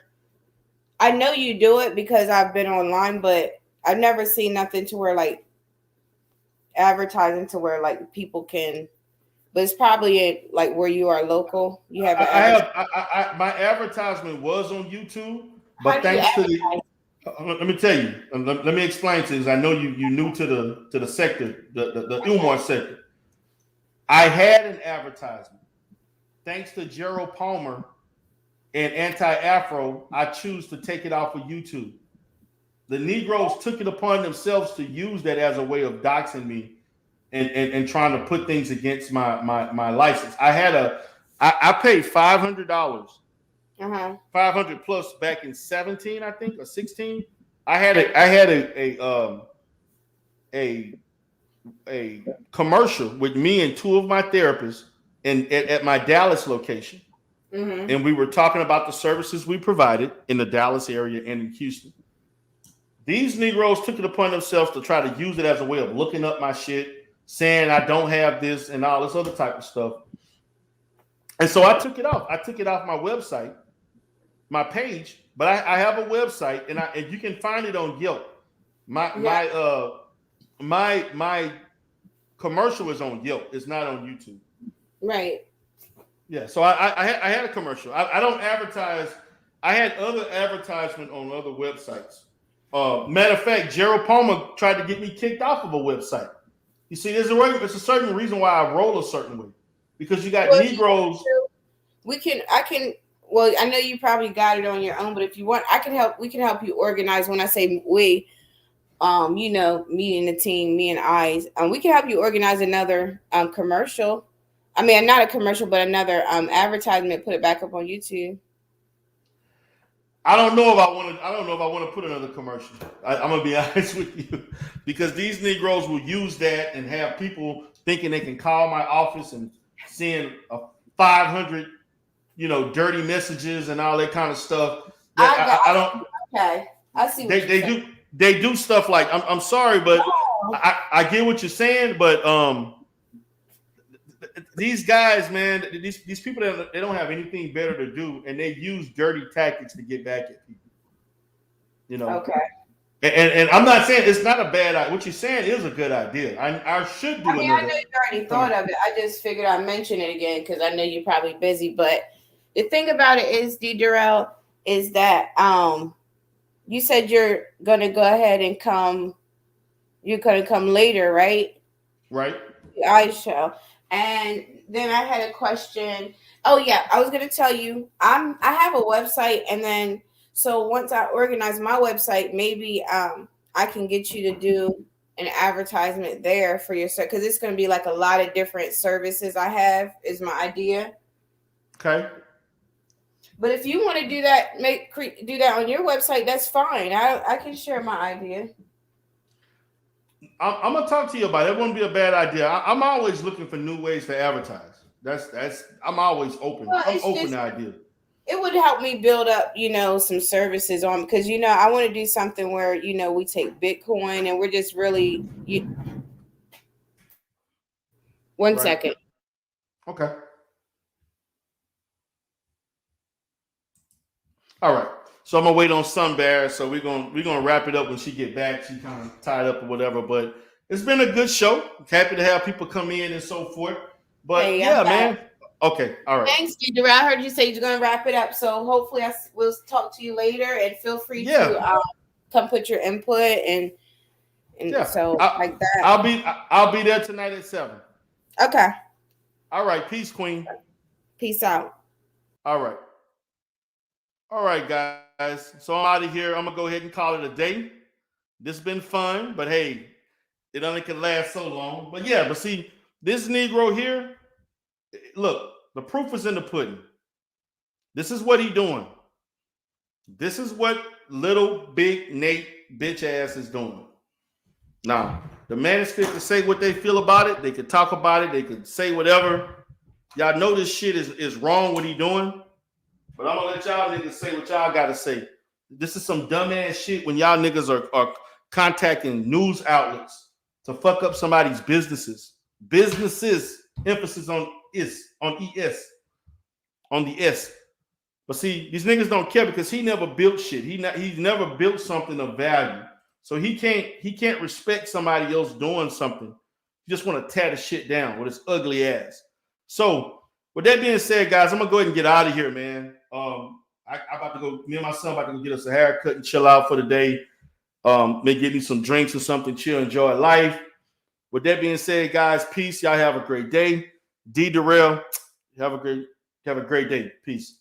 I know you do it because I've been online, but I've never seen nothing to where like advertising to where like people can, but it's probably like where you are local. You have my advertisement was on YouTube, but thanks to the, let me tell you, let me explain to you, because I know you new to the sector, the humor sector. I had an advertisement. Thanks to Gerald Palmer and Anti-Afro, I choose to take it off of YouTube. The Negroes took it upon themselves to use that as a way of doxing me and trying to put things against my license. I paid $500. 500 plus back in 17, I think, or 16. I had a commercial with me and 2 of my therapists at my Dallas location. And we were talking about the services we provided in the Dallas area and in Houston. These Negroes took it upon themselves to try to use it as a way of looking up my shit, saying I don't have this and all this other type of stuff. And so I took it off. I took it off my website, my page, but I have a website, and you can find it on Yelp. My commercial is on Yelp. It's not on YouTube. Right. Yeah. So I had a commercial. I don't advertise. I had other advertisement on other websites. Matter of fact, Gerald Palmer tried to get me kicked off of a website. You see, there's a certain reason why I roll a certain way, because you got Negroes. Well, I know you probably got it on your own, but if you want, we can help you organize. When I say we, me and the team, me and I, we can help you organize another commercial. I mean, not a commercial, but another advertisement, put it back up on YouTube. I don't know if I want to put another commercial. I'm gonna be honest with you, because these Negroes will use that and have people thinking they can call my office and send 500, dirty messages and all that kind of stuff. I don't. Okay, I see. They do stuff like I'm sorry, but I get what you're saying, but these guys, man, these people, they don't have anything better to do, and they use dirty tactics to get back at people. Okay. And I'm not saying it's not a bad idea. What you're saying is a good idea. I should do it. I know you already thought of it. I just figured I'd mention it again because I know you're probably busy. But the thing about it is, D. Durrell, is that you said you're gonna go ahead and come. You're gonna come later, right? Right. The eye show. And then I had a question. Oh yeah, I was gonna tell you, I have a website, and then so once I organize my website, maybe I can get you to do an advertisement there for your service, because it's gonna be like a lot of different services I have, is my idea. Okay. But if you want to do that, do that on your website, that's fine. I can share my idea. I'm gonna talk to you about it. It wouldn't be a bad idea. I'm always looking for new ways to advertise. I'm always open. Well, I'm open to ideas. It would help me build up, some services on, because I want to do something where we take Bitcoin and we're just really. One second. Okay. All right. So I'm gonna wait on Sunbear. So we're gonna wrap it up when she get back. She kind of tied up or whatever. But it's been a good show. Happy to have people come in and so forth. But man, Okay, all right. Thanks, Deidre. I heard you say you're going to wrap it up. So hopefully we'll talk to you later, and feel free to come put your input and so like that. I'll be there tonight at 7. Okay. All right. Peace, Queen. Peace out. All right. All right, guys. So I'm out of here. I'm gonna go ahead and call it a day. This has been fun, but hey, it only can last so long. But yeah, but see, this Negro here, look, the proof is in the pudding. This is what he doing. This is what little big Nate bitch ass is doing. Now, the Manosphere can say what they feel about it. They can talk about it. They can say whatever. Y'all know this shit is wrong what he doing. But I'm gonna let y'all niggas say what y'all gotta say. This is some dumbass shit when y'all niggas are contacting news outlets to fuck up somebody's businesses. Businesses, emphasis on is, on ES, on the S. But see, these niggas don't care because he never built shit. He's never built something of value. So he can't respect somebody else doing something. He just want to tear the shit down with his ugly ass. So with that being said, guys, I'm gonna go ahead and get out of here, man. I about to go. Me and my son about to go get us a haircut and chill out for the day. Maybe get me some drinks or something, chill, enjoy life. With that being said, guys, peace. Y'all have a great day. D Darrell, have a great day. Peace.